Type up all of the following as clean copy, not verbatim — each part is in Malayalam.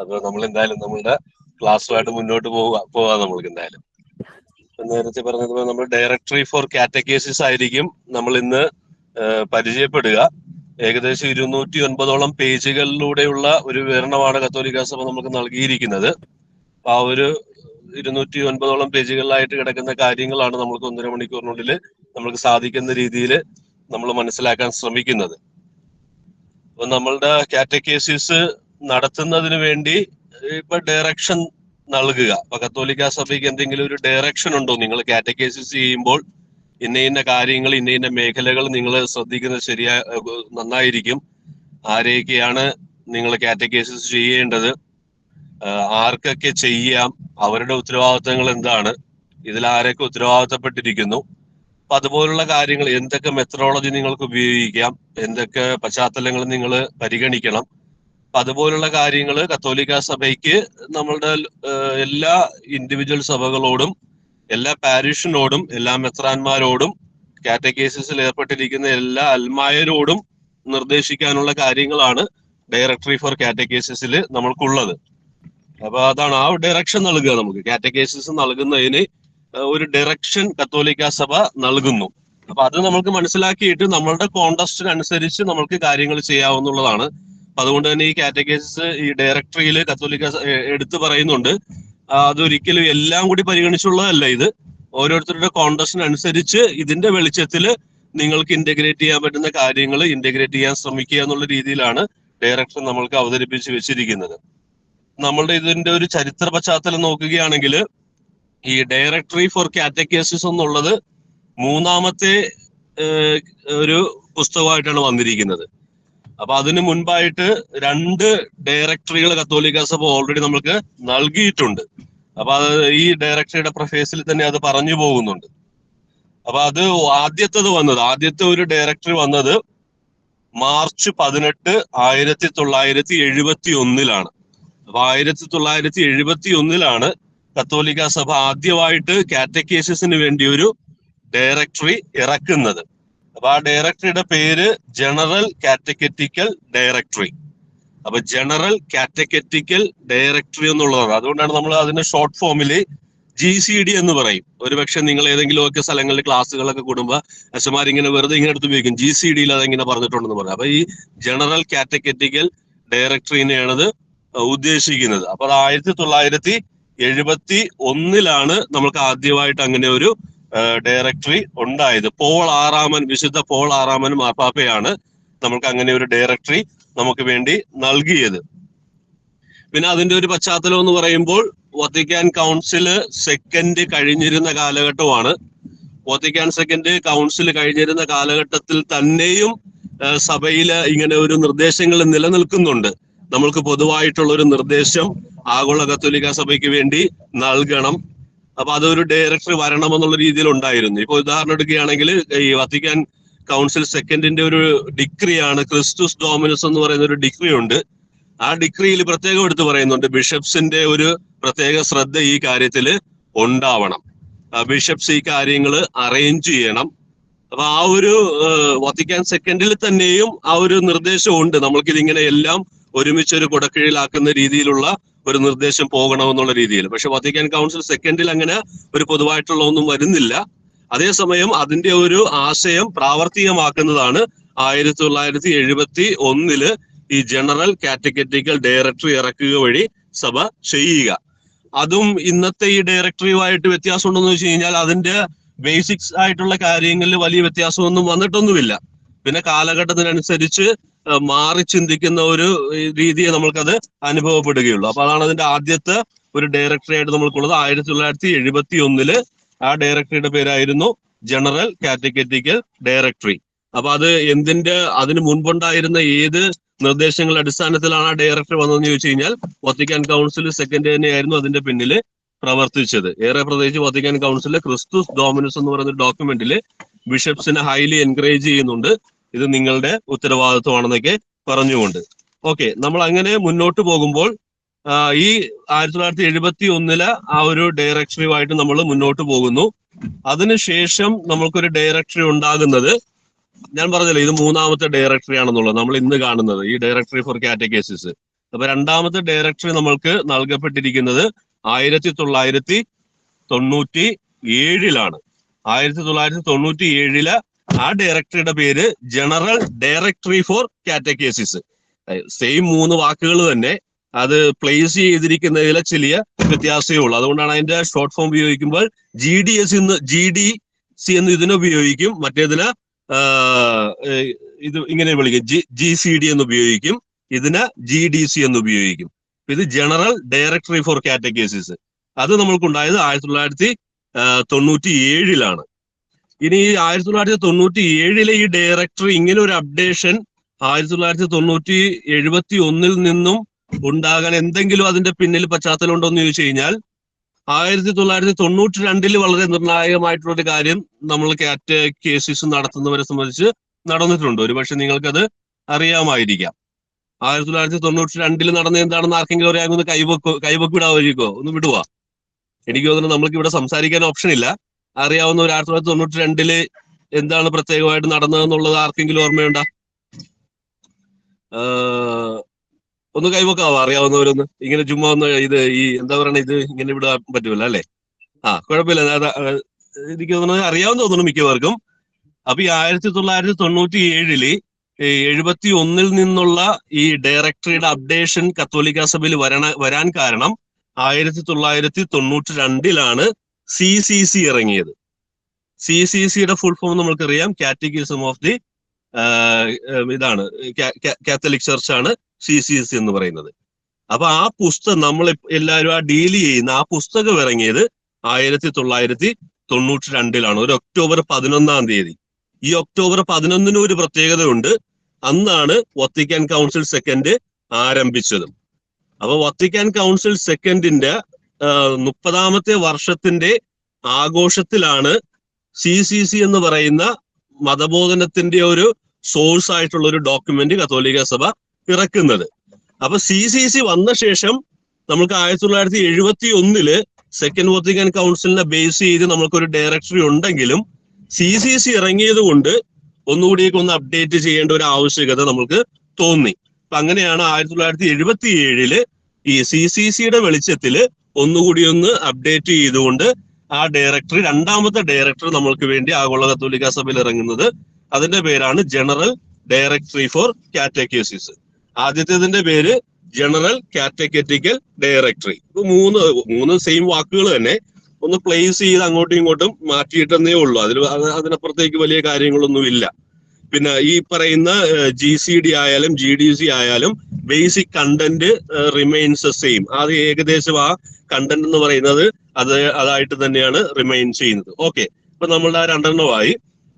അപ്പൊ നമ്മൾ എന്തായാലും നമ്മളുടെ ക്ലാസ്സുമായിട്ട് മുന്നോട്ട് പോവാം നമ്മൾക്ക് എന്തായാലും. നേരത്തെ പറഞ്ഞതുപോലെ നമ്മൾ ഡയറക്ടറി ഫോർ കാറ്റഗേസിസ് ആയിരിക്കും നമ്മൾ ഇന്ന് പരിചയപ്പെടുക. ഏകദേശം 209 പേജുകളിലൂടെയുള്ള ഒരു വിവരണമാണ് കത്തോലിക്കാ സഭ നമുക്ക് നൽകിയിരിക്കുന്നത്. ആ ഒരു 209 പേജുകളിലായിട്ട് കിടക്കുന്ന കാര്യങ്ങളാണ് നമ്മൾക്ക് 1.5 മണിക്കൂറിനുള്ളിൽ നമുക്ക് സാധിക്കുന്ന രീതിയിൽ നമ്മൾ മനസ്സിലാക്കാൻ ശ്രമിക്കുന്നത്. അപ്പൊ നമ്മളുടെ കാറ്റഗേസിസ് നടത്തുന്നതിന് വേണ്ടി ഇപ്പൊ ഡയറക്ഷൻ നൽകുക. അപ്പൊ കത്തോലിക്കാ സഭയ്ക്ക് എന്തെങ്കിലും ഒരു ഡയറക്ഷൻ ഉണ്ടോ? നിങ്ങൾ കാറ്റഗേസിസ് ചെയ്യുമ്പോൾ ഇന്ന കാര്യങ്ങൾ, ഇന്ന മേഖലകൾ നിങ്ങൾ ശ്രദ്ധിക്കുന്നത് നന്നായിരിക്കും. ആരെയൊക്കെയാണ് നിങ്ങൾ കാറ്റഗേസിസ് ചെയ്യേണ്ടത്, ആർക്കൊക്കെ ചെയ്യാം, അവരുടെ ഉത്തരവാദിത്തങ്ങൾ എന്താണ്, ഇതിൽ ആരൊക്കെ ഉത്തരവാദിത്തപ്പെട്ടിരിക്കുന്നു, അപ്പൊ അതുപോലുള്ള കാര്യങ്ങൾ, എന്തൊക്കെ മെത്തഡോളജി നിങ്ങൾക്ക് ഉപയോഗിക്കാം, എന്തൊക്കെ പശ്ചാത്തലങ്ങൾ നിങ്ങൾ പരിഗണിക്കണം, അപ്പൊ അതുപോലുള്ള കാര്യങ്ങൾ കത്തോലിക്കാ സഭയ്ക്ക് നമ്മളുടെ എല്ലാ ഇൻഡിവിജ്വൽ സഭകളോടും, എല്ലാ പാരിഷിനോടും, എല്ലാ മെത്രാന്മാരോടും, കാറ്റഗേസിസിൽ ഏർപ്പെട്ടിരിക്കുന്ന എല്ലാ അൽമായരോടും നിർദ്ദേശിക്കാനുള്ള കാര്യങ്ങളാണ് ഡയറക്ടറി ഫോർ കാറ്റഗേസിസിൽ നമ്മൾക്കുള്ളത്. അപ്പൊ അതാണ് ആ ഡയറക്ഷൻ നൽകുക. നമുക്ക് കാറ്റഗേസിസ് നൽകുന്നതിന് ഒരു ഡയറക്ഷൻ കത്തോലിക്കാ സഭ നൽകുന്നു. അപ്പൊ അത് നമുക്ക് മനസ്സിലാക്കിയിട്ട് നമ്മളുടെ കോണ്ടസ്റ്റിനനുസരിച്ച് നമുക്ക് കാര്യങ്ങൾ ചെയ്യാവുന്നതാണ്. അപ്പൊ അതുകൊണ്ട് തന്നെ ഈ കാറ്റഗേസിസ് ഈ ഡയറക്ടറിയിൽ കത്തോലിക്ക എടുത്തു പറയുന്നുണ്ട്. അതൊരിക്കലും എല്ലാം കൂടി പരിഗണിച്ചുള്ളതല്ല. ഇത് ഓരോരുത്തരുടെ കോണ്ടസ്റ്റിനനുസരിച്ച് ഇതിന്റെ വെളിച്ചത്തിൽ നിങ്ങൾക്ക് ഇന്റഗ്രേറ്റ് ചെയ്യാൻ പറ്റുന്ന കാര്യങ്ങൾ ഇന്റഗ്രേറ്റ് ചെയ്യാൻ ശ്രമിക്കുക എന്നുള്ള രീതിയിലാണ് ഡയറക്ടർ നമ്മൾക്ക് അവതരിപ്പിച്ച് വെച്ചിരിക്കുന്നത്. നമ്മളുടെ ഇതിന്റെ ഒരു ചരിത്ര പശ്ചാത്തലം നോക്കുകയാണെങ്കിൽ ഈ ഡയറക്ടറി ഫോർ കാറ്റഗേസിസ് എന്നുള്ളത് 3ാമത്തെ ഒരു പുസ്തകമായിട്ടാണ് വന്നിരിക്കുന്നത്. അപ്പൊ അതിനു മുൻപായിട്ട് 2 ഡയറക്ടറികൾ കത്തോലിക്കാ സഭ ഓൾറെഡി നമുക്ക് നൽകിയിട്ടുണ്ട്. അപ്പൊ അത് ഈ ഡയറക്ടറിയുടെ പ്രഫേസിൽ തന്നെ അത് പറഞ്ഞു പോകുന്നുണ്ട്. അപ്പൊ അത് ആദ്യത്തെ ഒരു ഡയറക്ടറി വന്നത് മാർച്ച് 18, 1971 അപ്പൊ 1971 കത്തോലിക്കാ സഭ ആദ്യമായിട്ട് കാറ്റഗേസിസിന് വേണ്ടി ഒരു ഡയറക്ടറി ഇറക്കുന്നത്. അപ്പൊ ആ ഡയറക്ടറിയുടെ പേര് ജനറൽ കാറ്റഗറ്റിക്കൽ ഡയറക്ടറി. അപ്പൊ ജനറൽ കാറ്റഗറ്റിക്കൽ ഡയറക്ടറി എന്നുള്ളതാണ്. അതുകൊണ്ടാണ് നമ്മൾ അതിന്റെ ഷോർട്ട് ഫോമില് GCD എന്ന് പറയും. ഒരുപക്ഷെ നിങ്ങൾ ഏതെങ്കിലുമൊക്കെ സ്ഥലങ്ങളിൽ ക്ലാസ്സുകളൊക്കെ കൂടുമ്പോൾ അച്ഛന്മാരിങ്ങനെ വെറുതെ ഇങ്ങനെ എടുത്ത് ഉപയോഗിക്കും, GCDയിൽ അതെങ്ങനെ പറഞ്ഞിട്ടുണ്ടെന്ന് പറയാം. അപ്പൊ ഈ ജനറൽ കാറ്റഗറ്റിക്കൽ ഡയറക്ടറിനെയാണത് ഉദ്ദേശിക്കുന്നത്. അപ്പൊ അത് 1971 നമ്മൾക്ക് ആദ്യമായിട്ട് അങ്ങനെ ഒരു ഡയറക്ടറി ഉണ്ടായത്. വിശുദ്ധ പോൾ ആറാമൻ മാർപ്പാപ്പയാണ് നമുക്ക് അങ്ങനെ ഒരു ഡയറക്ടറി നമുക്ക് വേണ്ടി നൽകിയത്. പിന്നെ അതിന്റെ ഒരു പശ്ചാത്തലം എന്ന് പറയുമ്പോൾ വത്തിക്കാൻ കൗൺസിൽ സെക്കൻഡ് കഴിഞ്ഞിരുന്ന കാലഘട്ടമാണ്. വത്തിക്കാൻ സെക്കൻഡ് കൗൺസിൽ കഴിഞ്ഞിരുന്ന കാലഘട്ടത്തിൽ തന്നെയും സഭയിൽ ഇങ്ങനെ ഒരു നിർദ്ദേശങ്ങൾ നിലനിൽക്കുന്നുണ്ട്. നമ്മൾക്ക് പൊതുവായിട്ടുള്ള ഒരു നിർദ്ദേശം ആഗോള കത്തോലിക്ക സഭയ്ക്ക് വേണ്ടി നൽകണം. അപ്പൊ അതൊരു ഡയറക്ടറി വരണം എന്നുള്ള രീതിയിൽ ഉണ്ടായിരുന്നു. ഇപ്പൊ ഉദാഹരണം എടുക്കുകയാണെങ്കിൽ ഈ വത്തിക്കാൻ കൗൺസിൽ സെക്കൻഡിന്റെ ഒരു ഡിക്രിയാണ് ക്രിസ്തുസ് ഡോമിനസ് എന്ന് പറയുന്ന ഒരു ഡിക്രി ഉണ്ട്. ആ ഡിക്രിയിൽ പ്രത്യേകം എടുത്ത് പറയുന്നുണ്ട് ബിഷപ്സിന്റെ ഒരു പ്രത്യേക ശ്രദ്ധ ഈ കാര്യത്തിൽ ഉണ്ടാവണം. ബിഷപ്സ് ഈ കാര്യങ്ങൾ അറേഞ്ച് ചെയ്യണം. അപ്പൊ ആ ഒരു വത്തിക്കാൻ സെക്കൻഡിൽ തന്നെയും ആ ഒരു നിർദ്ദേശമുണ്ട്. നമ്മൾക്കിതിങ്ങനെ എല്ലാം ഒരുമിച്ചൊരു കുടക്കീഴിലാക്കുന്ന രീതിയിലുള്ള ഒരു നിർദ്ദേശം പോകണമെന്നുള്ള രീതിയിൽ. പക്ഷെ വത്തിക്കാൻ കൗൺസിൽ സെക്കൻഡിൽ അങ്ങനെ ഒരു പൊതുവായിട്ടുള്ള ഒന്നും വരുന്നില്ല. അതേസമയം അതിന്റെ ഒരു ആശയം പ്രാവർത്തികമാക്കുന്നതാണ് 1971 ഈ ജനറൽ കാറ്റഗറ്റിക്കൽ ഡയറക്ടറി ഇറക്കുക വഴി സഭ ചെയ്യുക. അതും ഇന്നത്തെ ഈ ഡയറക്ടറിയുമായിട്ട് വ്യത്യാസം ഉണ്ടെന്ന് വെച്ച് കഴിഞ്ഞാൽ അതിന്റെ ബേസിക്സ് ആയിട്ടുള്ള കാര്യങ്ങളിൽ വലിയ വ്യത്യാസമൊന്നും വന്നിട്ടൊന്നുമില്ല. പിന്നെ കാലഘട്ടത്തിനനുസരിച്ച് മാറി ചിന്തിക്കുന്ന ഒരു രീതിയെ നമ്മൾക്കത് അനുഭവപ്പെടുകയുള്ളൂ. അപ്പൊ അതാണ് അതിന്റെ ആദ്യത്തെ ഒരു ഡയറക്ടറി ആയിട്ട് നമ്മൾക്കുള്ളത്. 1971 ആ ഡയറക്ടറിയുടെ പേരായിരുന്നു ജനറൽ കാറ്റഗറ്റിക്കൽ ഡയറക്ടറി. അപ്പൊ അത് അതിന് മുൻപുണ്ടായിരുന്ന ഏത് നിർദ്ദേശങ്ങളുടെ അടിസ്ഥാനത്തിലാണ് ആ ഡയറക്ടറി വന്നതെന്ന് ചോദിച്ചു കഴിഞ്ഞാൽ വത്തിക്കാൻ കൗൺസിൽ സെക്കൻഡ് തന്നെയായിരുന്നു അതിന്റെ പിന്നിൽ പ്രവർത്തിച്ചത്. ഏറെ പ്രത്യേകിച്ച് വത്തിക്കാൻ കൗൺസിലെ ക്രിസ്തുസ് ഡോമിനസ് എന്ന് പറയുന്ന ഡോക്യുമെന്റില് ബിഷപ്സിനെ ഹൈലി എൻകറേജ് ചെയ്യുന്നുണ്ട്. ഇത് നിങ്ങളുടെ ഉത്തരവാദിത്വമാണെന്നൊക്കെ പറഞ്ഞുകൊണ്ട്. ഓക്കെ, നമ്മൾ അങ്ങനെ മുന്നോട്ട് പോകുമ്പോൾ ഈ 1971 ആ ഒരു ഡയറക്ടറിയുമായിട്ട് നമ്മൾ മുന്നോട്ട് പോകുന്നു. അതിനുശേഷം നമ്മൾക്കൊരു ഡയറക്ടറി ഉണ്ടാകുന്നത്, ഞാൻ പറഞ്ഞല്ലോ ഇത് 3ാമത്തെ ഡയറക്ടറി ആണെന്നുള്ളത് നമ്മൾ ഇന്ന് കാണുന്നത്, ഈ ഡയറക്ടറി ഫോർ കാറ്റഗേസിസ്. അപ്പൊ രണ്ടാമത്തെ ഡയറക്ടറി നമ്മൾക്ക് നൽകപ്പെട്ടിരിക്കുന്നത് 1997 1997 ആ ഡയറക്ടറിയുടെ പേര് ജനറൽ ഡയറക്ടറി ഫോർ കാറ്റക്കേസിസ്. സെയിം 3 വാക്കുകൾ തന്നെ, അത് പ്ലേസ് ചെയ്തിരിക്കുന്നതിലെ ചെറിയ വ്യത്യാസമേ ഉള്ളൂ. അതുകൊണ്ടാണ് അതിന്റെ ഷോർട്ട് ഫോം ഉപയോഗിക്കുമ്പോൾ GDC എന്ന് ഇതിനെ ഉപയോഗിക്കും, മറ്റേതിന് ഇത് ഇങ്ങനെ വിളിക്കും GCD എന്ന് ഉപയോഗിക്കും, ഇതിന് GDC എന്ന് ഉപയോഗിക്കും. ഇത് ജനറൽ ഡയറക്ടറി ഫോർ കാറ്റക്കേസിസ്. അത് നമ്മൾക്കുണ്ടായത് 1997 ഇനി 1997 ഈ ഡയറക്ടറി ഇങ്ങനെ ഒരു അപ്ഡേഷൻ 1971 നിന്നും ഉണ്ടാകാൻ എന്തെങ്കിലും അതിന്റെ പിന്നിൽ പശ്ചാത്തലം ഉണ്ടോ എന്ന് ചോദിച്ചു കഴിഞ്ഞാൽ 1992 വളരെ നിർണായകമായിട്ടുള്ള ഒരു കാര്യം നമ്മൾ കാറ്റക്കേസിസ് നടത്തുന്നവരെ സംബന്ധിച്ച് നടന്നിട്ടുണ്ട്. ഒരുപക്ഷെ നിങ്ങൾക്കത് അറിയാമായിരിക്കാം. 1992 നടന്ന എന്താണെന്ന് ആർക്കെങ്കിലും അറിയാമെന്ന് കൈവക്കിടാതിരിക്കോ? ഒന്ന് വിടുക. എനിക്ക് തോന്നുന്നു നമ്മൾക്ക് ഇവിടെ സംസാരിക്കാൻ ഓപ്ഷൻ ഇല്ല. അറിയാവുന്ന ഒരു 1992 എന്താണ് പ്രത്യേകമായിട്ട് നടന്നതെന്നുള്ളത് ആർക്കെങ്കിലും ഓർമ്മയുണ്ടോ? ഒന്ന് കൈവക്കാവോ അറിയാവുന്നവരൊന്ന്? ഇങ്ങനെ ചുമ്മാ ഒന്ന് ഈ എന്താ പറയണ, ഇത് ഇങ്ങനെ വിടാൻ പറ്റുമല്ലോ അല്ലെ? കുഴപ്പമില്ല. എനിക്ക് തോന്നുന്നത് അറിയാവുന്ന തോന്നുന്നു മിക്കവർക്കും. അപ്പൊ ഈ 1997 71 നിന്നുള്ള ഈ ഡയറക്ടറിയുടെ അപ്ഡേഷൻ കത്തോലിക്ക സഭയിൽ വരാൻ കാരണം 1992 CCC ഇറങ്ങിയത്. CCCയുടെ ഫുൾ ഫോം നമ്മൾക്കറിയാം, കാറ്റക്കിസം ഓഫ് ദി ഇതാണ് കാത്തലിക് ചർച്ച് ആണ് CCC എന്ന് പറയുന്നത്. അപ്പൊ ആ പുസ്തകം നമ്മൾ എല്ലാവരും ഡീൽ ചെയ്യുന്ന ആ പുസ്തകം ഇറങ്ങിയത് 1992 ഒരു ഒക്ടോബർ 11 ഈ ഒക്ടോബർ 11 ഒരു പ്രത്യേകതയുണ്ട്. അന്നാണ് വത്തിക്കാൻ കൗൺസിൽ സെക്കൻഡ് ആരംഭിച്ചതും. അപ്പൊ വത്തിക്കാൻ കൗൺസിൽ സെക്കൻഡിന്റെ 30ാമത്തെ വർഷത്തിന്റെ ആഘോഷത്തിലാണ് CCC എന്ന് പറയുന്ന മതബോധനത്തിന്റെ ഒരു സോഴ്സ് ആയിട്ടുള്ള ഒരു ഡോക്യുമെന്റ് കത്തോലിക്ക സഭ ഇറക്കുന്നത്. അപ്പൊ CCC വന്ന ശേഷം നമുക്ക് 1971 സെക്കൻഡ് വത്തിക്കാൻ കൗൺസിലിനെ ബേസ് ചെയ്ത് നമുക്കൊരു ഡയറക്ടറി ഉണ്ടെങ്കിലും CCC ഇറങ്ങിയത് കൊണ്ട് ഒന്നുകൂടിയൊക്കെ ഒന്ന് അപ്ഡേറ്റ് ചെയ്യേണ്ട ഒരു ആവശ്യകത നമുക്ക് തോന്നി. അപ്പൊ അങ്ങനെയാണ് 1977 ഈ CCCയുടെ വെളിച്ചത്തില് ഒന്നുകൂടി ഒന്ന് അപ്ഡേറ്റ് ചെയ്തുകൊണ്ട് ആ ഡയറക്ടറി, രണ്ടാമത്തെ ഡയറക്ടർ നമ്മൾക്ക് വേണ്ടി ആഗോള കത്തോലിക്ക സഭയിൽ ഇറങ്ങുന്നത്. അതിന്റെ പേരാണ് ജനറൽ ഡയറക്ടറി ഫോർ കാറ്റക്കേസിസ്. ആദ്യത്തേതിന്റെ പേര് ജനറൽ കാറ്റക്കെറ്റിക്കൽ ഡയറക്ടറി. മൂന്ന് സെയിം വാക്കുകൾ തന്നെ, ഒന്ന് പ്ലേസ് ചെയ്ത് അങ്ങോട്ടും ഇങ്ങോട്ടും മാറ്റിയിട്ടെന്നേ ഉള്ളൂ. അതിനപ്പുറത്തേക്ക് വലിയ കാര്യങ്ങളൊന്നുമില്ല. പിന്നെ ഈ പറയുന്ന GCD ആയാലും GDC ആയാലും ബേസിക് കണ്ടന്റ് റിമെയിൻസ് സെയിം. അത് ഏകദേശം ആ കണ്ടന്റ് എന്ന് പറയുന്നത് അതായിട്ട് തന്നെയാണ് റിമെയിൻ ചെയ്യുന്നത്. ഓക്കെ, ഇപ്പൊ നമ്മളുടെ ആ 2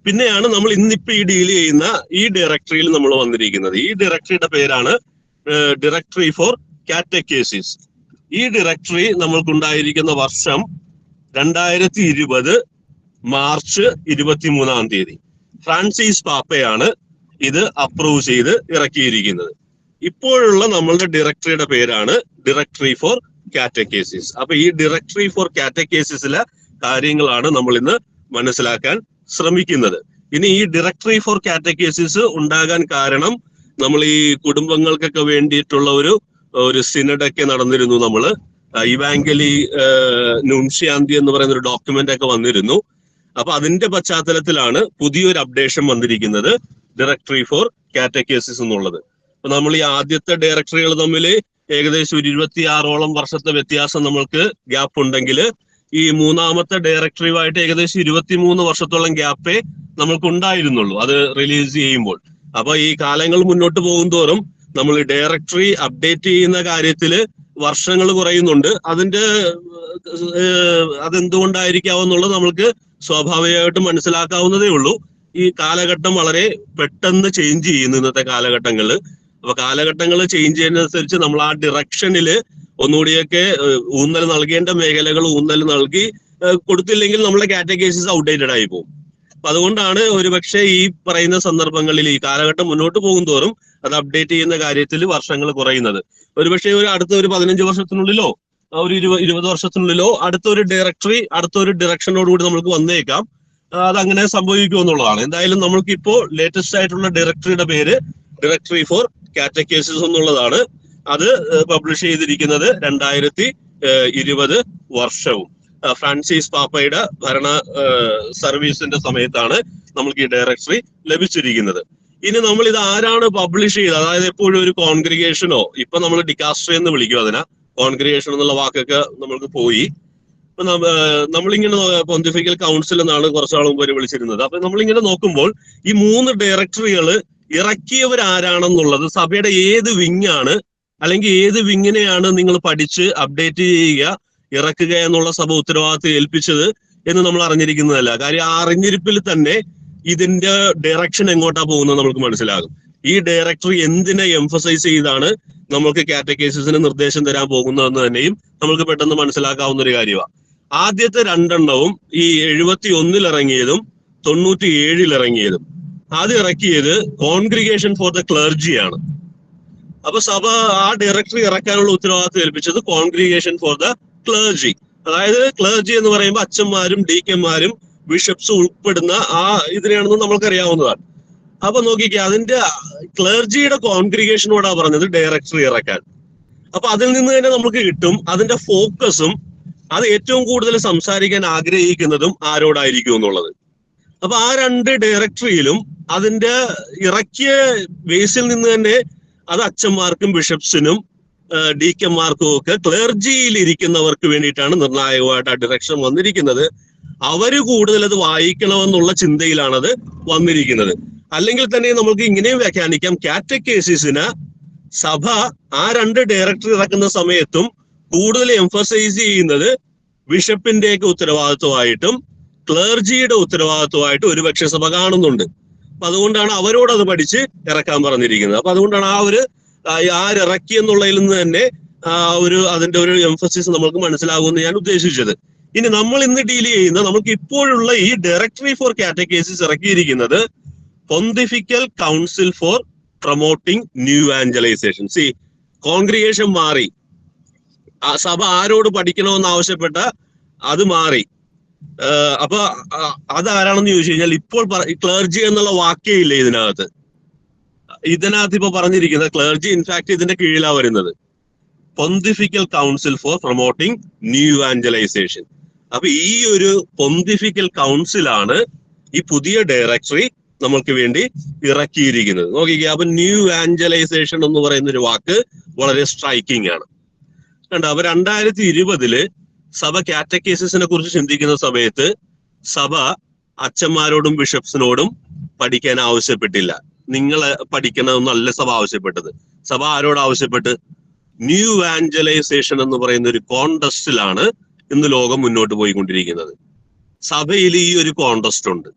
പിന്നെയാണ് നമ്മൾ ഇന്നിപ്പോ ഈ ഡീൽ ചെയ്യുന്ന ഈ ഡയറക്ടറിയിൽ നമ്മൾ വന്നിരിക്കുന്നത്. ഈ ഡയറക്ടറിയുടെ പേരാണ് ഡയറക്ടറി ഫോർ കാറ്റക്കേസിസ്. ഈ ഡയറക്ടറി നമ്മൾക്കുണ്ടായിരിക്കുന്ന വർഷം 2020 മാർച്ച് 23 ഫ്രാൻസിസ് പാപ്പയാണ് ഇത് അപ്രൂവ് ചെയ്ത് ഇറക്കിയിരിക്കുന്നത്. ഇപ്പോഴുള്ള നമ്മളുടെ ഡയറക്ടറിയുടെ പേരാണ് ഡയറക്ടറി ഫോർ കാറ്റക്കേസിസ്. അപ്പൊ ഈ ഡയറക്ടറി ഫോർ കാറ്റക്കേസിസിലെ കാര്യങ്ങളാണ് നമ്മൾ ഇന്ന് മനസ്സിലാക്കാൻ ശ്രമിക്കുന്നത്. ഇനി ഈ ഡയറക്ടറി ഫോർ കാറ്റക്കേസിസ് ഉണ്ടാകാൻ കാരണം, നമ്മൾ ഈ കുടുംബങ്ങൾക്കൊക്കെ വേണ്ടിയിട്ടുള്ള ഒരു സിനഡൊക്കെ നടന്നിരുന്നു. നമ്മള് ഇവാങ്കലി നുൻഷ്യാന്തി എന്ന് പറയുന്ന ഒരു ഡോക്യുമെന്റ് ഒക്കെ വന്നിരുന്നു. അപ്പൊ അതിന്റെ പശ്ചാത്തലത്തിലാണ് പുതിയൊരു അപ്ഡേഷൻ വന്നിരിക്കുന്നത്, ഡയറക്ടറി ഫോർ കാറ്റക്കേസിസ് എന്നുള്ളത്. അപ്പൊ നമ്മൾ ഈ ആദ്യത്തെ ഡയറക്ടറികൾ തമ്മിൽ ഏകദേശം ഒരു 26ഓളം വർഷത്തെ വ്യത്യാസം നമ്മൾക്ക് ഗ്യാപ്പ് ഉണ്ടെങ്കിൽ ഈ മൂന്നാമത്തെ ഡയറക്ടറിയുമായിട്ട് ഏകദേശം 23 വർഷത്തോളം ഗ്യാപ്പേ നമ്മൾക്ക് ഉണ്ടായിരുന്നുള്ളൂ അത് റിലീസ് ചെയ്യുമ്പോൾ. അപ്പൊ ഈ കാലങ്ങൾ മുന്നോട്ട് പോകും തോറും നമ്മൾ ഡയറക്ടറി അപ്ഡേറ്റ് ചെയ്യുന്ന കാര്യത്തില് വർഷങ്ങൾ കുറയുന്നുണ്ട്. അതെന്തുകൊണ്ടായിരിക്കാവുന്നുള്ളത് നമ്മൾക്ക് സ്വാഭാവികമായിട്ടും മനസ്സിലാക്കാവുന്നതേ ഉള്ളൂ. ഈ കാലഘട്ടം വളരെ പെട്ടെന്ന് ചേഞ്ച് ചെയ്യുന്നു ഇന്നത്തെ കാലഘട്ടങ്ങളിൽ. അപ്പൊ കാലഘട്ടങ്ങൾ ചേഞ്ച് ചെയ്യുന്നതനുസരിച്ച് നമ്മൾ ആ ഡിറക്ഷനിൽ ഒന്നുകൂടിയൊക്കെ ഊന്നൽ നൽകേണ്ട മേഖലകൾ ഊന്നൽ നൽകി കൊടുത്തില്ലെങ്കിൽ നമ്മളെ കാറ്റഗറൈസസ് ഔട്ട്ഡേറ്റഡ് ആയി പോകും. അപ്പൊ അതുകൊണ്ടാണ് ഒരുപക്ഷെ ഈ പറയുന്ന സന്ദർഭങ്ങളിൽ ഈ കാലഘട്ടം മുന്നോട്ട് പോകും തോറും അത് അപ്ഡേറ്റ് ചെയ്യുന്ന കാര്യത്തിൽ വർഷങ്ങൾ കുറയുന്നത്. ഒരുപക്ഷെ അടുത്ത ഒരു 15 വർഷത്തിനുള്ളിലോ ഒരു 20 വർഷത്തിനുള്ളിലോ അടുത്തൊരു ഡിറക്ഷനോടുകൂടി നമുക്ക് വന്നേക്കാം. അതങ്ങനെ സംഭവിക്കുമെന്നുള്ളതാണ്. എന്തായാലും നമ്മൾക്കിപ്പോ ലേറ്റസ്റ്റ് ആയിട്ടുള്ള ഡയറക്ടറിയുടെ പേര് ഡയറക്ടറി ഫോർ കാറ്റക്കേസിസ് എന്നുള്ളതാണ്. അത് പബ്ലിഷ് ചെയ്തിരിക്കുന്നത് 2020 വർഷവും ഫ്രാൻസിസ് പാപ്പയുടെ ഭരണ സർവീസിന്റെ സമയത്താണ് നമുക്ക് ഈ ഡയറക്ടറി ലഭിച്ചിരിക്കുന്നത്. ഇനി നമ്മൾ ഇത് ആരാണ് പബ്ലിഷ് ചെയ്തത്, അതായത് എപ്പോഴും ഒരു കോൺഗ്രിഗേഷനോ, ഇപ്പൊ നമ്മൾ ഡിക്കാസ്ട്രി എന്ന് വിളിക്കും അതിനെ, കോൺഗ്രിഗേഷൻ എന്നുള്ള വാക്കൊക്കെ നമ്മൾക്ക് പോയി. ഇപ്പൊ നമ്മളിങ്ങനെ പൊന്തിഫിക്കൽ കൗൺസിൽ എന്നാണ് കുറച്ചാൾ മുമ്പ് വിളിച്ചിരുന്നത്. അപ്പൊ നമ്മളിങ്ങനെ നോക്കുമ്പോൾ ഈ 3 ഡയറക്ടറികൾ ഇറക്കിയവരാരാണെന്നുള്ളത്, സഭയുടെ ഏത് വിങ്ങാണ് അല്ലെങ്കിൽ ഏത് വിങ്ങിനെയാണ് നിങ്ങൾ പഠിച്ച് അപ്ഡേറ്റ് ചെയ്യുക, ഇറക്കുക എന്നുള്ള സഭ ഉത്തരവാദിത്വം ഏൽപ്പിച്ചത് എന്ന് നമ്മൾ അറിഞ്ഞിരിക്കുന്നതല്ല. കാര്യം ആ അറിഞ്ഞിരിപ്പിൽ തന്നെ ഇതിന്റെ ഡയറക്ഷൻ എങ്ങോട്ടാ പോകുന്നത് നമുക്ക് മനസ്സിലാകും. ഈ ഡയറക്ടറി എന്തിനെ എംഫസൈസ് ചെയ്താണ് നമുക്ക് കാറ്റഗൈസിന് നിർദ്ദേശം തരാൻ പോകുന്നതെന്ന് തന്നെയും നമുക്ക് പെട്ടെന്ന് മനസ്സിലാക്കാവുന്ന ഒരു കാര്യമാണ്. ആദ്യത്തെ 2 എണ്ണവും ഈ 71 ഇറങ്ങിയതും 97 ഇറങ്ങിയതും. അത് ഇറക്കിയത് കോൺഗ്രിഗേഷൻ ഫോർ ദ ക്ലർജിയാണ്. അപ്പൊ സഭ ആ ഡയറക്ടറി ഇറക്കാനുള്ള ഉത്തരവാദിത്വം ഏൽപ്പിച്ചത് കോൺഗ്രിഗേഷൻ ഫോർ ദ ക്ലർജി. അതായത് ക്ലർജി എന്ന് പറയുമ്പോൾ അച്ഛന്മാരും ഡീക്കന്മാരും ബിഷപ്സ് ഉൾപ്പെടുന്ന ആ ഇതിനെയാണെന്ന് നമ്മൾക്കറിയാവുന്നതാണ്. അപ്പൊ നോക്കിക്കേ, അതിന്റെ ക്ലർജിയുടെ കോൺഗ്രിഗേഷനോടാ പറഞ്ഞത് ഡയറക്ടറി ഇറക്കാൻ. അപ്പൊ അതിൽ നിന്ന് തന്നെ നമുക്ക് കിട്ടും അതിന്റെ ഫോക്കസും, അത് ഏറ്റവും കൂടുതൽ സംസാരിക്കാൻ ആഗ്രഹിക്കുന്നതും ആരോടായിരിക്കും എന്നുള്ളത്. അപ്പൊ ആ 2 ഡയറക്ടറിയിലും അതിന്റെ ഇറക്കിയ ബേസിൽ നിന്ന് തന്നെ അത് അച്ഛന്മാർക്കും ബിഷപ്സിനും ഡീക്കന്മാർക്കും ഒക്കെ ക്ലർജിയിൽ ഇരിക്കുന്നവർക്ക് വേണ്ടിയിട്ടാണ് നിർണായകമായിട്ട് ആ ഡയറക്ഷൻ വന്നിരിക്കുന്നത്. അവര് കൂടുതൽ അത് വായിക്കണമെന്നുള്ള ചിന്തയിലാണത് വന്നിരിക്കുന്നത്. അല്ലെങ്കിൽ തന്നെ നമുക്ക് ഇങ്ങനെയും വ്യാഖ്യാനിക്കാം, കാറ്റഗൈസിന് സഭ ആ 2 ഡയറക്ടർ ഇറക്കുന്ന സമയത്തും കൂടുതൽ എംഫസൈസ് ചെയ്യുന്നത് ബിഷപ്പിന്റെയൊക്കെ ഉത്തരവാദിത്വമായിട്ടും ക്ലർജിയുടെ ഉത്തരവാദിത്വമായിട്ടും ഒരുപക്ഷെ സഭ കാണുന്നുണ്ട്. അപ്പൊ അതുകൊണ്ടാണ് അവരോട് അത് പഠിച്ച് ഇറക്കാൻ പറഞ്ഞിരിക്കുന്നത്. അപ്പൊ അതുകൊണ്ടാണ് ആരിറക്കി എന്നുള്ളതിൽ നിന്ന് തന്നെ അതിന്റെ ഒരു എംഫസിസ് നമുക്ക് മനസ്സിലാകുമെന്ന് ഞാൻ ഉദ്ദേശിച്ചത്. ഇനി നമ്മൾ ഇന്ന് ഡീൽ ചെയ്യുന്ന, നമുക്ക് ഇപ്പോഴുള്ള ഈ ഡയറക്ടറി ഫോർ കാറ്റഗൈസിസ് ഇറക്കിയിരിക്കുന്നത് pontifical council for promoting new evangelisation. Congregation മാറി, സഭ ആരോട് പഠിക്കണമെന്ന് ആവശ്യപ്പെട്ട അത് മാറി. അപ്പൊ അതാരാണെന്ന് ചോദിച്ചു കഴിഞ്ഞാൽ, ഇപ്പോൾ ക്ലർജി എന്നുള്ള വാക്കേ ഇല്ല ഇതിനകത്ത് ഇപ്പൊ പറഞ്ഞിരിക്കുന്നത്. ക്ലർജി ഇൻഫാക്ട് ഇതിന്റെ കീഴിലാണ് വരുന്നത്, pontifical council for promoting new evangelisation. അപ്പൊ ഈ ഒരു പൊന്തിഫിക്കൽ കൗൺസിലാണ് ഈ പുതിയ ഡയറക്ടറി നമ്മൾക്ക് വേണ്ടി ഇറക്കിയിരിക്കുന്നത്. നോക്കിക്കുക, അപ്പൊ ന്യൂ ഇവാഞ്ചലൈസേഷൻ എന്ന് പറയുന്ന ഒരു വാക്ക് വളരെ സ്ട്രൈക്കിംഗ് ആണ്. അപ്പൊ 2020 സഭ കാറ്റഗൈസിസിനെ കുറിച്ച് ചിന്തിക്കുന്ന സമയത്ത് സഭ അച്ഛന്മാരോടും ബിഷപ്സിനോടും പഠിക്കാൻ ആവശ്യപ്പെട്ടില്ല. നിങ്ങൾ പഠിക്കണമെന്നല്ല സഭ ആവശ്യപ്പെട്ടത്. സഭ ആരോട് ആവശ്യപ്പെട്ട്? ന്യൂ ഇവാഞ്ചലൈസേഷൻ എന്ന് പറയുന്ന ഒരു കോണ്ടസ്റ്റിലാണ് ഇന്ന് ലോകം മുന്നോട്ട് പോയിക്കൊണ്ടിരിക്കുന്നത്. സഭയിൽ ഈ ഒരു കോണ്ടസ്റ്റ് ഉണ്ട്.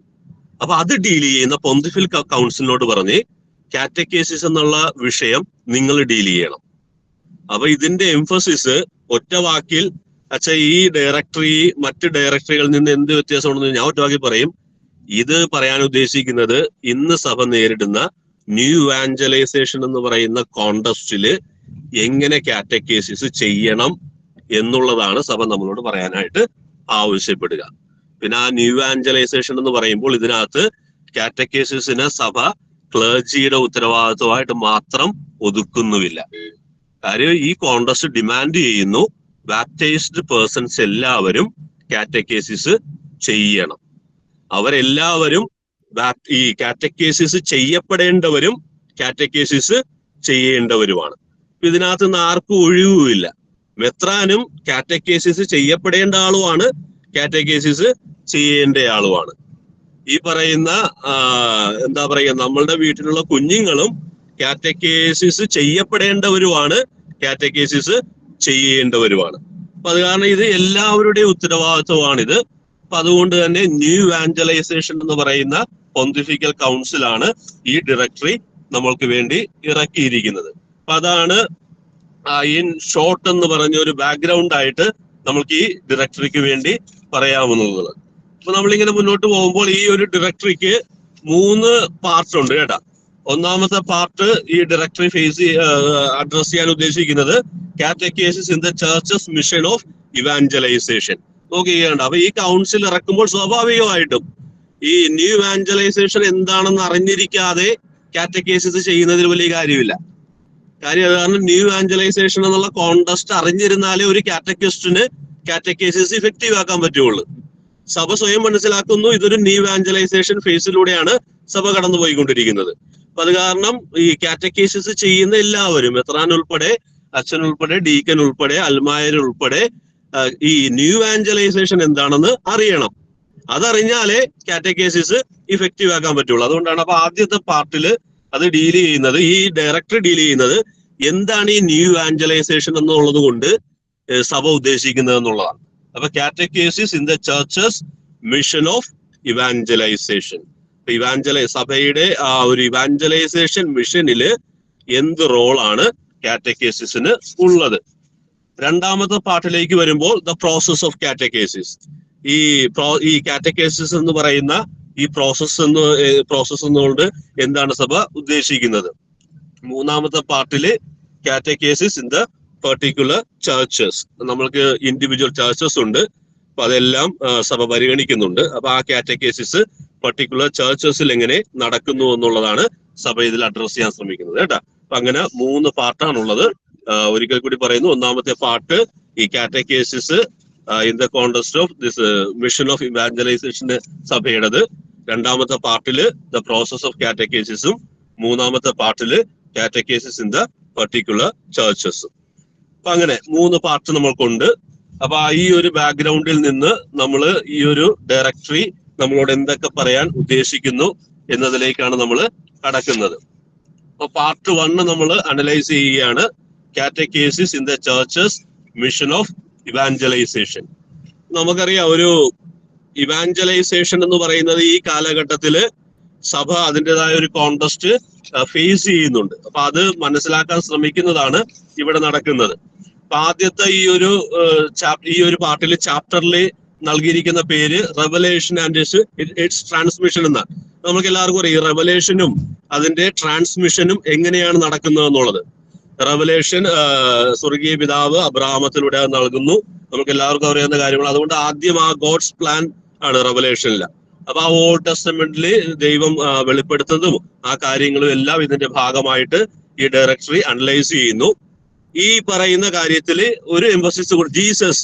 അപ്പൊ അത് ഡീൽ ചെയ്യുന്ന പൊന്തിഫിക്കൽ കൗൺസിലിനോട് പറഞ്ഞ് കാറ്റഗൈസിസ് എന്നുള്ള വിഷയം നിങ്ങൾ ഡീൽ ചെയ്യണം. അപ്പൊ ഇതിന്റെ എംഫസിസ് ഒറ്റ വാക്കിൽ, ഈ ഡയറക്ടറി മറ്റ് ഡയറക്ടറികളിൽ നിന്ന് എന്ത് വ്യത്യാസമുണ്ടെന്ന് ഞാൻ ഒറ്റ വാക്കിൽ പറയും. ഇത് പറയാൻ ഉദ്ദേശിക്കുന്നത് ഇന്ന് സഭ നേരിടുന്ന ന്യൂ ഇവാഞ്ചലൈസേഷൻ എന്ന് പറയുന്ന കോണ്ടസ്റ്റില് എങ്ങനെ കാറ്റഗൈസിസ് ചെയ്യണം എന്നുള്ളതാണ് സഭ നമ്മളോട് പറയാനായിട്ട് ആവശ്യപ്പെടുക. പിന്നെ ആ ന്യൂ ഇവാഞ്ചലൈസേഷൻ എന്ന് പറയുമ്പോൾ ഇതിനകത്ത് കാറ്റഗൈസിസിനെ സഭ ക്ലർജിയുടെ ഉത്തരവാദിത്വമായിട്ട് മാത്രം ഒതുക്കുന്നുമില്ല. കാര്യം ഈ കോണ്ടസ്റ്റ് ഡിമാൻഡ് ചെയ്യുന്നു ബാപ്റ്റൈസ്ഡ് പേഴ്സൺസ് എല്ലാവരും കാറ്റഗൈസിസ് ചെയ്യണം. അവരെല്ലാവരും ഈ കാറ്റഗൈസിസ് ചെയ്യപ്പെടേണ്ടവരും കാറ്റഗൈസിസ് ചെയ്യേണ്ടവരുമാണ്. ഇതിനകത്ത് നിന്ന് ആർക്കും ഒഴിവുമില്ല. മെത്രാനും കാറ്റഗൈസിസ് ചെയ്യപ്പെടേണ്ട ആളുമാണ്, കാറ്റഗൈസിസ് ചെയ്യേണ്ട ആളുമാണ്. ഈ പറയുന്ന എന്താ പറയുക, നമ്മളുടെ വീട്ടിലുള്ള കുഞ്ഞുങ്ങളും കാറ്റഗൈസിസ് ചെയ്യപ്പെടേണ്ടവരുമാണ്, കാറ്റഗൈസിസ് ചെയ്യേണ്ടവരുമാണ്. അപ്പൊ അത് കാരണം ഇത് എല്ലാവരുടെയും ഉത്തരവാദിത്വമാണിത്. അപ്പൊ അതുകൊണ്ട് തന്നെ ന്യൂ ഇവാഞ്ചലൈസേഷൻ എന്ന് പറയുന്ന പൊന്തിഫിക്കൽ കൗൺസിലാണ് ഈ ഡയറക്ടറി നമ്മൾക്ക് വേണ്ടി ഇറക്കിയിരിക്കുന്നത്. അപ്പൊ അതാണ് ഇൻ ഷോർട്ട് എന്ന് പറഞ്ഞ ഒരു ബാക്ക്ഗ്രൗണ്ട് ആയിട്ട് നമ്മൾക്ക് ഈ ഡയറക്ടറിക്ക് വേണ്ടി പറയാവുന്നത്. അപ്പൊ നമ്മളിങ്ങനെ മുന്നോട്ട് പോകുമ്പോൾ ഈ ഒരു ഡയറക്ടറിക്ക് 3 പാർട്ട് ഉണ്ട് കേട്ടാ. ഒന്നാമത്തെ പാർട്ട് ഈ ഡയറക്ടറി അഡ്രസ് ചെയ്യാൻ ഉദ്ദേശിക്കുന്നത് catechesis in the church's mission of evangelisation. നോക്കുകയാണ്. അപ്പൊ ഈ കൗൺസിൽ ഇറക്കുമ്പോൾ സ്വാഭാവികമായിട്ടും ഈ ന്യൂ ഇവാഞ്ചലൈസേഷൻ എന്താണെന്ന് അറിഞ്ഞിരിക്കാതെ കാറ്റഗൈസിസ് ചെയ്യുന്നതിൽ വലിയ കാര്യമില്ല. കാര്യം അത് കാരണം ന്യൂ ഇവാഞ്ചലൈസേഷൻ എന്നുള്ള കോണ്ടസ്റ്റ് അറിഞ്ഞിരുന്നാലേ ഒരു കാറ്റക്കിസ്റ്റിന് കാറ്റക്കേസിസ് ഇഫക്റ്റീവ് ആക്കാൻ പറ്റുള്ളൂ. സഭ സ്വയം മനസ്സിലാക്കുന്നു ഇതൊരു ന്യൂ ഇവാഞ്ചലൈസേഷൻ ഫേസിലൂടെയാണ് സഭ കടന്നുപോയിക്കൊണ്ടിരിക്കുന്നത്. അപ്പൊ അത് കാരണം ഈ കാറ്റക്കേസിസ് ചെയ്യുന്ന എല്ലാവരും, മെത്രാൻ ഉൾപ്പെടെ, അച്ഛൻ ഉൾപ്പെടെ, ഡീക്കൻ ഉൾപ്പെടെ, അൽമായർ ഉൾപ്പെടെ ഈ ന്യൂ ഇവാഞ്ചലൈസേഷൻ എന്താണെന്ന് അറിയണം. അതറിഞ്ഞാലേ കാറ്റക്കേസിസ് ഇഫക്റ്റീവ് ആക്കാൻ പറ്റുള്ളൂ. അതുകൊണ്ടാണ് അപ്പൊ ആദ്യത്തെ പാർട്ടില് അത് ഡീൽ ചെയ്യുന്നത്, ഈ ഡയറക്ടർ ഡീൽ ചെയ്യുന്നത് എന്താണ് ഈ ന്യൂ ഇവാഞ്ചലൈസേഷൻ എന്നുള്ളത് കൊണ്ട് സഭ ഉദ്ദേശിക്കുന്നത് എന്നുള്ളതാണ്. അപ്പൊ catechesis in the church's mission of evangelisation. സഭയുടെ ആ ഒരു ഇവാഞ്ചലൈസേഷൻ മിഷനില് എന്ത് റോളാണ് കാറ്റക്കേസിസിന് ഉള്ളത്. രണ്ടാമത്തെ പാർട്ടിലേക്ക് വരുമ്പോൾ ദ പ്രോസസ് ഓഫ് കാറ്റക്കേസിസ്. ഈ കാറ്റക്കേസിസ് എന്ന് പറയുന്ന ഈ പ്രോസസ് എന്നുകൊണ്ട് എന്താണ് സഭ ഉദ്ദേശിക്കുന്നത്. മൂന്നാമത്തെ പാർട്ടില് catechesis in the particular churches. നമ്മൾക്ക് ഇൻഡിവിജ്വൽ ചർച്ചസ് ഉണ്ട്, അപ്പൊ അതെല്ലാം സഭ പരിഗണിക്കുന്നുണ്ട്. അപ്പൊ ആ കാറ്റക്കേസിസ് പെർട്ടിക്കുലർ ചർച്ചസിൽ എങ്ങനെ നടക്കുന്നു എന്നുള്ളതാണ് സഭ ഇതിൽ അഡ്രസ് ചെയ്യാൻ ശ്രമിക്കുന്നത് കേട്ടോ. അപ്പൊ അങ്ങനെ 3 പാർട്ടാണുള്ളത്. ഒരിക്കൽ കൂടി പറയുന്നു. ഒന്നാമത്തെ പാർട്ട് ഈ catechesis in the context of this mission of ഇവാഞ്ചലൈസേഷന്റെ സഭയുടേത്. രണ്ടാമത്തെ പാർട്ടില് ദ പ്രോസസ് ഓഫ് കാറ്റക്കേസിസും, മൂന്നാമത്തെ പാർട്ടില് കാറ്റക്കേസിസ് ഇൻ ദ പെർട്ടിക്കുലർ ചർച്ചസും. അപ്പൊ അങ്ങനെ 3 പാർട്ട് നമ്മൾക്കുണ്ട്. അപ്പൊ ഈ ഒരു ബാക്ക്ഗ്രൗണ്ടിൽ നിന്ന് നമ്മൾ ഈ ഒരു ഡയറക്ടറി നമ്മളോട് എന്തൊക്കെ പറയാൻ ഉദ്ദേശിക്കുന്നു എന്നതിലേക്കാണ് നമ്മൾ കടക്കുന്നത്. അപ്പൊ പാർട്ട് 1 നമ്മൾ അനലൈസ് ചെയ്യുകയാണ്. Catechesis in the church's mission of evangelisation. നമുക്കറിയാം ഒരു ഇവാഞ്ചലൈസേഷൻ എന്ന് പറയുന്നത് ഈ കാലഘട്ടത്തില് സഭ അതിൻ്റെതായ ഒരു കോണ്ടസ്റ്റ് ഫേസ് ചെയ്യുന്നുണ്ട്. അപ്പൊ അത് മനസ്സിലാക്കാൻ ശ്രമിക്കുന്നതാണ് ഇവിടെ നടക്കുന്നത്. അപ്പൊ ആദ്യത്തെ ഈ ഒരു പാർട്ടിൽ ചാപ്റ്ററിൽ നൽകിയിരിക്കുന്ന പേര് റെവലേഷൻ ആൻഡ് ഇറ്റ്സ് ട്രാൻസ്മിഷൻ എന്നാണ്. നമുക്ക് എല്ലാവർക്കും അറിയാം ഈ റെവലേഷനും അതിന്റെ ട്രാൻസ്മിഷനും എങ്ങനെയാണ് നടക്കുന്നത് എന്നുള്ളത്. റെവലേഷൻ സ്വർഗീയ പിതാവ് അബ്രാഹമത്തിലൂടെ നൽകുന്നു, നമുക്ക് എല്ലാവർക്കും അറിയാവുന്ന കാര്യങ്ങൾ. അതുകൊണ്ട് ആദ്യം ആ ഗോഡ്സ് പ്ലാൻ ആണ് റെവലേഷനില്ല. അപ്പൊ ആ ഓൾഡ് ടെസ്റ്റമെന്റില് ദൈവം വെളിപ്പെടുത്തുന്നതും ആ കാര്യങ്ങളും എല്ലാം ഇതിന്റെ ഭാഗമായിട്ട് ഈ ഡയറക്ടറി അനലൈസ് ചെയ്യുന്നു. ഈ പറയുന്ന കാര്യത്തില് ഒരു emphasis Jesus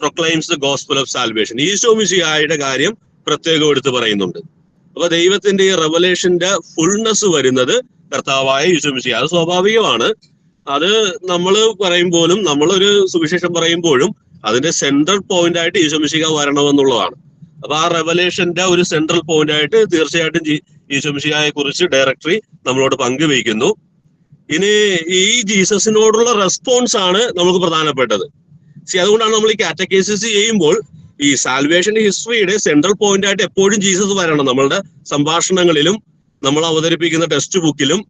proclaims the gospel of salvation. ഈശോ മിശിഹായുടെ കാര്യം പ്രത്യേകം എടുത്ത് പറയുന്നുണ്ട്. അപ്പൊ ദൈവത്തിന്റെ ഈ റെവലേഷന്റെ ഫുൾനെസ് വരുന്നത് കർത്താവായ ഈശോ മിശിഹ. അത് സ്വാഭാവികമാണ്. അത് നമ്മൾ പറയുമ്പോഴും, നമ്മളൊരു സുവിശേഷം പറയുമ്പോഴും അതിന്റെ സെൻട്രൽ പോയിന്റ് ആയിട്ട് ഈശോ മിശിഹ വരണമെന്നുള്ളതാണ്. അപ്പൊ ആ റെവലേഷന്റെ ഒരു സെൻട്രൽ പോയിന്റ് ആയിട്ട് തീർച്ചയായിട്ടും ഈശോ മിശിഹായെ കുറിച്ച് ഡയറക്ടറി നമ്മളോട് പങ്കുവയ്ക്കുന്നു. ഇനി ഈ ജീസസിനോടുള്ള റെസ്പോൺസ് ആണ് നമുക്ക് പ്രധാനപ്പെട്ടത്. അതുകൊണ്ടാണ് നമ്മൾ ഈ കാറ്റക്കേസിസ് ചെയ്യുമ്പോൾ ഈ സാൽവേഷൻ ഹിസ്റ്ററിയുടെ സെൻട്രൽ പോയിന്റ് ആയിട്ട് എപ്പോഴും ജീസസ് വരണം. നമ്മളുടെ സംഭാഷണങ്ങളിലും നമ്മൾ അവതരിപ്പിക്കുന്ന ടെക്സ്റ്റ് ബുക്കിലും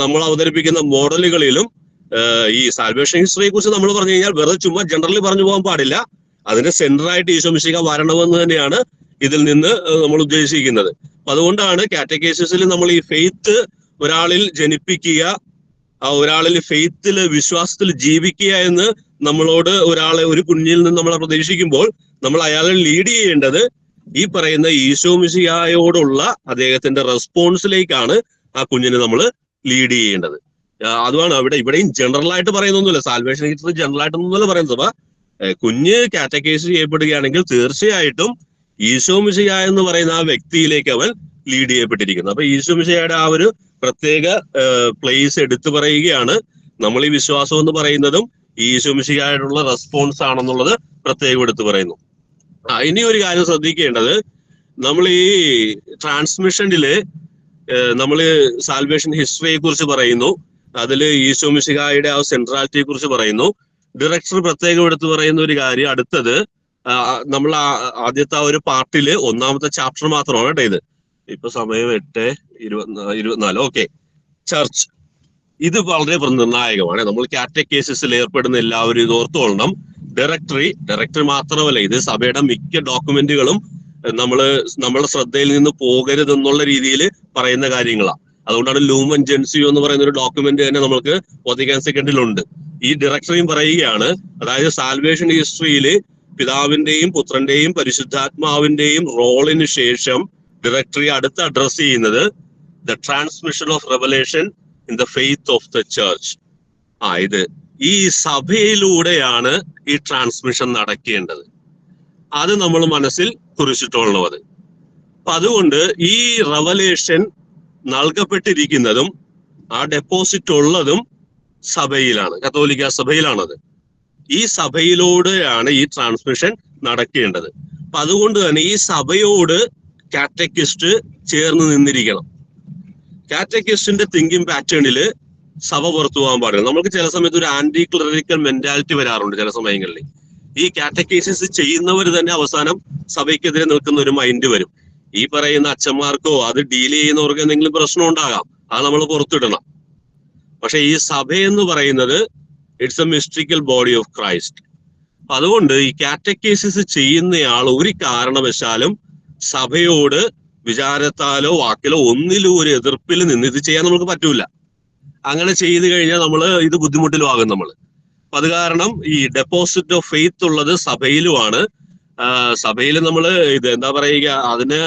നമ്മൾ അവതരിപ്പിക്കുന്ന മോഡലുകളിലും ഈ സാൽവേഷൻ ഹിസ്റ്ററിയെ കുറിച്ച് നമ്മൾ പറഞ്ഞു കഴിഞ്ഞാൽ വെറുതെ ചുമ്മാ ജനറലി പറഞ്ഞു പോകാൻ പാടില്ല. അതിന്റെ സെന്റർ ആയിട്ട് ഈശോ മിശിഹ വരണമെന്ന് തന്നെയാണ് ഇതിൽ നിന്ന് നമ്മൾ ഉദ്ദേശിക്കുന്നത്. അപ്പൊ അതുകൊണ്ടാണ് കാറ്റക്കേസിസിൽ നമ്മൾ ഈ ഫെയ്ത്ത് ഒരാളിൽ ജനിപ്പിക്കുക, ഒരാളിൽ ഫെയ്ത്തിൽ വിശ്വാസത്തിൽ ജീവിക്കുക എന്ന് നമ്മളോട് ഒരു കുഞ്ഞിൽ നിന്ന് നമ്മളെ പ്രതീക്ഷിക്കുമ്പോൾ നമ്മൾ അയാളെ ലീഡ് ചെയ്യേണ്ടത് ഈ പറയുന്ന ഈശോ മിശിഹായോടുള്ള അദ്ദേഹത്തിന്റെ റെസ്പോൺസിലേക്കാണ് ആ കുഞ്ഞിനെ നമ്മൾ ലീഡ് ചെയ്യേണ്ടത്. അതുമാണ് ഇവിടെയും ജനറൽ ആയിട്ട് പറയുന്നൊന്നുമില്ല, സാൽവേഷൻ ഹിസ്റ്ററി ജനറൽ ആയിട്ടൊന്നുമല്ല പറയുന്നത്. അപ്പൊ കുഞ്ഞ് കാറ്റക്കേസ് ചെയ്യപ്പെടുകയാണെങ്കിൽ തീർച്ചയായിട്ടും ഈശോ മിശിഹാ എന്ന് പറയുന്ന ആ വ്യക്തിയിലേക്ക് അവൻ ലീഡ് ചെയ്യപ്പെട്ടിരിക്കുന്നു. അപ്പൊ ഈശോ മിശിഹായുടെ ആ ഒരു പ്രത്യേക പ്ലേസ് എടുത്തു പറയുകയാണ്. നമ്മൾ ഈ വിശ്വാസം എന്ന് പറയുന്നതും ഈശോ മിശിഹായോടുള്ള റെസ്പോൺസ് ആണെന്നുള്ളത് പ്രത്യേകം എടുത്തു പറയുന്നു. ഇനി ഒരു കാര്യം ശ്രദ്ധിക്കേണ്ടത്, നമ്മൾ ഈ ട്രാൻസ്മിഷനില് നമ്മൾ സാൽവേഷൻ ഹിസ്റ്ററിയെ കുറിച്ച് പറയുന്നു, അതിൽ ഈശോ മിശിഹായുടെ ആ സെൻട്രാലിറ്റിയെ കുറിച്ച് പറയുന്നു. ഡയറക്ടർ പ്രത്യേകം എടുത്തു പറയുന്ന ഒരു കാര്യം, അടുത്തത് നമ്മൾ ആദ്യത്തെ ഒരു പാർട്ടില് ഒന്നാമത്തെ ചാപ്റ്റർ മാത്രമാണ് കേട്ടോ ഇത്. ഇപ്പൊ സമയം 8:24. Okay, church. ഇത് വളരെ നിർണായകമാണ്. നമ്മൾ കാറ്റക്കേസിസിൽ ഏർപ്പെടുന്ന എല്ലാവരും ഇത് ഓർത്തുകൊള്ളണം. ഡയറക്ടറി മാത്രമല്ല, ഇത് സഭയുടെ മിക്ക ഡോക്യുമെന്റുകളും നമ്മളെ ശ്രദ്ധയിൽ നിന്ന് പോകരുതെന്നുള്ള രീതിയിൽ പറയുന്ന കാര്യങ്ങളാണ്. അതുകൊണ്ടാണ് ലൂമൻ ജെൻസിയോ എന്ന് പറയുന്ന ഒരു ഡോക്യുമെന്റ് തന്നെ നമുക്ക് വത്തിക്കാൻ സെക്കൻഡിലുണ്ട്. ഈ ഡയറക്ടറിയും പറയുകയാണ്, അതായത് സാൽവേഷൻ ഹിസ്റ്ററിയിൽ പിതാവിന്റെയും പുത്രന്റെയും പരിശുദ്ധാത്മാവിന്റെയും റോളിന് ശേഷം ഡയറക്ടറി അടുത്ത് അഡ്രസ് ചെയ്യുന്നത് the transmission of revelation in the faith of the church. ഇത് ഈ സഭയിലൂടെയാണ് ഈ ട്രാൻസ്മിഷൻ നടക്കേണ്ടത്. അത് നമ്മൾ മനസ്സിൽ കുറിച്ചിട്ടുള്ളത്. അപ്പൊ അതുകൊണ്ട് ഈ റവലേഷൻ നൽകപ്പെട്ടിരിക്കുന്നതും ആ ഡെപ്പോസിറ്റ് ഉള്ളതും സഭയിലാണ്, കത്തോലിക്ക സഭയിലാണത്. ഈ സഭയിലൂടെയാണ് ഈ ട്രാൻസ്മിഷൻ നടക്കേണ്ടത്. അപ്പൊ അതുകൊണ്ട് തന്നെ ഈ സഭയോട് കാറ്റക്കിസ്റ്റ് ചേർന്ന് നിന്നിരിക്കണം. കാറ്റക്കിസ്റ്റിന്റെ തിങ്കിങ് പാറ്റേണിൽ സഭ പുറത്തു പോകാൻ പാടില്ല. നമുക്ക് ചില സമയത്ത് ഒരു ആന്റി ക്ലറിക്കൽ മെന്റാലിറ്റി വരാറുണ്ട് ചില സമയങ്ങളിൽ. ഈ കാറ്റക്കേസിസ് ചെയ്യുന്നവർ തന്നെ അവസാനം സഭയ്ക്കെതിരെ നിൽക്കുന്ന ഒരു മൈൻഡ് വരും. ഈ പറയുന്ന അച്ഛന്മാർക്കോ അത് ഡീൽ ചെയ്യുന്നവർക്ക് എന്തെങ്കിലും പ്രശ്നം ഉണ്ടാകാം, അത് നമ്മൾ പുറത്തിടണം. പക്ഷെ ഈ സഭ എന്ന് പറയുന്നത് it's A mystical body of Christ. അതുകൊണ്ട് ഈ കാറ്റക്കേസിസ് ചെയ്യുന്നയാൾ ഒരു കാരണവശാലും സഭയോട് വിചാരത്താലോ വാക്കിലോ ഒന്നിലും ഒരു എതിർപ്പിൽ നിന്ന് ഇത് ചെയ്യാൻ നമുക്ക് പറ്റൂല. അങ്ങനെ ചെയ്തു കഴിഞ്ഞാൽ ഇത് ബുദ്ധിമുട്ടിലുമാകും നമ്മൾ. അപ്പൊ അത് കാരണം ഈ ഡെപ്പോസിറ്റ് ഓഫ് ഫെയ്ത്ത് ഉള്ളത് സഭയിലുമാണ്. സഭയിൽ നമ്മൾ ഇത് എന്താ പറയുക, അതിന്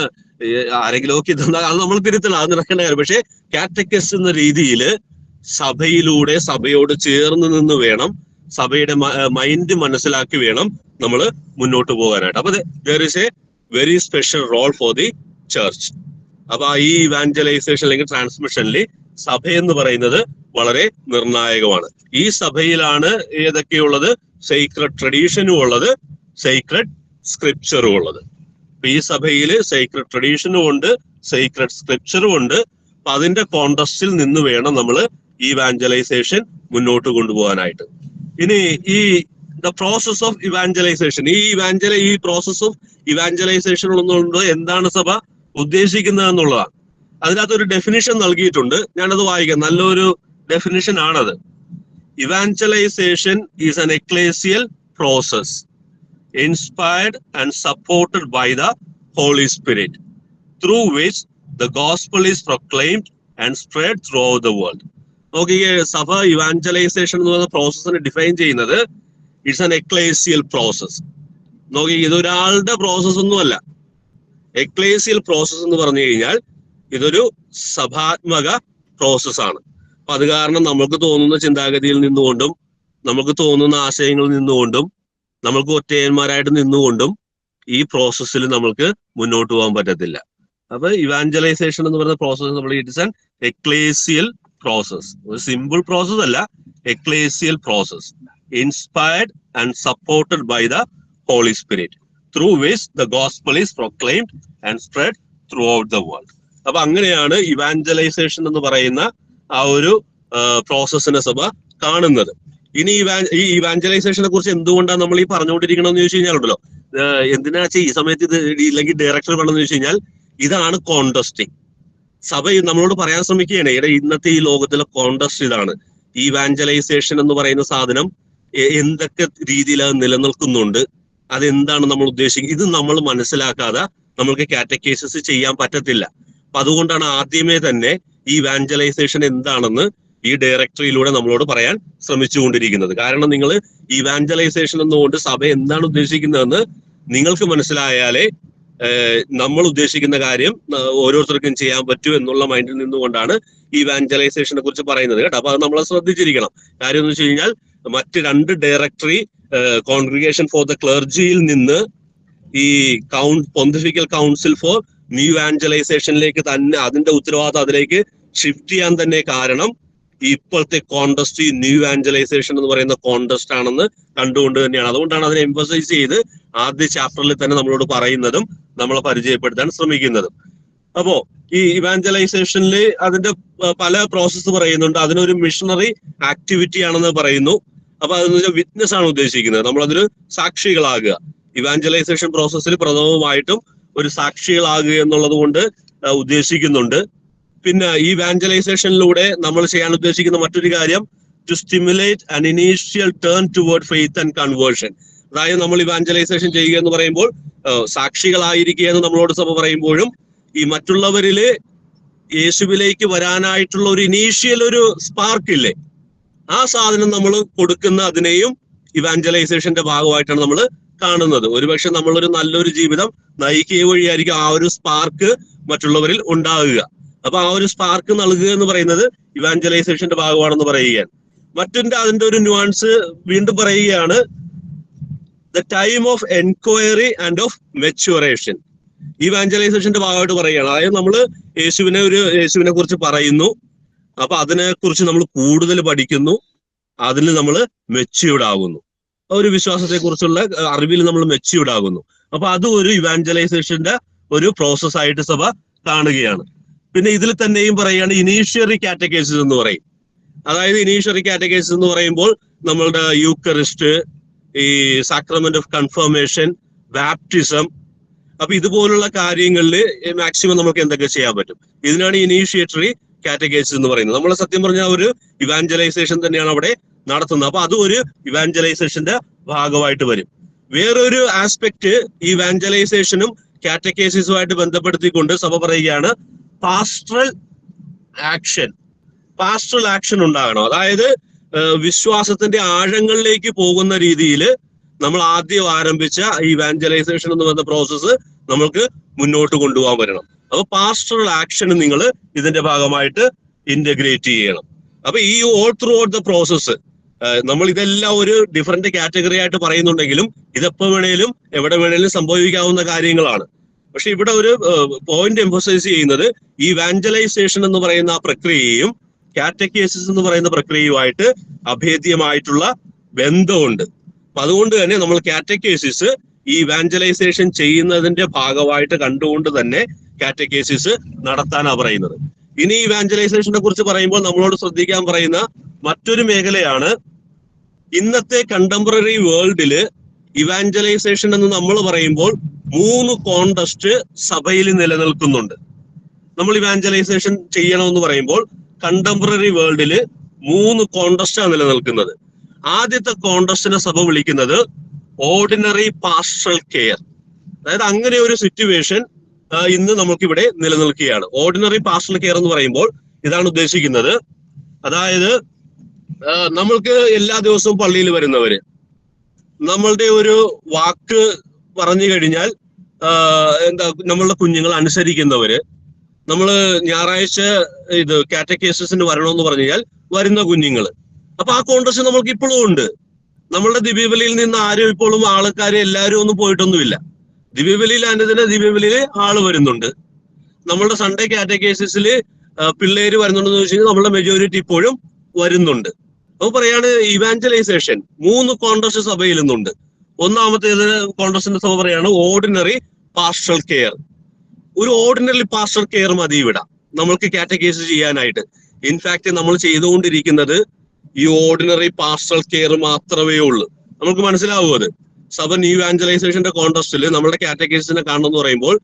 ആരെങ്കിലും ഒക്കെ ഇതെന്താ അത് നമ്മൾ തിരുത്തണം, അത് നടക്കേണ്ട കാര്യം. പക്ഷെ കാറ്റക്കിസ്റ്റ് എന്ന രീതിയിൽ സഭയിലൂടെ സഭയോട് ചേർന്ന് നിന്ന് വേണം, സഭയുടെ മൈൻഡ് മനസ്സിലാക്കി വേണം നമ്മൾ മുന്നോട്ട് പോകാനായിട്ട്. അപ്പൊ there is a very special role for the church. അപ്പൊ ഈ ഇവാഞ്ചലൈസേഷൻ അല്ലെങ്കിൽ ട്രാൻസ്മിഷനിൽ സഭ എന്ന് പറയുന്നത് വളരെ നിർണായകമാണ്. ഈ സഭയിലാണ് ഏതൊക്കെയുള്ളത്? സീക്രട്ട് ട്രഡീഷനും ഉള്ളത്, സീക്രട്ട് സ്ക്രിപ്ചറും ഉള്ളത്. അപ്പൊ ഈ സഭയിൽ സീക്രട്ട് ട്രഡീഷനും ഉണ്ട്, സീക്രട്ട് സ്ക്രിപ്ചറും ഉണ്ട്. അപ്പൊ അതിന്റെ കോണ്ടസ്റ്റിൽ നിന്ന് വേണം നമ്മൾ ഈ ഇവാഞ്ചലൈസേഷൻ മുന്നോട്ട് കൊണ്ടുപോകാനായിട്ട്. ഇനി ഈ ദ പ്രോസസ് ഓഫ് ഇവാഞ്ചലൈസേഷൻ, ഈ പ്രോസസ് ഓഫ് ഇവാഞ്ചലൈസേഷൻ എന്നുള്ളത് എന്താണ് സഭ ഉദ്ദേശിക്കുന്നത് എന്നുള്ളതാണ്. അതിനകത്തൊരു ഡെഫിനിഷൻ നൽകിയിട്ടുണ്ട്, ഞാനത് വായിക്കാം. നല്ലൊരു ഡെഫിനിഷൻ ആണത്. Evangelisation is an ecclesial process inspired and supported by the Holy Spirit, through which the gospel is proclaimed and spread throughout the world. നോക്കിയേ, സഭ ഇവാഞ്ചലൈസേഷൻ എന്ന് പറയുന്ന പ്രോസസ്സിനെ ഡിഫൈൻ ചെയ്യുന്നത് ഇറ്റ്സ് ആൻ എക്ലേസിയൽ പ്രോസസ്. നോക്കി, ഇതൊരാളുടെ പ്രോസസ് ഒന്നുമല്ല. എക്ലേസിയൽ പ്രോസസ് എന്ന് പറഞ്ഞു കഴിഞ്ഞാൽ ഇതൊരു സഭാത്മക പ്രോസസ്സാണ്. അപ്പൊ അത് കാരണം നമുക്ക് തോന്നുന്ന ചിന്താഗതിയിൽ നിന്നുകൊണ്ടും നമുക്ക് തോന്നുന്ന ആശയങ്ങളിൽ നിന്നുകൊണ്ടും നമ്മൾക്ക് ഒറ്റയന്മാരായിട്ട് നിന്നുകൊണ്ടും ഈ പ്രോസസ്സിൽ നമ്മൾക്ക് മുന്നോട്ട് പോകാൻ പറ്റത്തില്ല. അപ്പൊ ഇവാഞ്ചലൈസേഷൻ എന്ന് പറയുന്ന പ്രോസസ് നമ്മൾ ഇറ്റ്സ് ആൻ എക്ലേസിയൽ പ്രോസസ്, ഒരു സിമ്പിൾ പ്രോസസ് അല്ല, ecclesial process inspired and supported by the holy spirit, through which the gospel is proclaimed and spread throughout the world. അപ്പൊ അങ്ങനെയാണ് ഇവാഞ്ചലൈസേഷൻ എന്ന് പറയുന്ന ആ ഒരു പ്രോസസ്സിനെ സഭ കാണുന്നത്. ഇനി ഈ ഇവാഞ്ചലൈസേഷനെ കുറിച്ച് എന്തുകൊണ്ടാണ് നമ്മൾ ഈ പറഞ്ഞുകൊണ്ടിരിക്കണമെന്ന് ചോദിച്ചു കഴിഞ്ഞാലുണ്ടല്ലോ, എന്തിനാ ഈ സമയത്ത് ഇത് ഇല്ലെങ്കിൽ ഡയറക്ടർ വേണമെന്ന് ചോദിച്ചു കഴിഞ്ഞാൽ ഇതാണ് കോണ്ടസ്റ്റിങ്. സഭ നമ്മളോട് പറയാൻ ശ്രമിക്കുകയാണ്, ഇന്നത്തെ ഈ ലോകത്തിലെ കോണ്ടസ്റ്റ് ഇതാണ്. ഈ ഇവാഞ്ചലൈസേഷൻ എന്ന് പറയുന്ന സാധനം എന്തൊക്കെ രീതിയിൽ അത് നിലനിൽക്കുന്നുണ്ട്, അതെന്താണ് നമ്മൾ ഉദ്ദേശിക്കുന്നത്, ഇത് നമ്മൾ മനസ്സിലാക്കാതെ നമ്മൾക്ക് കാറ്റക്കേസിസ് ചെയ്യാൻ പറ്റത്തില്ല. അപ്പൊ അതുകൊണ്ടാണ് ആദ്യമേ തന്നെ ഈ ഇവാഞ്ചലൈസേഷൻ എന്താണെന്ന് ഈ ഡയറക്ടറിയിലൂടെ നമ്മളോട് പറയാൻ ശ്രമിച്ചുകൊണ്ടിരിക്കുന്നത്. കാരണം നിങ്ങൾ ഇവാഞ്ചലൈസേഷൻ എന്നുകൊണ്ട് സഭ എന്താണ് ഉദ്ദേശിക്കുന്നതെന്ന് നിങ്ങൾക്ക് മനസ്സിലായാലേ നമ്മൾ ഉദ്ദേശിക്കുന്ന കാര്യം ഓരോരുത്തർക്കും ചെയ്യാൻ പറ്റൂ എന്നുള്ള മൈൻഡിൽ നിന്നുകൊണ്ടാണ് ഈ ഇവാഞ്ചലൈസേഷനെ കുറിച്ച് പറയുന്നത് കേട്ടോ. അപ്പൊ അത് നമ്മൾ ശ്രദ്ധിച്ചിരിക്കണം. കാര്യം എന്ന് വെച്ച് കഴിഞ്ഞാൽ മറ്റ് രണ്ട് ഡയറക്ടറി കോൺഗ്രിഗേഷൻ ഫോർ ദ ക്ലർജിയിൽ നിന്ന് ഈ പൊന്തിഫിക്കൽ കൗൺസിൽ ഫോർ ന്യൂ ഇവാഞ്ചലൈസേഷനിലേക്ക് തന്നെ അതിന്റെ ഉത്തരവാദിത്തം അതിലേക്ക് ഷിഫ്റ്റ് ചെയ്യാൻ തന്നെ കാരണം ഇപ്പോഴത്തെ കോണ്ടസ്റ്റ് ഈ ന്യൂ ഇവാഞ്ചലൈസേഷൻ എന്ന് പറയുന്ന കോണ്ടസ്റ്റ് ആണെന്ന് കണ്ടുകൊണ്ട് തന്നെയാണ്. അതുകൊണ്ടാണ് അതിനെ എംഫസൈസ് ചെയ്ത് ആദ്യ ചാപ്റ്ററിൽ തന്നെ നമ്മളോട് പറയുന്നതും നമ്മളെ പരിചയപ്പെടുത്താൻ ശ്രമിക്കുന്നതും. അപ്പോ ഈ ഇവാഞ്ചലൈസേഷനിൽ അതിന്റെ പല പ്രോസസ്സ് പറയുന്നുണ്ട്. അതിനൊരു മിഷണറി ആക്ടിവിറ്റി ആണെന്ന് പറയുന്നു. അപ്പൊ അതെന്ന് വെച്ചാൽ വിറ്റ്നസ് ആണ് ഉദ്ദേശിക്കുന്നത്. നമ്മളതൊരു സാക്ഷികളാകുക. ഇവാഞ്ചലൈസേഷൻ പ്രോസസ്സിൽ പ്രഥമമായിട്ടും ഒരു സാക്ഷികളാകുക എന്നുള്ളത് കൊണ്ട് ഉദ്ദേശിക്കുന്നുണ്ട്. പിന്നെ ഈ ഇവാഞ്ചലൈസേഷനിലൂടെ നമ്മൾ ചെയ്യാൻ ഉദ്ദേശിക്കുന്ന മറ്റൊരു കാര്യം to stimulate an initial turn toward faith and conversion. അതായത് നമ്മൾ ഇവാഞ്ചലൈസേഷൻ ചെയ്യുക എന്ന് പറയുമ്പോൾ സാക്ഷികളായിരിക്കുക എന്ന് നമ്മളോട് സഭ പറയുമ്പോഴും ഈ മറ്റുള്ളവരില് യേശുവിലേക്ക് വരാനായിട്ടുള്ള ഒരു ഇനീഷ്യൽ ഒരു സ്പാർക്ക് ഇല്ലേ, ആ സാധനം നമ്മൾ കൊടുക്കുന്ന അതിനെയും ഇവാഞ്ചലൈസേഷന്റെ ഭാഗമായിട്ടാണ് നമ്മൾ കാണുന്നത്. ഒരുപക്ഷെ നമ്മളൊരു നല്ലൊരു ജീവിതം നയിക്കുക വഴിയായിരിക്കും ആ ഒരു സ്പാർക്ക് മറ്റുള്ളവരിൽ ഉണ്ടാകുക. അപ്പൊ ആ ഒരു സ്പാർക്ക് നൽകുക എന്ന് പറയുന്നത് ഇവാഞ്ചലൈസേഷന്റെ ഭാഗമാണെന്ന് പറയുകയാണ്. അതിന്റെ ഒരു ന്യൂആൻസ് വീണ്ടും പറയുകയാണ്, the time of enquiry and of maturation. ഇവാഞ്ചലൈസേഷന്റെ ഭാഗമായിട്ട് പറയുകയാണ്. അതായത് നമ്മൾ യേശുവിനെ കുറിച്ച് പറയുന്നു, അപ്പൊ അതിനെ കുറിച്ച് നമ്മൾ കൂടുതൽ പഠിക്കുന്നു, അതിൽ നമ്മൾ മെച്യൂർഡ് ആകുന്നു, ഒരു വിശ്വാസത്തെ കുറിച്ചുള്ള അറിവിൽ നമ്മൾ മെച്യൂർഡ് ആകുന്നു. അപ്പൊ അതും ഒരു ഇവാഞ്ചലൈസേഷന്റെ ഒരു പ്രോസസ് ആയിട്ട് സഭ കാണുകയാണ്. പിന്നെ ഇതിൽ തന്നെയും പറയുകയാണ് ഇനീഷ്യറി കാറ്റഗൈസിസ് എന്ന് പറയും. അതായത് ഇനീഷ്യറി കാറ്റഗൈസിസ് എന്ന് പറയുമ്പോൾ നമ്മളുടെ യൂക്കറിസ്റ്റ്, ഈ സാക്രമെന്റ് ഓഫ് കൺഫർമേഷൻ, ബാപ്റ്റിസം, അപ്പൊ ഇതുപോലുള്ള കാര്യങ്ങളിൽ മാക്സിമം നമുക്ക് എന്തൊക്കെ ചെയ്യാൻ പറ്റും, ഇതിനാണ് ഇനീഷ്യേറ്ററി കാറ്റഗൈസിസ് എന്ന് പറയുന്നത്. നമ്മൾ സത്യം പറഞ്ഞ ഒരു ഇവാഞ്ചലൈസേഷൻ തന്നെയാണ് അവിടെ നടത്തുന്നത്. അപ്പൊ അതും ഒരു ഇവാഞ്ചലൈസേഷന്റെ ഭാഗമായിട്ട് വരും. വേറൊരു ആസ്പെക്ട് ഇവാഞ്ചലൈസേഷനും കാറ്റഗൈസിസുമായിട്ട് ബന്ധപ്പെടുത്തിക്കൊണ്ട് സഭ പറയുകയാണ് പാസ്റ്ററൽ ആക്ഷൻ. പാസ്റ്ററൽ ആക്ഷൻ ഉണ്ടാകണം. അതായത് വിശ്വാസത്തിന്റെ ആഴങ്ങളിലേക്ക് പോകുന്ന രീതിയിൽ നമ്മൾ ആദ്യം ആരംഭിച്ച ഇവാഞ്ചലൈസേഷൻ എന്ന് പറയുന്ന പ്രോസസ്സ് നമ്മൾക്ക് മുന്നോട്ട് കൊണ്ടുപോകാൻ വരണം. അപ്പൊ പാസ്റ്ററൽ ആക്ഷൻ നിങ്ങൾ ഇതിന്റെ ഭാഗമായിട്ട് ഇന്റഗ്രേറ്റ് ചെയ്യണം. അപ്പൊ ഈ all through out the process നമ്മൾ ഇതെല്ലാം ഒരു ഡിഫറെന്റ് കാറ്റഗറി ആയിട്ട് പറയുന്നുണ്ടെങ്കിലും ഇതെപ്പോ വേണേലും എവിടെ വേണേലും സംഭവിക്കാവുന്ന കാര്യങ്ങളാണ്. പക്ഷെ ഇവിടെ ഒരു പോയിന്റ് എംഫസൈസ് ചെയ്യുന്നത് ഈ ഇവാഞ്ചലൈസേഷൻ എന്ന് പറയുന്ന ആ പ്രക്രിയയും കാറ്റഗൈസിസ് എന്ന് പറയുന്ന പ്രക്രിയയുമായിട്ട് അഭേദ്യമായിട്ടുള്ള ബന്ധമുണ്ട്. അപ്പൊ അതുകൊണ്ട് തന്നെ നമ്മൾ കാറ്റഗൈസിസ് ഈ ഇവാഞ്ചലൈസേഷൻ ചെയ്യുന്നതിന്റെ ഭാഗമായിട്ട് കണ്ടുകൊണ്ട് തന്നെ കാറ്റഗൈസിസ് നടത്താനാണ് പറയുന്നത്. ഇനി ഇവാഞ്ചലൈസേഷനെ കുറിച്ച് പറയുമ്പോൾ നമ്മളോട് ശ്രദ്ധിക്കാൻ പറയുന്ന മറ്റൊരു മേഖലയാണ്, ഇന്നത്തെ കണ്ടംപററി വേൾഡില് ഇവാഞ്ചലൈസേഷൻ എന്ന് നമ്മൾ പറയുമ്പോൾ 3 കോണ്ടസ്റ്റ് സഭയിൽ നിലനിൽക്കുന്നുണ്ട്. നമ്മൾ ഇവാഞ്ചലൈസേഷൻ ചെയ്യണമെന്ന് പറയുമ്പോൾ കണ്ടംപററി വേൾഡില് 3 കോണ്ടസ്റ്റാണ് നിലനിൽക്കുന്നത്. ആദ്യത്തെ കോണ്ടസ്റ്റിനെ സഭ വിളിക്കുന്നത് ഓർഡിനറി പാസ്റ്ററൽ കെയർ. അതായത് അങ്ങനെ ഒരു സിറ്റുവേഷൻ ഇന്ന് നമുക്കിവിടെ നിലനിൽക്കുകയാണ്. ഓർഡിനറി പാസ്റ്ററൽ കെയർ എന്ന് പറയുമ്പോൾ ഇതാണ് ഉദ്ദേശിക്കുന്നത്. അതായത് നമ്മൾക്ക് എല്ലാ ദിവസവും പള്ളിയിൽ വരുന്നവര്, നമ്മളുടെ ഒരു വാക്ക് പറഞ്ഞു കഴിഞ്ഞാൽ നമ്മളുടെ കുഞ്ഞുങ്ങൾ അനുസരിക്കുന്നവര്, നമ്മള് ഞായറാഴ്ച കാറ്റഗൈസിസിന് വരണമെന്ന് പറഞ്ഞു കഴിഞ്ഞാൽ വരുന്ന കുഞ്ഞുങ്ങള്. അപ്പൊ ആ കോൺട്രസ്റ്റ് നമ്മൾക്ക് ഇപ്പോഴും ഉണ്ട്. നമ്മളുടെ ദിവ്യബലിയിൽ നിന്ന് ആരും ഇപ്പോഴും ആൾക്കാർ എല്ലാവരും ഒന്നും പോയിട്ടൊന്നുമില്ല. ദിവ്യബലിയിൽ അനുദിന ദിവ്യബലിയിൽ ആള് വരുന്നുണ്ട്. നമ്മളുടെ സൺഡേ കാറ്റഗൈസിസിൽ പിള്ളേര് വരുന്നുണ്ടെന്ന് വെച്ച് കഴിഞ്ഞാൽ നമ്മളുടെ മെജോറിറ്റി ഇപ്പോഴും വരുന്നുണ്ട്. അപ്പൊ പറയാണ് ഇവാഞ്ചലൈസേഷൻ 3 കോൺട്രസ്റ്റ് സഭയിൽ നിന്നുണ്ട്. ഒന്നാമത്തേത് കോൺട്രസ്റ്റിന്റെ സഭ പറയാണ് ഓർഡിനറി പാസ്റ്ററൽ കെയർ. ഒരു ഓർഡിനറി പാസ്റ്ററൽ കെയർ മതി ഇവിടെ നമ്മൾക്ക് കാറ്റഗൈസ് ചെയ്യാനായിട്ട്. ഇൻഫാക്ട് നമ്മൾ ചെയ്തുകൊണ്ടിരിക്കുന്നത് ഈ ഓർഡിനറി പാസ്റ്ററൽ കെയർ മാത്രമേ ഉള്ളൂ. നമുക്ക് മനസ്സിലാവും അത്. സഭ ന്യൂ ഇവാഞ്ചലൈസേഷന്റെ കോൺട്രസ്റ്റിൽ നമ്മളുടെ കാറ്റഗൈസിനെ കാണണമെന്ന് പറയുമ്പോൾ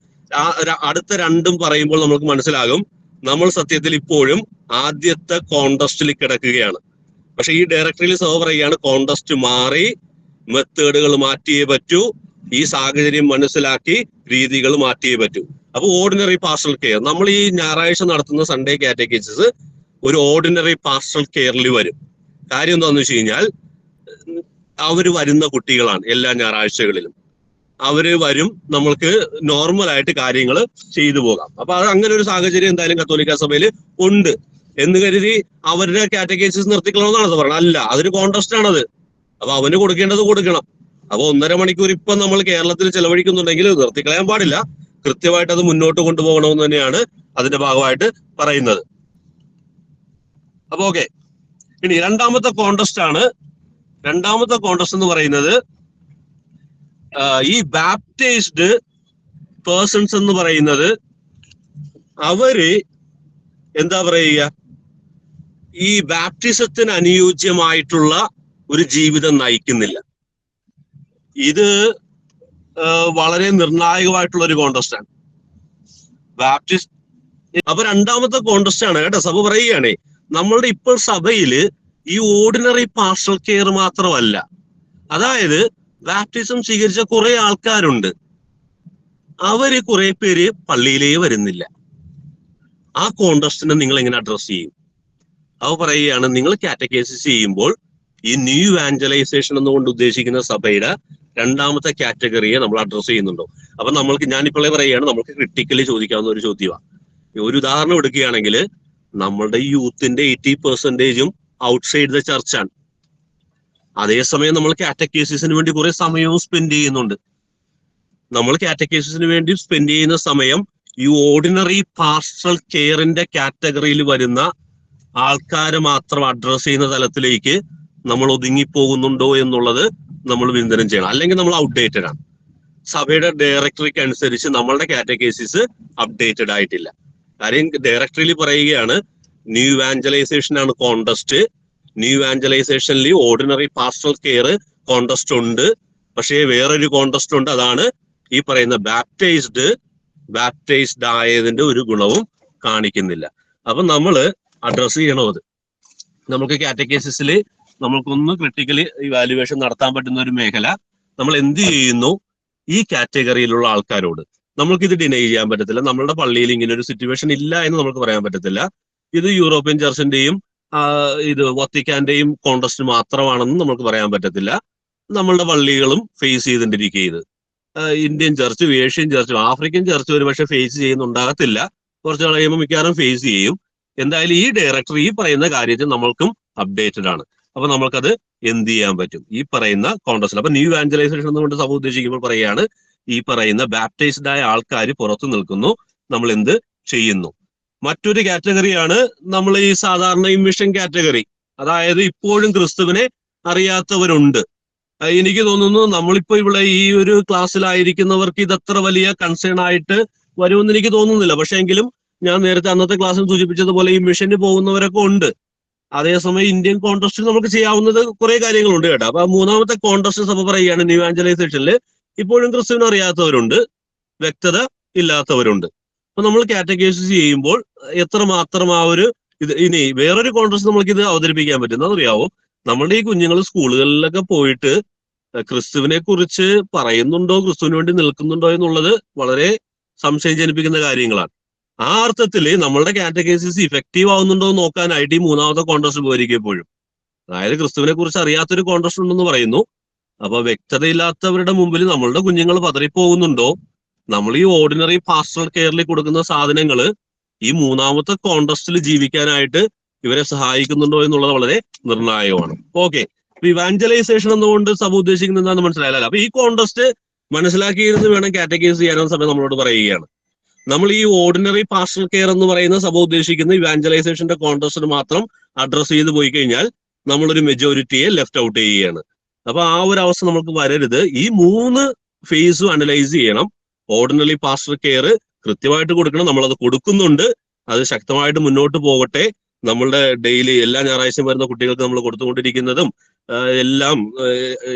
അടുത്ത രണ്ടും പറയുമ്പോൾ നമുക്ക് മനസ്സിലാകും നമ്മൾ സത്യത്തിൽ ഇപ്പോഴും ആദ്യത്തെ കോൺട്രസ്റ്റിൽ കിടക്കുകയാണ്. പക്ഷെ ഈ ഡയറക്ടറിയിൽ സഭ പറയുകയാണ് കോൺട്രസ്റ്റ് മാറി, മെത്തേഡുകൾ മാറ്റിയേ പറ്റൂ, ഈ സാഹചര്യം മനസ്സിലാക്കി രീതികൾ മാറ്റിയേ പറ്റൂ. അപ്പൊ ഓർഡിനറി പാസ്റ്ററൽ കെയർ നമ്മൾ ഈ ഞായറാഴ്ച നടത്തുന്ന സൺഡേ കാറ്റഗൈസിസ് ഒരു ഓർഡിനറി പാസ്റ്ററൽ കെയറിൽ വരും. കാര്യം എന്താണെന്ന് വെച്ച് കഴിഞ്ഞാൽ അവര് വരുന്ന കുട്ടികളാണ് എല്ലാ ഞായറാഴ്ചകളിലും. അവര് വരും, നമ്മൾക്ക് നോർമലായിട്ട് കാര്യങ്ങൾ ചെയ്തു പോകാം. അപ്പൊ അത് അങ്ങനെ ഒരു സാഹചര്യം എന്തായാലും കത്തോലിക്ക സഭയിൽ ഉണ്ട് എന്ന് കരുതി അവരുടെ കാറ്റഗൈസിസ് നിർത്തിക്കളണമെന്നാണ് പറഞ്ഞത്. അല്ല, അതൊരു കോൺട്രസ്റ്റ് ആണത്. അപ്പൊ അവന് കൊടുക്കേണ്ടത് കൊടുക്കണം. അപ്പൊ 1.5 മണിക്കൂർ ഇപ്പൊ നമ്മൾ കേരളത്തിൽ ചെലവഴിക്കുന്നുണ്ടെങ്കിൽ നിർത്തിക്കളയാൻ പാടില്ല. കൃത്യമായിട്ട് അത് മുന്നോട്ട് കൊണ്ടുപോകണമെന്ന് തന്നെയാണ് അതിന്റെ ഭാഗമായിട്ട് പറയുന്നത്. അപ്പൊ ഓക്കെ, ഇനി രണ്ടാമത്തെ കോൺട്രസ്റ്റ് ആണ്. രണ്ടാമത്തെ കോൺട്രസ്റ്റ് എന്ന് പറയുന്നത് ഈ ബാപ്റ്റൈസ്ഡ് പേഴ്സൺസ് എന്ന് പറയുന്നത് അവര് എന്താ പറയുക, ഈ ബാപ്റ്റിസത്തിന് അനുയോജ്യമായിട്ടുള്ള ഒരു ജീവിതം നയിക്കുന്നില്ല. ഇത് വളരെ നിർണായകമായിട്ടുള്ള ഒരു കോൺട്രസ്റ്റ് ആണ് ബാപ്റ്റിസ്റ്റ്. അപ്പൊ രണ്ടാമത്തെ കോൺട്രസ്റ്റ് ആണ് കേട്ടോ. സഭ പറയുകയാണേ, നമ്മളുടെ ഇപ്പോൾ സഭയില് ഈ ഓർഡിനറി പാസ്റ്ററൽ കെയർ മാത്രമല്ല, അതായത് ബാപ്റ്റിസം സ്വീകരിച്ച കുറെ ആൾക്കാരുണ്ട്, അവര് കുറെ പേര് പള്ളിയിലേ വരുന്നില്ല. ആ കോൺട്രസ്റ്റിനെ നിങ്ങൾ എങ്ങനെ അഡ്രസ് ചെയ്യും? അവ പറയുകയാണ്, നിങ്ങൾ കാറ്റഗൈസിസ് ചെയ്യുമ്പോൾ ഈ ന്യൂ ഇവാഞ്ചലൈസേഷൻ എന്നുകൊണ്ട് ഉദ്ദേശിക്കുന്ന സഭയുടെ രണ്ടാമത്തെ കാറ്റഗറിയെ നമ്മൾ അഡ്രസ് ചെയ്യുന്നുണ്ടോ? അപ്പൊ നമ്മൾക്ക്, ഞാനിപ്പോഴേ പറയുകയാണ്, നമുക്ക് ക്രിട്ടിക്കലി ചോദിക്കാവുന്ന ഒരു ചോദ്യമാണ്. ഒരു ഉദാഹരണം എടുക്കുകയാണെങ്കിൽ നമ്മളുടെ യൂത്തിന്റെ 80% ഔട്ട്സൈഡ് ദ ചർച്ചാണ്. അതേസമയം നമ്മൾ കാറ്റക്കേസിന് വേണ്ടി കുറെ സമയവും സ്പെൻഡ് ചെയ്യുന്നുണ്ട്. നമ്മൾ കാറ്റക്കേസിന് വേണ്ടി സ്പെൻഡ് ചെയ്യുന്ന സമയം ഈ ഓർഡിനറി പാസ്റ്ററൽ കെയറിന്റെ കാറ്റഗറിയിൽ വരുന്ന ആൾക്കാരെ മാത്രം അഡ്രസ് ചെയ്യുന്ന തലത്തിലേക്ക് നമ്മൾ ഒതുങ്ങിപ്പോകുന്നുണ്ടോ എന്നുള്ളത് നമ്മൾ വിചിന്തനം ചെയ്യണം. അല്ലെങ്കിൽ നമ്മൾ ഔട്ട്ഡേറ്റഡ് ആണ്. സഭയുടെ ഡയറക്ടറിക്ക് അനുസരിച്ച് നമ്മളുടെ കാറ്റക്കേസിസ് അപ്ഡേറ്റഡ് ആയിട്ടില്ല. കാര്യം ഡയറക്ടറിയിൽ പറയുകയാണ് ന്യൂ ഇവാഞ്ചലൈസേഷൻ ആണ് കോണ്ടസ്റ്റ്. ന്യൂ ഇവാഞ്ചലൈസേഷനിൽ ഓർഡിനറി പാസ്റ്ററൽ കെയർ കോണ്ടസ്റ്റ് ഉണ്ട്. പക്ഷേ വേറൊരു കോണ്ടസ്റ്റ് ഉണ്ട്. അതാണ് ഈ പറയുന്ന ബാപ്റ്റൈസ്ഡ് ആയതിന്റെ ഒരു ഗുണവും കാണിക്കുന്നില്ല. അപ്പൊ നമ്മൾ അഡ്രസ് ചെയ്യണോ അത്. നമുക്ക് കാറ്റക്കേസിസിൽ നമ്മൾക്കൊന്ന് ക്രിട്ടിക്കലി ഇവാലുവേഷൻ നടത്താൻ പറ്റുന്ന ഒരു മേഖല, നമ്മൾ എന്ത് ചെയ്യുന്നു ഈ കാറ്റഗറിയിലുള്ള ആൾക്കാരോട്. നമ്മൾക്കിത് ഡിനൈ ചെയ്യാൻ പറ്റത്തില്ല. നമ്മളുടെ പള്ളിയിൽ ഇങ്ങനെ ഒരു സിറ്റുവേഷൻ ഇല്ല എന്ന് നമുക്ക് പറയാൻ പറ്റത്തില്ല. ഇത് യൂറോപ്യൻ ചർച്ചിന്റെയും ഇത് വത്തിക്കാന്റെയും കോണ്ടസ്റ്റ് മാത്രമാണെന്ന് നമുക്ക് പറയാൻ പറ്റത്തില്ല. നമ്മളുടെ പള്ളികളും ഫേസ് ചെയ്തിട്ടിരിക്കുന്നത് ഇന്ത്യൻ ചർച്ചും ഏഷ്യൻ ചർച്ചും ആഫ്രിക്കൻ ചർച്ചും ഒരു പക്ഷെ ഫേസ് ചെയ്യുന്നുണ്ടാകത്തില്ല. കുറച്ച് കഴിയുമ്പോൾ മിക്കവാറും ഫേസ് ചെയ്യും. എന്തായാലും ഈ ഡയറക്ടർ ഈ പറയുന്ന കാര്യത്തിൽ നമ്മൾക്കും അപ്ഡേറ്റഡ് ആണ്. അപ്പൊ നമ്മൾക്കത് എന്ത് ചെയ്യാൻ പറ്റും ഈ പറയുന്ന കോണ്ടസ്റ്റിൽ. അപ്പൊ ന്യൂ ഇവാഞ്ചലൈസേഷൻ എന്നുകൊണ്ട് സഭ ഉദ്ദേശിക്കുമ്പോൾ പറയുകയാണ് ഈ പറയുന്ന ബാപ്റ്റൈസ്ഡ് ആയ ആൾക്കാർ പുറത്തു നിൽക്കുന്നു, നമ്മൾ എന്ത് ചെയ്യുന്നു. മറ്റൊരു കാറ്റഗറിയാണ് നമ്മൾ ഈ സാധാരണ ഈ മിഷൻ കാറ്റഗറി. അതായത് ഇപ്പോഴും ക്രിസ്തുവിനെ അറിയാത്തവരുണ്ട്. എനിക്ക് തോന്നുന്നു നമ്മളിപ്പോ ഇവിടെ ഈ ഒരു ക്ലാസ്സിലായിരിക്കുന്നവർക്ക് ഇതത്ര വലിയ കൺസേൺ ആയിട്ട് വരുമെന്ന് എനിക്ക് തോന്നുന്നില്ല. പക്ഷെ എങ്കിലും ഞാൻ നേരത്തെ അന്നത്തെ ക്ലാസ്സിൽ സൂചിപ്പിച്ചതുപോലെ ഈ മിഷന് പോകുന്നവരൊക്കെ ഉണ്ട്. അതേസമയം ഇന്ത്യൻ കോൺടസ്റ്റിൽ നമുക്ക് ചെയ്യാവുന്നത് കുറെ കാര്യങ്ങളുണ്ട് കേട്ടോ. അപ്പൊ മൂന്നാമത്തെ കോൺടസ്റ്റ് സഭ പറയുകയാണ് ന്യൂ ഇവാഞ്ചലൈസേഷനിൽ ഇപ്പോഴും ക്രിസ്തുവിനെ അറിയാത്തവരുണ്ട്, വ്യക്തത ഇല്ലാത്തവരുണ്ട്. അപ്പൊ നമ്മൾ കാറ്റഗൈസ് ചെയ്യുമ്പോൾ എത്രമാത്രം ആ ഒരു ഇത് ഇനി വേറൊരു കോൺടസ്റ്റ് നമ്മൾക്ക് ഇത് അവതരിപ്പിക്കാൻ പറ്റുന്നത് അറിയാവോ? നമ്മളുടെ ഈ കുഞ്ഞുങ്ങൾ സ്കൂളുകളിലൊക്കെ പോയിട്ട് ക്രിസ്തുവിനെ കുറിച്ച് പറയുന്നുണ്ടോ, ക്രിസ്തുവിന് വേണ്ടി നിൽക്കുന്നുണ്ടോ എന്നുള്ളത് വളരെ സംശയം ജനിപ്പിക്കുന്ന കാര്യങ്ങളാണ്. ആ അർത്ഥത്തിൽ നമ്മളുടെ കാറ്റഗൈസിസ് ഇഫക്റ്റീവ് ആവുന്നുണ്ടോ എന്ന് നോക്കാനായിട്ട് ഈ മൂന്നാമത്തെ കോൺടസ്റ്റ് പോയിരിക്കും എപ്പോഴും. അതായത് ക്രിസ്തുവിനെ കുറിച്ച് അറിയാത്തൊരു കോൺടസ്റ്റ് ഉണ്ടെന്ന് പറയുന്നു. അപ്പൊ വ്യക്തതയില്ലാത്തവരുടെ മുമ്പിൽ നമ്മളുടെ കുഞ്ഞുങ്ങൾ പതറിപ്പോകുന്നുണ്ടോ, നമ്മൾ ഈ ഓർഡിനറി പാസ്റ്ററൽ കെയറിൽ കൊടുക്കുന്ന സാധനങ്ങൾ ഈ മൂന്നാമത്തെ കോൺടസ്റ്റിൽ ജീവിക്കാനായിട്ട് ഇവരെ സഹായിക്കുന്നുണ്ടോ എന്നുള്ളത് വളരെ നിർണായകമാണ്. ഓക്കെ, ഇവാഞ്ചലൈസേഷൻ എന്നുകൊണ്ട് സഭ ഉദ്ദേശിക്കുന്നത് എന്താണെന്ന് മനസ്സിലായാലോ. അപ്പൊ ഈ കോൺടസ്റ്റ് മനസ്സിലാക്കിയിരുന്ന് വേണം കാറ്റഗൈസ് ചെയ്യാനും സഭ നമ്മളോട് പറയുകയാണ്. നമ്മൾ ഈ ഓർഡിനറി പാസ്റ്ററൽ കെയർ എന്ന് പറയുന്ന സഭ ഉദ്ദേശിക്കുന്ന ഇവാഞ്ചലൈസേഷന്റെ കോൺടസ്റ്റിന് മാത്രം അഡ്രസ് ചെയ്ത് പോയി കഴിഞ്ഞാൽ നമ്മളൊരു മെജോറിറ്റിയെ ലെഫ്റ്റ് ഔട്ട് ചെയ്യുകയാണ്. അപ്പൊ ആ ഒരു അവസ്ഥ നമുക്ക് വരരുത്. ഈ 3 ഫേസും അനലൈസ് ചെയ്യണം. ഓർഡിനറി പാസ്റ്ററൽ കെയർ കൃത്യമായിട്ട് കൊടുക്കണം, നമ്മളത് കൊടുക്കുന്നുണ്ട്, അത് ശക്തമായിട്ട് മുന്നോട്ട് പോകട്ടെ. നമ്മളുടെ ഡെയിലി എല്ലാ ഞായറാഴ്ചയും വരുന്ന കുട്ടികൾക്ക് നമ്മൾ കൊടുത്തുകൊണ്ടിരിക്കുന്നതും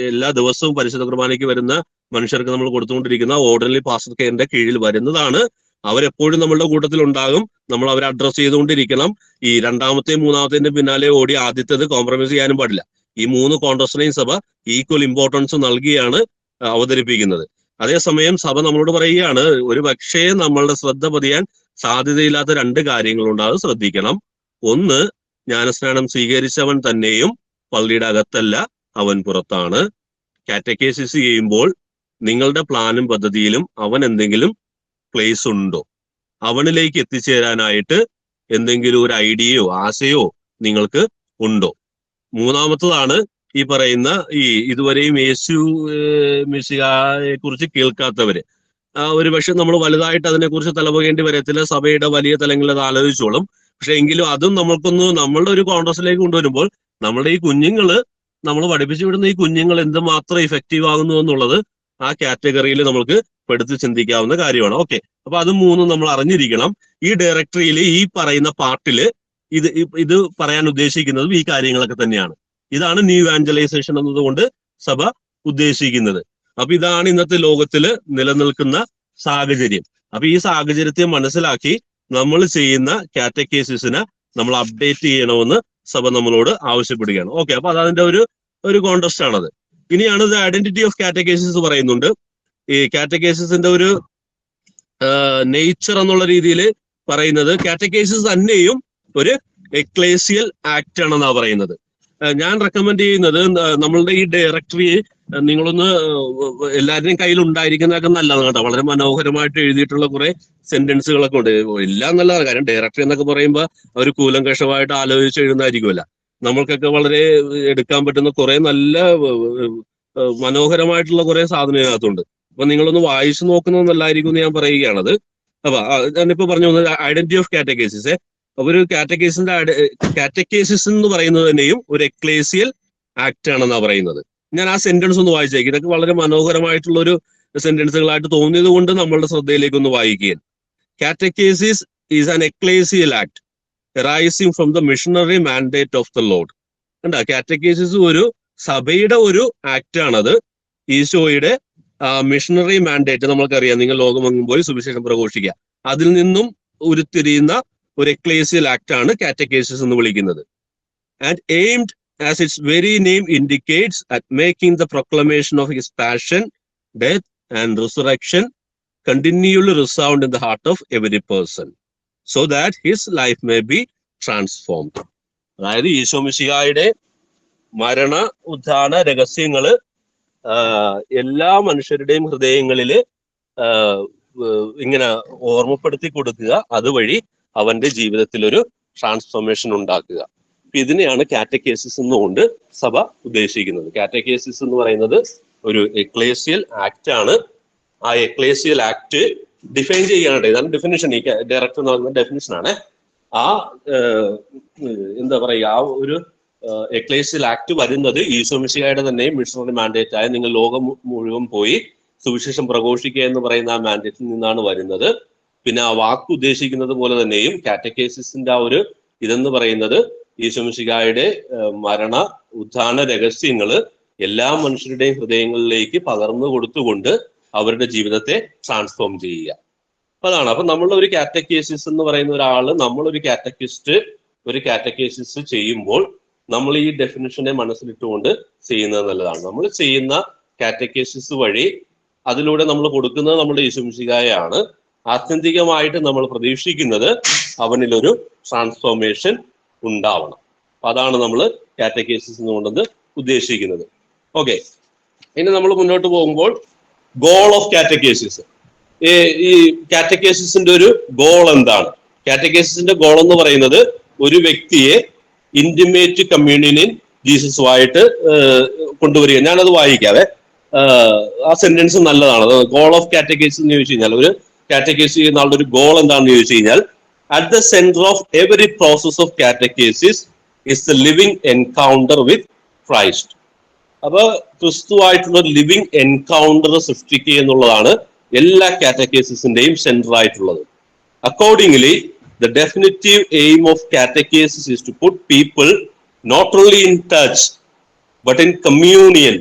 എല്ലാ ദിവസവും പരിശുദ്ധ കുർബാനയ്ക്ക് വരുന്ന മനുഷ്യർക്ക് നമ്മൾ കൊടുത്തുകൊണ്ടിരിക്കുന്ന ഓർഡിനറി പാസ്റ്ററൽ കെയറിന്റെ കീഴിൽ വരുന്നതാണ്. അവരെപ്പോഴും നമ്മളുടെ കൂട്ടത്തിൽ ഉണ്ടാകും. നമ്മൾ അവരെ അഡ്രസ് ചെയ്തുകൊണ്ടിരിക്കണം. ഈ രണ്ടാമത്തെയും മൂന്നാമത്തേന്റെ പിന്നാലെ ഓടി ആദ്യത്തേത് കോംപ്രമൈസ് ചെയ്യാനും പാടില്ല. ഈ 3 കോൺടസ്റ്റിനെയും സഭ ഈക്വൽ ഇമ്പോർട്ടൻസ് നൽകിയാണ് അവതരിപ്പിക്കുന്നത്. അതേസമയം സഭ നമ്മളോട് പറയുകയാണ് ഒരു പക്ഷേ നമ്മളുടെ ശ്രദ്ധ പതിയാൻ സാധ്യതയില്ലാത്ത 2 കാര്യങ്ങളുണ്ട്, അത് ശ്രദ്ധിക്കണം. ഒന്ന്, ജ്ഞാനസ്നാനം സ്വീകരിച്ചവൻ തന്നെയും പള്ളിയുടെ അകത്തല്ല, അവൻ പുറത്താണ്. കാറ്റക്കേസിസ് ചെയ്യുമ്പോൾ നിങ്ങളുടെ പ്ലാനും പദ്ധതിയിലും അവൻ എന്തെങ്കിലും പ്ലേസ് ഉണ്ടോ, അവനിലേക്ക് എത്തിച്ചേരാനായിട്ട് എന്തെങ്കിലും ഒരു ഐഡിയയോ ആശയോ നിങ്ങൾക്ക് ഉണ്ടോ. മൂന്നാമത്തതാണ് ഈ പറയുന്ന ഇതുവരെയും യേശു മിശിഹായെ കുറിച്ച് കേൾക്കാത്തവര്. ഒരു പക്ഷെ നമ്മൾ വലുതായിട്ട് അതിനെക്കുറിച്ച് തലപോകേണ്ടി വരത്തില്ല, സഭയുടെ വലിയ തലങ്ങളിൽ അത് ആലോചിച്ചോളും. പക്ഷെ എങ്കിലും അതും നമ്മൾക്കൊന്ന് നമ്മളുടെ ഒരു കോൺടസ്റ്റിലേക്ക് കൊണ്ടുവരുമ്പോൾ നമ്മുടെ ഈ കുഞ്ഞുങ്ങള് നമ്മൾ പഠിപ്പിച്ചു വിടുന്ന ഈ കുഞ്ഞുങ്ങൾ എന്തുമാത്രം ഇഫക്റ്റീവ് ആകുന്നു എന്നുള്ളത് ആ കാറ്റഗറിയിൽ നമുക്ക് പെടുത്തി ചിന്തിക്കാവുന്ന കാര്യമാണ്. ഓക്കെ, അപ്പൊ അത് 3 നമ്മൾ അറിഞ്ഞിരിക്കണം. ഈ ഡയറക്ടറിയിൽ ഈ പറയുന്ന പാർട്ടില് ഇത് പറയാൻ ഉദ്ദേശിക്കുന്നതും ഈ കാര്യങ്ങളൊക്കെ തന്നെയാണ്. ഇതാണ് ന്യൂ ഇവാഞ്ചലൈസേഷൻ എന്നതുകൊണ്ട് സഭ ഉദ്ദേശിക്കുന്നത്. അപ്പൊ ഇതാണ് ഇന്നത്തെ ലോകത്തില് നിലനിൽക്കുന്ന സാഹചര്യം. അപ്പൊ ഈ സാഹചര്യത്തെ മനസ്സിലാക്കി നമ്മൾ ചെയ്യുന്ന കാറ്റക്കേസിസിനെ നമ്മൾ അപ്ഡേറ്റ് ചെയ്യണമെന്ന് സഭ നമ്മളോട് ആവശ്യപ്പെടുകയാണ്. ഓക്കെ, അപ്പൊ അതിന്റെ ഒരു കോൺടെസ്റ്റ് ആണത്. ഇനിയാണ് ഇത് ഐഡന്റിറ്റി ഓഫ് കാറ്റക്കേസിസ് പറയുന്നുണ്ട്. ഈ കാറ്റക്കേസിന്റെ ഒരു നേച്ചർ എന്നുള്ള രീതിയിൽ പറയുന്നത് കാറ്റക്കേസിസ് തന്നെയും ഒരു എക്ലേസിയൽ ആക്ട് ആണെന്നാ പറയുന്നത്. ഞാൻ റെക്കമെൻഡ് ചെയ്യുന്നത് നമ്മളുടെ ഈ ഡയറക്ടറി നിങ്ങളൊന്ന് എല്ലാവരുടെയും കയ്യിൽ ഉണ്ടായിരിക്കുന്നതൊക്കെ നല്ലതാണ് കേട്ടോ. വളരെ മനോഹരമായിട്ട് എഴുതിയിട്ടുള്ള കുറെ സെന്റൻസുകളൊക്കെ ഉണ്ട്. എല്ലാം നല്ലതാണ്. കാര്യം ഡയറക്ടറി എന്നൊക്കെ പറയുമ്പോൾ അവർ കൂലങ്കഷമായിട്ട് ആലോചിച്ച് എഴുതുന്നതായിരിക്കുമല്ല. നമ്മൾക്കൊക്കെ വളരെ എടുക്കാൻ പറ്റുന്ന കുറെ നല്ല മനോഹരമായിട്ടുള്ള കുറെ സാധനം ഇതിനകത്തുണ്ട്. അപ്പൊ നിങ്ങളൊന്ന് വായിച്ചു നോക്കുന്നത് നല്ലതായിരിക്കും എന്ന് ഞാൻ പറയുകയാണത്. അപ്പൊ ഞാനിപ്പോ പറഞ്ഞു വന്നത് ഐഡന്റിറ്റി ഓഫ് കാറ്റഗൈസിസ്. അപ്പൊ ഒരു കാറ്റഗൈസിസ് എന്ന് പറയുന്നത് തന്നെയും ഒരു എക്ലേസിയൽ ആക്ട് ആണെന്നാണ് പറയുന്നത്. ഞാൻ ആ സെന്റൻസ് ഒന്ന് വായിച്ചേക്കും. ഇതൊക്കെ വളരെ മനോഹരമായിട്ടുള്ള ഒരു സെന്റൻസുകളായിട്ട് തോന്നിയത് കൊണ്ട് നമ്മളുടെ ശ്രദ്ധയിലേക്ക് ഒന്ന് വായിക്കുകയാണ്. Catechesis is an ecclesial act arising from the missionary mandate of the Lord. കണ്ടാ, കാറ്റഗൈസിസ് ഒരു സഭയുടെ ഒരു ആക്ട് ആണത്. ഈശോയുടെ മിഷണറി മാൻഡേറ്റ് നമ്മൾക്കറിയാം, നിങ്ങൾ ലോകമെങ്ങും പോയി സുവിശേഷം പ്രഘോഷിക്കുക. അതിൽ നിന്നും ഉരുത്തിരിയുന്ന ഒരു എക്ലേസിയൽ ആക്ട് ആണ് കാറ്റഗൈസിസ് എന്ന് വിളിക്കുന്നത്. And aimed as it's very name indicates at making the proclamation of his passion, death and resurrection continually resound in the heart of every person, so that his life may be transformed. അതായത് ഈശോ മിശിഹായുടെ മരണ ഉത്ഥാന രഹസ്യങ്ങള് എല്ലാ മനുഷ്യരുടെയും ഹൃദയങ്ങളിൽ ഇങ്ങനെ ഓർമ്മപ്പെടുത്തി കൊടുക്കുക, അതുവഴി അവന്റെ ജീവിതത്തിൽ ഒരു ട്രാൻസ്ഫോർമേഷൻ ഉണ്ടാക്കുക. ഇതിനെയാണ് കാറ്റഗൈസിസ് എന്നുകൊണ്ട് സഭ ഉദ്ദേശിക്കുന്നത്. കാറ്റഗൈസിസ് എന്ന് പറയുന്നത് ഒരു എക്ലേസിയൽ ആക്ട് ആണ്. ആ എക്ലേസിയൽ ആക്ട് ഡിഫൈൻ ചെയ്യാനായിട്ട്, ഇതാണ് ഡെഫിനിഷൻ. ഈ ഡയറക്ടർ എന്ന് പറയുന്ന ഡെഫിനിഷൻ ആണ്. ആ എന്താ പറയുക, ആ ഒരു എക്ലേസിയൽ ആക്ട് വരുന്നത് ഈശോ മിശിഹായുടെ തന്നെ മിഷണറി മാൻഡേറ്റ് ആയ നിങ്ങൾ ലോകം മുഴുവൻ പോയി സുവിശേഷം പ്രഘോഷിക്കുക എന്ന് പറയുന്ന ആ മാൻഡേറ്റിൽ നിന്നാണ് വരുന്നത്. പിന്നെ ആ വാക്ക് ഉദ്ദേശിക്കുന്നത് പോലെ തന്നെയും കാറ്റഗൈസിസിന്റെ ആ ഒരു ഇതെന്ന് പറയുന്നത് ഈശോ മിശിഹായുടെ മരണ ഉത്ഥാന രഹസ്യങ്ങള് എല്ലാ മനുഷ്യരുടെയും ഹൃദയങ്ങളിലേക്ക് പകർന്നു കൊടുത്തുകൊണ്ട് അവരുടെ ജീവിതത്തെ ട്രാൻസ്ഫോം ചെയ്യുക. അതാണ്. അപ്പൊ നമ്മൾ ഒരു കാറ്റഗൈസിസ് എന്ന് പറയുന്ന ഒരാള്, നമ്മളൊരു കാറ്റഗൈസിസ് ചെയ്യുമ്പോൾ നമ്മൾ ഈ ഡെഫിനിഷനെ മനസ്സിലിട്ടുകൊണ്ട് ചെയ്യുന്നത് നല്ലതാണ്. നമ്മൾ ചെയ്യുന്ന കാറ്റഗൈസിസ് വഴി അതിലൂടെ നമ്മൾ കൊടുക്കുന്നത് നമ്മുടെ യേശു മിശിഹായാണ്. ആത്യന്തികമായിട്ട് നമ്മൾ പ്രതീക്ഷിക്കുന്നത് അവനിലൊരു ട്രാൻസ്ഫോർമേഷൻ ഉണ്ടാവണം. അതാണ് നമ്മൾ കാറ്റഗൈസിസ് എന്നുകൊണ്ടത് ഉദ്ദേശിക്കുന്നത്. ഓക്കെ, ഇനി നമ്മൾ മുന്നോട്ട് പോകുമ്പോൾ ഗോൾ ഓഫ് കാറ്റഗൈസിസ്. ഈ കാറ്റഗൈസിസിന്റെ ഒരു ഗോൾ എന്താണ്? കാറ്റഗൈസിസിന്റെ ഗോൾ എന്ന് പറയുന്നത് ഒരു വ്യക്തിയെ ഇന്റിമേറ്റ് കമ്മ്യൂണിയൻ ജീസസുമായിട്ട് കൊണ്ടുവരിക. ഞാനത് വായിക്കാവേ. ആ സെന്റൻസ് നല്ലതാണ്. ഗോൾ ഓഫ് കാറ്റഗൈസിസ് എന്ന് ചോദിച്ചു കഴിഞ്ഞാൽ, ഒരു കാറ്റഗൈസ് ചെയ്യുന്ന ആളുടെ ഒരു ഗോൾ എന്താണെന്ന് ചോദിച്ചു കഴിഞ്ഞാൽ, at the centre of every process of catechesis is the living encounter with Christ. അപ്പൊ ക്രിസ്തുവായിട്ടുള്ള ഒരു ലിവിങ് എൻകൗണ്ടർ സൃഷ്ടിക്കുക എന്നുള്ളതാണ് എല്ലാ കാറ്റഗൈസിസിന്റെയും സെന്റർ ആയിട്ടുള്ളത്. Accordingly, the definitive aim of catechesis is to put people not only in touch but in communion,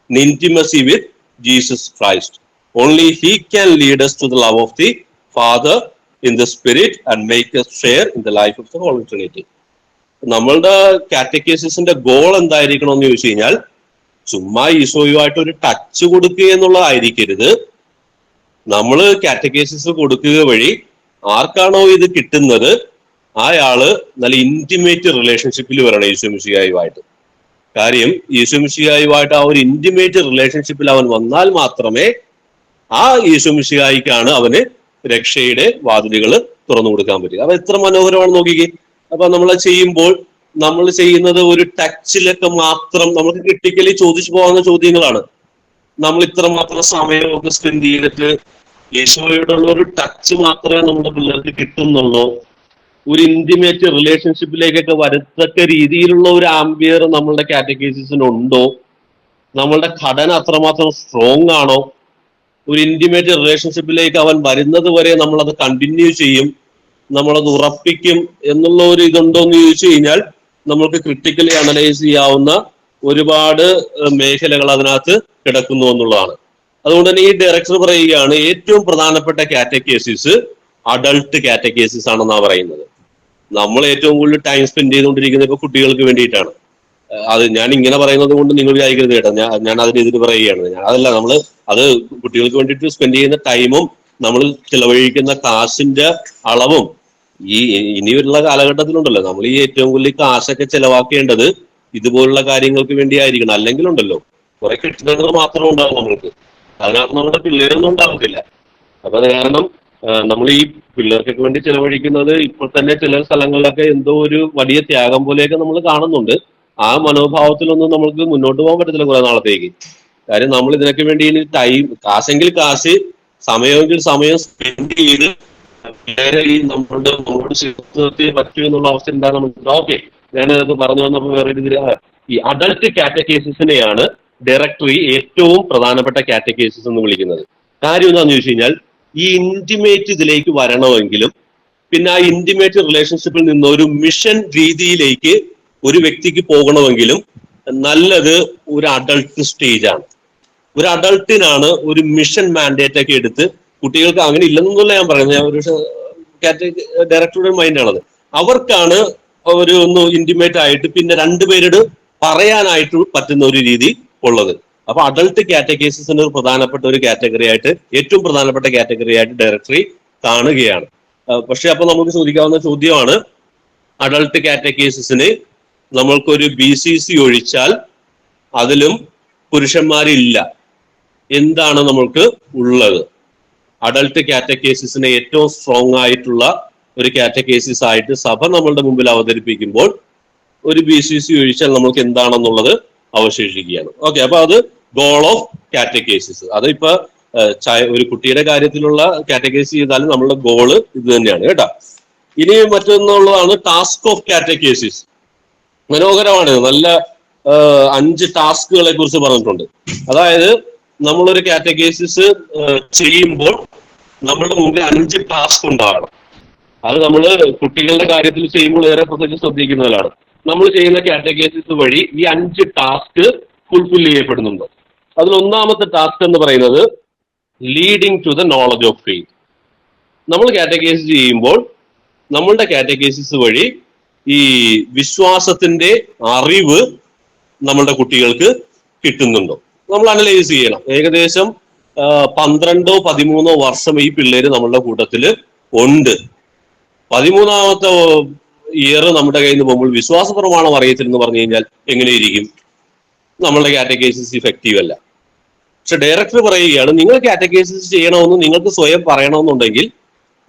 in intimacy with Jesus Christ. Only he can lead us to the love of the Father in the Spirit and make us share in the life of the Holy Trinity. നമ്മളുടെ കാറ്റഗൈസിസിന്റെ ഗോൾ എന്തായിരിക്കണം എന്ന് ചോദിച്ചു കഴിഞ്ഞാൽ, ചുമ്മാ ഈശോയുമായിട്ട് ഒരു ടച്ച് കൊടുക്കുക എന്നുള്ളതായിരിക്കരുത്. നമ്മൾ കാറ്റഗൈസിസ് കൊടുക്കുക വഴി ആർക്കാണോ ഇത് കിട്ടുന്നത് അയാള് നല്ല ഇന്റിമേറ്റ് റിലേഷൻഷിപ്പിൽ വരണം ഈശോ മിശിഹായുമായിട്ട്. കാര്യം ഈശോ മിശിഹായുമായിട്ട് ആ ഒരു ഇന്റിമേറ്റ് റിലേഷൻഷിപ്പിൽ അവൻ വന്നാൽ മാത്രമേ ആ ഈശോ മിശിഹായിക്കാണ് അവന് രക്ഷയുടെ വാതിലുകൾ തുറന്നു കൊടുക്കാൻ പറ്റുക. അപ്പൊ എത്ര മനോഹരമാണ് നോക്കിക്കേ. അപ്പൊ നമ്മൾ ചെയ്യുമ്പോൾ നമ്മൾ ചെയ്യുന്നത് ഒരു ടച്ചിലൊക്കെ മാത്രം നമുക്ക് ക്രിട്ടിക്കലി ചോദിച്ചു പോകുന്ന ചോദ്യങ്ങളാണ്. നമ്മൾ ഇത്രമാത്രം സമയമൊക്കെ സ്പെൻഡ് ചെയ്തിട്ട് യേശുവോടുള്ള ഒരു ടച്ച് മാത്രമേ നമ്മുടെ പിള്ളേർക്ക് കിട്ടുന്നുള്ളൂ. ഒരു ഇന്റിമേറ്റ് റിലേഷൻഷിപ്പിലേക്കൊക്കെ വരത്തക്ക രീതിയിലുള്ള ഒരു ആംബിയർ നമ്മളുടെ കാറ്റഗൈസിസിനുണ്ടോ? നമ്മളുടെ ഘടന അത്രമാത്രം സ്ട്രോങ് ആണോ? ഒരു ഇന്റിമേറ്റ് റിലേഷൻഷിപ്പിലേക്ക് അവൻ വരുന്നത് വരെ നമ്മളത് കണ്ടിന്യൂ ചെയ്യും, നമ്മളത് ഉറപ്പിക്കും എന്നുള്ള ഒരു ഇതുണ്ടോ എന്ന് ചോദിച്ചു കഴിഞ്ഞാൽ നമ്മൾക്ക് ക്രിട്ടിക്കലി അനലൈസ് ചെയ്യാവുന്ന ഒരുപാട് മേഖലകൾ അതിനകത്ത് കിടക്കുന്നു എന്നുള്ളതാണ്. അതുകൊണ്ട് തന്നെ ഈ ഡയറക്ടർ പറയുകയാണ് ഏറ്റവും പ്രധാനപ്പെട്ട കാറ്റഗൈസിസ് അഡൾട്ട് കാറ്റഗൈസിസ് ആണെന്നാണ് പറയുന്നത്. നമ്മൾ ഏറ്റവും കൂടുതൽ ടൈം സ്പെൻഡ് ചെയ്തുകൊണ്ടിരിക്കുന്നത് ഇപ്പൊ കുട്ടികൾക്ക് വേണ്ടിയിട്ടാണ്. അത് ഞാൻ ഇങ്ങനെ പറയുന്നത് കൊണ്ട് നിങ്ങൾ വിചാരിക്കരുത് കേട്ടോ, ഞാൻ അതിനെതിരെ പറയുകയാണ്. അതല്ല, നമ്മൾ അത് കുട്ടികൾക്ക് വേണ്ടിയിട്ട് സ്പെൻഡ് ചെയ്യുന്ന ടൈമും നമ്മൾ ചിലവഴിക്കുന്ന കാശിന്റെ അളവും ഈ ഇനിയുള്ള കാലഘട്ടത്തിലുണ്ടല്ലോ, നമ്മൾ ഈ ഏറ്റവും കൂടുതൽ കാശൊക്കെ ചെലവാക്കേണ്ടത് ഇതുപോലുള്ള കാര്യങ്ങൾക്ക് വേണ്ടിയായിരിക്കണം. അല്ലെങ്കിൽ ഉണ്ടല്ലോ കുറെ കെട്ടിടങ്ങൾ മാത്രം ഉണ്ടാവും നമ്മൾക്ക്, അതിനകത്ത് നമ്മുടെ പിള്ളേരൊന്നും ഉണ്ടാവത്തില്ല. അപ്പൊ അത് കാരണം നമ്മൾ ഈ പിള്ളേർക്കൊക്കെ വേണ്ടി ചെലവഴിക്കുന്നത് ഇപ്പോൾ തന്നെ ചില സ്ഥലങ്ങളിലൊക്കെ എന്തോ ഒരു വലിയ ത്യാഗം പോലെയൊക്കെ നമ്മൾ കാണുന്നുണ്ട്. ആ മനോഭാവത്തിലൊന്നും നമുക്ക് മുന്നോട്ട് പോകാൻ പറ്റത്തില്ല കുറെ നാളത്തേക്ക്. കാര്യം നമ്മൾ ഇതിനൊക്കെ വേണ്ടി ഇനി ടൈം, കാശെങ്കിൽ കാശ്, സമയമെങ്കിൽ സമയം സ്പെൻഡ് ചെയ്ത് പിള്ളേരെ ഈ നമ്മളോട് ചേർത്ത് നിർത്തി പറ്റൂ എന്നുള്ള അവസ്ഥ ഉണ്ടാകുന്നുണ്ട്. ഓക്കെ, ഞാനത് പറഞ്ഞു വന്നപ്പോൾ വേറെ ഇതിൽ ഈ അഡൾട്ട് കാറ്റഗേസിസിനെയാണ് ഡയറക്ടറി ഏറ്റവും പ്രധാനപ്പെട്ട കാറ്റഗേസിസ് എന്ന് വിളിക്കുന്നത്. കാര്യം എന്താണെന്ന് ചോദിച്ചു കഴിഞ്ഞാൽ, ഈ ഇന്റിമേറ്റ് ഇതിലേക്ക് വരണമെങ്കിലും പിന്നെ ആ ഇന്റിമേറ്റ് റിലേഷൻഷിപ്പിൽ നിന്ന് ഒരു മിഷൻ രീതിയിലേക്ക് ഒരു വ്യക്തിക്ക് പോകണമെങ്കിലും നല്ലത് ഒരു അഡൾട്ട് സ്റ്റേജ് ആണ്. ഒരു അഡൾട്ടിനാണ് ഒരു മിഷൻ മാൻഡേറ്റ് ഒക്കെ എടുത്ത്, കുട്ടികൾക്ക് അങ്ങനെ ഇല്ലെന്നല്ല ഞാൻ പറയുന്നത്, ഞാൻ ഒരു ഡയറക്ടറുടെ മൈൻഡാണത്. അവർക്കാണ് ഒരു ഒന്ന് ഇന്റിമേറ്റ് ആയിട്ട് പിന്നെ രണ്ടുപേരോട് പറയാനായിട്ട് പറ്റുന്ന ഒരു രീതി ഉള്ളത്. അപ്പൊ അഡൾട്ട് കാറ്റഗറീസിന് ഒരു പ്രധാനപ്പെട്ട ഒരു കാറ്റഗറി ആയിട്ട്, ഏറ്റവും പ്രധാനപ്പെട്ട കാറ്റഗറി ആയിട്ട് ഡയറക്ടറി കാണുകയാണ്. പക്ഷെ അപ്പൊ നമുക്ക് ചോദിക്കാവുന്ന ചോദ്യമാണ്, അഡൾട്ട് കാറ്റഗറീസിന് നമ്മൾക്കൊരു BCC ഒഴിച്ചാൽ അതിലും പുരുഷന്മാരില്ല, എന്താണ് നമ്മൾക്ക് ഉള്ളത്? അഡൾട്ട് കാറ്റഗറീസിനെ ഏറ്റവും സ്ട്രോങ് ആയിട്ടുള്ള ഒരു കാറ്റഗറീസ് ആയിട്ട് സഭ നമ്മളുടെ മുമ്പിൽ അവതരിപ്പിക്കുമ്പോൾ ഒരു BCC ഒഴിച്ചാൽ നമുക്ക് എന്താണെന്നുള്ളത് അവശേഷിക്കുകയാണ്. ഓക്കെ, അപ്പൊ അത് ഗോൾ ഓഫ് കാറ്റഗറീസ്. അത് ഇപ്പൊ ഒരു കുട്ടിയുടെ കാര്യത്തിലുള്ള കാറ്റഗറൈസ് ചെയ്താലും നമ്മളുടെ ഗോള് ഇത് തന്നെയാണ് കേട്ടോ. ഇനി മറ്റൊന്നുള്ളതാണ് ടാസ്ക് ഓഫ് കാറ്റഗറൈസ്. മനോഹരമാണ്, നല്ല 5 ടാസ്കുകളെ കുറിച്ച് പറഞ്ഞിട്ടുണ്ട്. അതായത് നമ്മളൊരു കാറ്റഗറൈസ് ചെയ്യുമ്പോൾ നമ്മളുടെ മുമ്പിൽ 5 ടാസ്ക് ഉണ്ടാകണം. അത് നമ്മൾ കുട്ടികളുടെ കാര്യത്തിൽ ചെയ്യുമ്പോൾ ഏറെ പ്രത്യേകിച്ച് ശ്രദ്ധിക്കുന്നതിലാണ്. നമ്മൾ ചെയ്യുന്ന കാറ്റഗറൈസ് വഴി ഈ 5 ടാസ്ക് ഫുൾഫിൽ ചെയ്യപ്പെടുന്നുണ്ട്. അതിൽ ഒന്നാമത്തെ ടാസ്ക് എന്ന് പറയുന്നത് leading to the knowledge of faith. നമ്മൾ കാറ്റഗറൈസ് ചെയ്യുമ്പോൾ നമ്മളുടെ കാറ്റഗറൈസ് വഴി ഈ വിശ്വാസത്തിന്റെ അറിവ് നമ്മളുടെ കുട്ടികൾക്ക് കിട്ടുന്നുണ്ടോ നമ്മൾ അനലൈസ് ചെയ്യണം. ഏകദേശം 12-13 വർഷം ഈ പിള്ളേര് നമ്മളുടെ കൂട്ടത്തിൽ ഉണ്ട്. 13ാമത്തെ ഇയർ നമ്മുടെ കയ്യിൽ നിന്ന് പോകുമ്പോൾ വിശ്വാസ പ്രമാണം അറിയത്തില്ലെന്ന് പറഞ്ഞു കഴിഞ്ഞാൽ എങ്ങനെയിരിക്കും? നമ്മളുടെ കാറ്റഗറൈസ് ഇഫക്റ്റീവ് അല്ല. പക്ഷെ ഡയറക്ടർ പറയുകയാണ്, നിങ്ങൾ കാറ്റഗറൈസ് ചെയ്യണമെന്ന് നിങ്ങൾക്ക് സ്വയം പറയണമെന്നുണ്ടെങ്കിൽ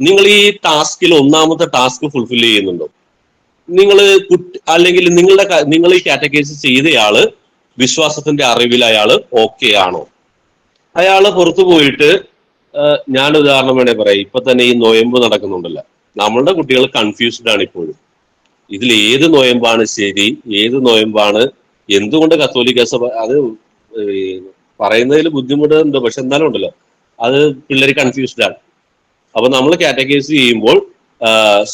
നിങ്ങൾ ഈ ടാസ്കിൽ ഒന്നാമത്തെ ടാസ്ക് ഫുൾഫിൽ ചെയ്യുന്നുണ്ടോ? നിങ്ങൾ അല്ലെങ്കിൽ നിങ്ങൾ ഈ കാറ്റഗറൈസ് ചെയ്തയാള് വിശ്വാസത്തിന്റെ അറിവിൽ അയാള് ഓക്കെ ആണോ? അയാള് പുറത്തു പോയിട്ട്, ഞാൻ ഉദാഹരണം വേണേ പറയാം, ഇപ്പൊ തന്നെ ഈ നൊയമ്പ് നടക്കുന്നുണ്ടല്ലോ, നമ്മളുടെ കുട്ടികൾ കൺഫ്യൂസ്ഡ് ആണ് ഇപ്പോഴും. ഇതിൽ ഏത് നൊയമ്പാണ് ശരി, ഏത് നൊയമ്പാണ്, എന്തുകൊണ്ട് കത്തോലിക്ക സഭ, അത് പറയുന്നതിൽ ബുദ്ധിമുട്ടുണ്ട്. പക്ഷെ എന്നാലും ഉണ്ടല്ലോ, അത് പിള്ളേർ കൺഫ്യൂസ്ഡ് ആണ്. അപ്പൊ നമ്മൾ കാറ്റഗറൈസ് ചെയ്യുമ്പോൾ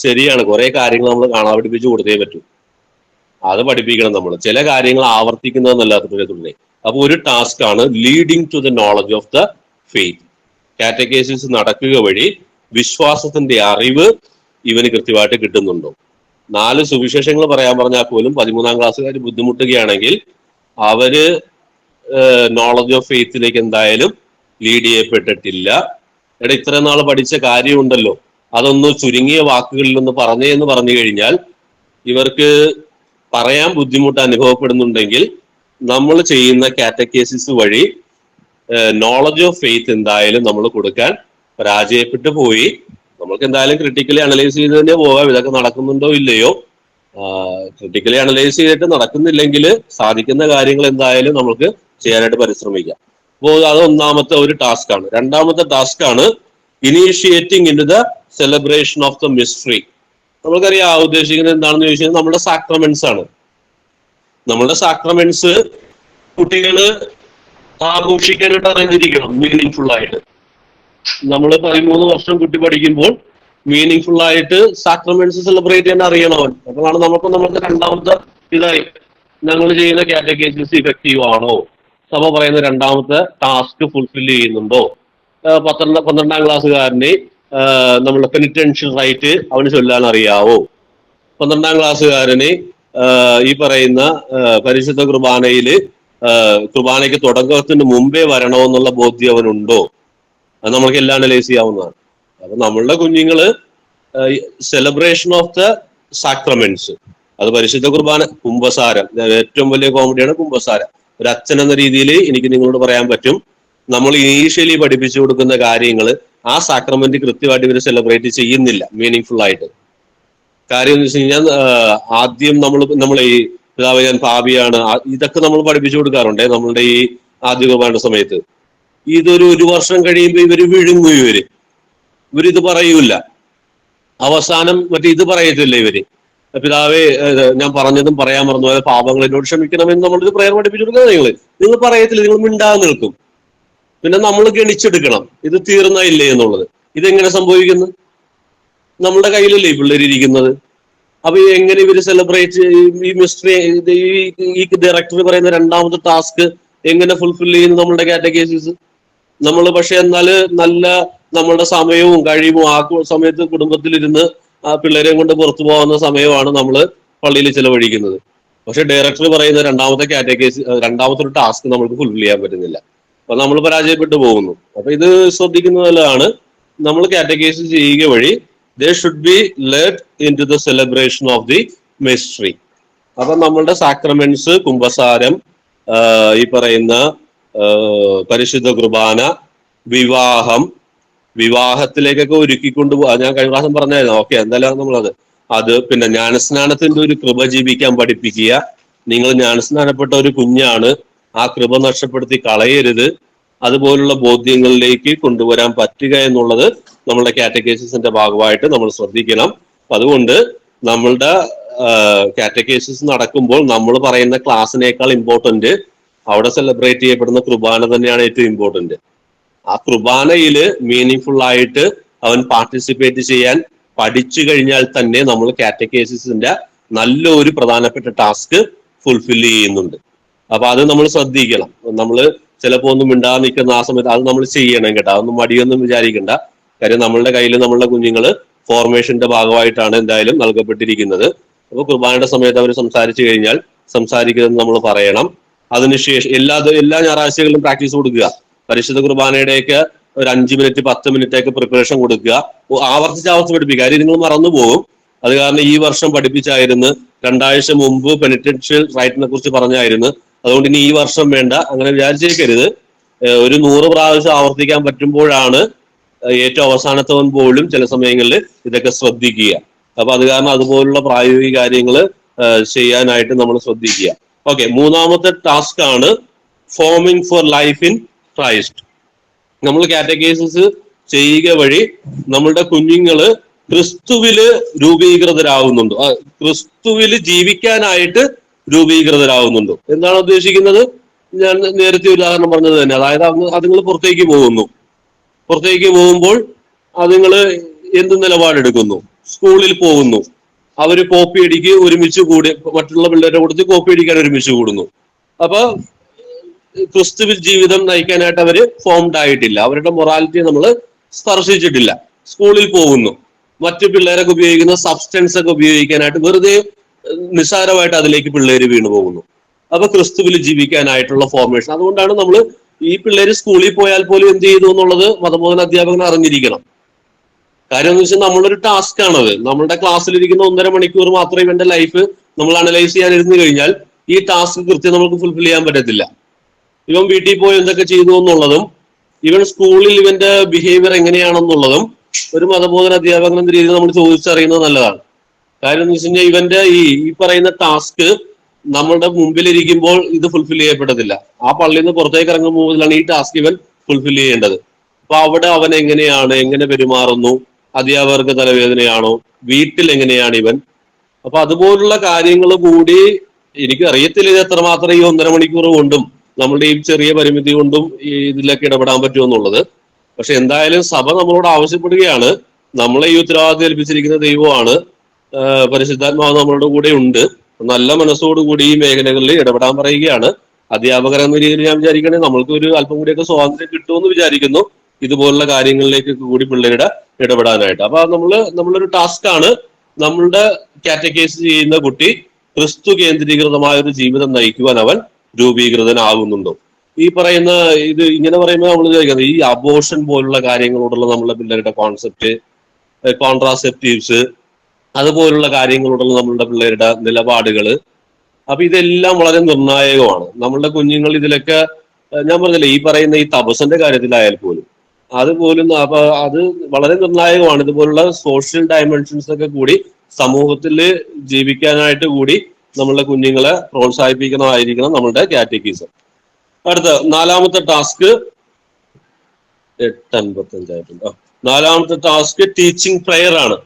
ശരിയാണ്, കുറെ കാര്യങ്ങൾ നമ്മൾ കാണാൻ പഠിപ്പിച്ച് കൊടുത്തേ പറ്റൂ. അത് പഠിപ്പിക്കണം നമ്മൾ. ചില കാര്യങ്ങൾ ആവർത്തിക്കുന്നതെന്നല്ലാത്ത തുടരെ. അപ്പൊ ഒരു ടാസ്ക് ആണ് leading to the knowledge of the faith. Categorise നടക്കുക വഴി വിശ്വാസത്തിന്റെ അറിവ് ഇവന് കൃത്യമായിട്ട് കിട്ടുന്നുണ്ടോ? 4 സുവിശേഷങ്ങൾ പറയാൻ പറഞ്ഞാൽ പോലും 13ാം ക്ലാസ്സുകാർ ബുദ്ധിമുട്ടുകയാണെങ്കിൽ അവര് നോളജ് ഓഫ് ഫെയ്ത്തിലേക്ക് എന്തായാലും ലീഡ് ചെയ്യപ്പെട്ടിട്ടില്ല. എടാ, ഇത്ര നാൾ പഠിച്ച കാര്യമുണ്ടല്ലോ, അതൊന്ന് ചുരുങ്ങിയ വാക്കുകളിൽ ഒന്ന് പറഞ്ഞേ എന്ന് പറഞ്ഞു കഴിഞ്ഞാൽ ഇവർക്ക് പറയാൻ ബുദ്ധിമുട്ട് അനുഭവപ്പെടുന്നുണ്ടെങ്കിൽ നമ്മൾ ചെയ്യുന്ന കാറ്റഗറൈസ് വഴി നോളജ് ഓഫ് ഫെയ്ത്ത് എന്തായാലും നമ്മൾ കൊടുക്കാൻ പരാജയപ്പെട്ടു പോയി. നമ്മൾക്ക് എന്തായാലും ക്രിട്ടിക്കലി അനലൈസ് ചെയ്ത് തന്നെ പോകാം, ഇതൊക്കെ നടക്കുന്നുണ്ടോ ഇല്ലയോ. ക്രിട്ടിക്കലി അനലൈസ് ചെയ്തിട്ട് നടക്കുന്നില്ലെങ്കിൽ സാധിക്കുന്ന കാര്യങ്ങൾ എന്തായാലും നമുക്ക് ചെയ്യാനായിട്ട് പരിശ്രമിക്കാം. അപ്പോൾ അത് ഒന്നാമത്തെ ഒരു ടാസ്ക് ആണ്. രണ്ടാമത്തെ ടാസ്ക് ആണ് initiating into the celebration of the mystery. നമ്മൾക്കറിയാം ഉദ്ദേശിക്കുന്നത് എന്താണെന്ന് ചോദിച്ചു കഴിഞ്ഞാൽ നമ്മുടെ സാക്രമെന്റ്സ് ആണ്. നമ്മളുടെ സാക്രമെന്റ്സ് കുട്ടികള് ആഘോഷിക്കാനായിട്ട് അറിഞ്ഞിരിക്കണം, മീനിങ് ഫുൾ ആയിട്ട്. നമ്മൾ 13 വർഷം കുട്ടി പഠിക്കുമ്പോൾ മീനിങ് ഫുൾ ആയിട്ട് സാക്രമെന്റ്സ് സെലിബ്രേറ്റ് ചെയ്യാൻ അറിയണവൻ. അപ്പോഴാണ് നമുക്ക് രണ്ടാമത്തെ ഇതായി ഞങ്ങൾ ചെയ്യുന്ന കാറ്റഗറൈസ് ഇഫക്റ്റീവ് ആണോ, സഭ പറയുന്ന രണ്ടാമത്തെ ടാസ്ക് ഫുൾഫിൽ ചെയ്യുന്നുണ്ടോ. 12ാം ക്ലാസ്സുകാരനെ നമ്മളെ പെനിറ്റൻഷ്യൽ റൈറ്റ് അവന് ചൊല്ലാൻ അറിയാവോ? 12ാം ക്ലാസ്സുകാരന് ഈ പറയുന്ന പരിശുദ്ധ കുർബാനയ്ക്ക് തുടക്കത്തിന് മുമ്പേ വരണമെന്നുള്ള ബോധ്യം അവനുണ്ടോ? അത് നമ്മൾക്ക് എല്ലാം അനലൈസ് ചെയ്യാവുന്നതാണ്. അപ്പൊ നമ്മളുടെ കുഞ്ഞുങ്ങള് സെലിബ്രേഷൻ ഓഫ് ദ സാക്രമെന്റ്സ്, അത് പരിശുദ്ധ കുർബാന, കുംഭസാരം, ഏറ്റവും വലിയ കോമഡിയാണ് കുംഭസാരം. ഒരു അച്ഛൻ എന്ന രീതിയിൽ എനിക്ക് നിങ്ങളോട് പറയാൻ പറ്റും, നമ്മൾ ഇനീഷ്യലി പഠിപ്പിച്ചു കൊടുക്കുന്ന കാര്യങ്ങൾ ആ സാക്രമെന്റ് കൃത്യമായിട്ട് ഇവർ സെലിബ്രേറ്റ് ചെയ്യുന്നില്ല മീനിങ് ഫുൾ ആയിട്ട്. കാര്യം എന്ന് വെച്ച് കഴിഞ്ഞാൽ ആദ്യം നമ്മൾ ഈ പിതാവേ ഞാൻ പാപിയാണ്, ഇതൊക്കെ നമ്മൾ പഠിപ്പിച്ചു കൊടുക്കാറുണ്ട് നമ്മളുടെ ഈ ആദ്യ കുർബാന സമയത്ത്. ഒരു വർഷം കഴിയുമ്പോൾ ഇവര് വിഴുങ്ങും, ഇവരിത് പറയൂല. അവസാനം ഇത് പറയത്തില്ല ഇവര്, പിതാവേ ഞാൻ പറഞ്ഞതും പറയാൻ മറന്നു പോയ പാപങ്ങൾ എന്നോട് ക്ഷമിക്കണമെന്ന് നമ്മളൊരു പ്രയർ പഠിപ്പിച്ചു കൊടുക്കുക. നിങ്ങൾ പറയത്തില്ല, നിങ്ങൾ മിണ്ടാതെ നിൽക്കും. പിന്നെ നമ്മൾ ഗണിച്ചെടുക്കണം ഇത് തീർന്നില്ലേ എന്നുള്ളത്. ഇതെങ്ങനെ സംഭവിക്കുന്നു? നമ്മുടെ കയ്യിലല്ലേ ഈ പിള്ളേർ ഇരിക്കുന്നത്. അപ്പൊ എങ്ങനെ ഇവര് സെലിബ്രേറ്റ് ഈ മിസ്റ്ററി, ഈ ഡയറക്ടർ പറയുന്ന രണ്ടാമത്തെ ടാസ്ക് എങ്ങനെ ഫുൾഫിൽ ചെയ്യുന്നു നമ്മളുടെ കാറ്റഗേസിസ്? നമ്മൾ പക്ഷെ എന്നാല് നല്ല നമ്മളുടെ സമയവും കഴിവും ആ സമയത്ത് കുടുംബത്തിലിരുന്ന് ആ പിള്ളേരെ കൊണ്ട് പുറത്തു പോകുന്ന സമയമാണ് നമ്മൾ പള്ളിയിൽ ചിലവഴിക്കുന്നത്. പക്ഷെ ഡയറക്ടർ പറയുന്ന രണ്ടാമത്തെ കാറ്റഗേസ്, രണ്ടാമത്തെ ഒരു ടാസ്ക് നമുക്ക് ഫുൾഫിൽ ചെയ്യാൻ പറ്റുന്നില്ല. അപ്പൊ നമ്മൾ പരാജയപ്പെട്ടു പോകുന്നു. അപ്പൊ ഇത് ശ്രദ്ധിക്കുന്നതിലാണ് നമ്മൾ കാറ്റഗേസിസ് ചെയ്യുക വഴി they should be led into the celebration of the mystery. അപ്പൊ നമ്മളുടെ സാക്രമെന്റ്സ്, കുംഭസാരം, ഈ പറയുന്ന പരിശുദ്ധ കുർബാന, വിവാഹത്തിലേക്കൊക്കെ ഒരുക്കിക്കൊണ്ട് ഞാൻ കഴിഞ്ഞ പ്രാവശ്യം പറഞ്ഞായിരുന്നു. ഓക്കെ, എന്തായാലും നമ്മളത് പിന്നെ ജ്ഞാനസ്നാനത്തിന്റെ ഒരു കൃപ ജീവിക്കാൻ പഠിപ്പിക്കുക. നിങ്ങൾ ജ്ഞാനസ്നാനപ്പെട്ട ഒരു കുഞ്ഞാണ്, ആ കൃപ നഷ്ടപ്പെടുത്തി കളയരുത്. അതുപോലുള്ള ബോധ്യങ്ങളിലേക്ക് കൊണ്ടുവരാൻ പറ്റുക എന്നുള്ളത് നമ്മളുടെ കാറ്റഗേസിന്റെ ഭാഗമായിട്ട് നമ്മൾ ശ്രദ്ധിക്കണം. അതുകൊണ്ട് നമ്മളുടെ കാറ്റഗേസിസ് നടക്കുമ്പോൾ നമ്മൾ പറയുന്ന ക്ലാസ്സിനേക്കാൾ ഇമ്പോർട്ടന്റ് അവിടെ സെലിബ്രേറ്റ് ചെയ്യപ്പെടുന്ന കുർബാന തന്നെയാണ് ഏറ്റവും ഇമ്പോർട്ടന്റ്. ആ കുർബാനയില് മീനിങ് ഫുൾ ആയിട്ട് അവൻ പാർട്ടിസിപ്പേറ്റ് ചെയ്യാൻ പഠിച്ചു കഴിഞ്ഞാൽ തന്നെ നമ്മൾ കാറ്റഗേസിന്റെ നല്ലൊരു പ്രധാനപ്പെട്ട ടാസ്ക് ഫുൾഫിൽ ചെയ്യുന്നുണ്ട്. അപ്പൊ അത് നമ്മൾ ശ്രദ്ധിക്കണം. നമ്മൾ ചിലപ്പോ ഒന്നും മിണ്ടാതെ നിൽക്കുന്ന ആ സമയത്ത് അത് നമ്മൾ ചെയ്യണം കേട്ടോ. അതൊന്നും മടിയൊന്നും വിചാരിക്കണ്ട. കാര്യം നമ്മളുടെ കയ്യിൽ നമ്മളുടെ കുഞ്ഞുങ്ങള് ഫോർമേഷന്റെ ഭാഗമായിട്ടാണ് എന്തായാലും നൽകപ്പെട്ടിരിക്കുന്നത്. അപ്പൊ കുർബാനയുടെ സമയത്ത് അവർ സംസാരിച്ചു കഴിഞ്ഞാൽ സംസാരിക്കുന്നതെന്ന് നമ്മൾ പറയണം. അതിനുശേഷം എല്ലാ ഞായറാഴ്ചകളിലും പ്രാക്ടീസ് കൊടുക്കുക. പരിശുദ്ധ കുർബാനയുടെയൊക്കെ ഒരു 5 മിനിറ്റ് 10 മിനിറ്റൊക്കെ പ്രിപ്പറേഷൻ കൊടുക്കുക. ആവർത്തിച്ച് പഠിപ്പിക്കുക. കാര്യം നിങ്ങൾ മറന്നു പോകും. അത് കാരണം ഈ വർഷം പഠിപ്പിച്ചായിരുന്നു, 2 ആഴ്ച മുമ്പ് പെനിറ്റൻഷ്യൽ റൈറ്റിനെ കുറിച്ച് പറഞ്ഞായിരുന്നു. അതുകൊണ്ട് ഇനി ഈ വർഷം വേണ്ട, അങ്ങനെ വിചാരിച്ചേക്കരുത്. ഒരു 100 പ്രാവശ്യം ആവർത്തിക്കാൻ പറ്റുമ്പോഴാണ് ഏറ്റവും അവസാനത്തവൻ പോലും ചില സമയങ്ങളിൽ ഇതൊക്കെ ശ്രദ്ധിക്കുക. അപ്പൊ അത് കാരണം അതുപോലുള്ള പ്രായോഗിക കാര്യങ്ങൾ ചെയ്യാനായിട്ട് നമ്മൾ ശ്രദ്ധിക്കുക. ഓക്കെ, മൂന്നാമത്തെ ടാസ്ക് ആണ് forming for life in Christ. നമ്മൾ കാറ്റഗേസിസ് ചെയ്യുക വഴി നമ്മളുടെ കുഞ്ഞുങ്ങള് ക്രിസ്തുവില് രൂപീകൃതരാകുന്നുണ്ട്, ക്രിസ്തുവില് ജീവിക്കാനായിട്ട് രൂപീകൃതരാകുന്നുണ്ട്. എന്താണ് ഉദ്ദേശിക്കുന്നത്? ഞാൻ നേരത്തെ ഉദാഹരണം പറഞ്ഞത് തന്നെ. അതായത് അതുങ്ങൾ പുറത്തേക്ക് പോകുമ്പോൾ അതുങ്ങള് എന്ത് നിലപാടെടുക്കുന്നു? സ്കൂളിൽ പോകുന്നു, അവര് കോപ്പി അടിക്ക് ഒരുമിച്ച് കൂടി മറ്റുള്ള പിള്ളേരുടെ കൂട്ടത്തിൽ കോപ്പി അടിക്കാൻ ഒരുമിച്ച് കൂടുന്നു. അപ്പൊ ക്രിസ്തുവിൽ ജീവിതം നയിക്കാനായിട്ട് അവര് ഫോംഡ് ആയിട്ടില്ല, അവരുടെ മൊറാലിറ്റി നമ്മൾ സ്പർശിച്ചിട്ടില്ല. സ്കൂളിൽ പോകുന്നു, മറ്റു പിള്ളേരൊക്കെ ഉപയോഗിക്കുന്ന സബ്സ്റ്റൻസ് ഒക്കെ ഉപയോഗിക്കാനായിട്ട് വെറുതെ നിസ്സാരമായിട്ട് അതിലേക്ക് പിള്ളേര് വീണു പോകുന്നു. അപ്പൊ ക്രിസ്തുവിൽ ജീവിക്കാനായിട്ടുള്ള ഫോർമേഷൻ. അതുകൊണ്ടാണ് നമ്മൾ ഈ പിള്ളേര് സ്കൂളിൽ പോയാൽ പോലും എന്ത് ചെയ്തു എന്നുള്ളത് മതബോധന അധ്യാപകൻ അറിഞ്ഞിരിക്കണം. കാര്യം എന്ന് വെച്ചാൽ നമ്മളൊരു ടാസ്ക് ആണത്. നമ്മളുടെ ക്ലാസ്സിലിരിക്കുന്ന 1.5 മണിക്കൂർ മാത്രം ഇവന്റെ ലൈഫ് നമ്മൾ അനലൈസ് ചെയ്യാനിരുന്നു കഴിഞ്ഞാൽ ഈ ടാസ്ക് കൃത്യം നമുക്ക് ഫുൾഫിൽ ചെയ്യാൻ പറ്റത്തില്ല. ഇവൻ വീട്ടിൽ പോയി എന്തൊക്കെ ചെയ്തു എന്നുള്ളതും ഇവൻ സ്കൂളിൽ ഇവന്റെ ബിഹേവിയർ എങ്ങനെയാണെന്നുള്ളതും ഒരു മതബോധന അധ്യാപകൻ എന്ന രീതിയിൽ നമ്മൾ ചോദിച്ചറിയുന്നത് നല്ലതാണ്. കാര്യം എന്ന് വെച്ച് കഴിഞ്ഞാൽ ഇവന്റെ ഈ പറയുന്ന ടാസ്ക് നമ്മളുടെ മുമ്പിലിരിക്കുമ്പോൾ ഇത് ഫുൾഫിൽ ചെയ്യപ്പെടത്തില്ല. ആ പള്ളിയിൽ നിന്ന് പുറത്തേക്ക് ഇറങ്ങുമ്പോഴാണ് ഈ ടാസ്ക് ഇവൻ ഫുൾഫിൽ ചെയ്യേണ്ടത്. അപ്പൊ അവിടെ അവൻ എങ്ങനെ പെരുമാറുന്നു, അധ്യാപകർക്ക് തലവേദനയാണോ, വീട്ടിൽ എങ്ങനെയാണ് ഇവൻ. അപ്പൊ അതുപോലുള്ള കാര്യങ്ങൾ കൂടി എനിക്ക് അറിയത്തില്ല ഇത് എത്രമാത്രം ഈ 1.5 മണിക്കൂർ കൊണ്ടും നമ്മളുടെ ഈ ചെറിയ പരിമിതി കൊണ്ടും ഇതിലൊക്കെ ഇടപെടാൻ പറ്റുമെന്നുള്ളത്. പക്ഷെ എന്തായാലും സഭ നമ്മളോട് ആവശ്യപ്പെടുകയാണ്. നമ്മളെ ഈ ഉത്തരവാദിത്വം ഏൽപ്പിച്ചിരിക്കുന്ന ദൈവമാണ്, പരിശുദ്ധാത്മാവ് നമ്മളുടെ കൂടെ ഉണ്ട്. നല്ല മനസ്സോടുകൂടി ഈ മേഖലകളിൽ ഇടപെടാൻ പറയുകയാണ്. അധ്യാപകർ എന്ന രീതിയിൽ ഞാൻ വിചാരിക്കണേ നമ്മൾക്ക് ഒരു അല്പം കൂടിയൊക്കെ സ്വാതന്ത്ര്യം കിട്ടുമെന്ന് വിചാരിക്കുന്നു ഇതുപോലുള്ള കാര്യങ്ങളിലേക്ക് കൂടി പിള്ളേരുടെ ഇടപെടാനായിട്ട്. അപ്പൊ നമ്മളൊരു ടാസ്ക് ആണ്. നമ്മളുടെ കാറ്റഗൈസ് ചെയ്യുന്ന കുട്ടി ക്രിസ്തു കേന്ദ്രീകൃതമായ ഒരു ജീവിതം നയിക്കുവാൻ അവൻ രൂപീകൃതനാകുന്നുണ്ടോ? ഈ പറയുന്ന ഇത് ഇങ്ങനെ പറയുമ്പോൾ നമ്മൾ വിചാരിക്കുന്നത് ഈ അബോർഷൻ പോലുള്ള കാര്യങ്ങളോടുള്ള നമ്മളെ പിള്ളേരുടെ കോൺസെപ്റ്റ്, കോൺട്രാസെപ്റ്റീവ്സ്, അതുപോലുള്ള കാര്യങ്ങളോടുള്ള നമ്മളുടെ പിള്ളേരുടെ നിലപാടുകൾ. അപ്പൊ ഇതെല്ലാം വളരെ നിർണായകമാണ്. നമ്മളുടെ കുഞ്ഞുങ്ങൾ ഇതിലൊക്കെ ഞാൻ പറഞ്ഞില്ലേ, ഈ പറയുന്ന ഈ തപസ്സിന്റെ കാര്യത്തിലായാൽ പോലും അതുപോലും അപ്പൊ അത് വളരെ നിർണായകമാണ്. ഇതുപോലുള്ള സോഷ്യൽ ഡയമെൻഷൻസ് ഒക്കെ കൂടി സമൂഹത്തിൽ ജീവിക്കാനായിട്ട് കൂടി നമ്മളുടെ കുഞ്ഞുങ്ങളെ പ്രോത്സാഹിപ്പിക്കണമായിരിക്കണം നമ്മളുടെ കാറ്റഗീസം. അടുത്ത നാലാമത്തെ ടാസ്ക് 8:55 നാലാമത്തെ ടാസ്ക് ടീച്ചിങ് പ്രയർ ആണ്.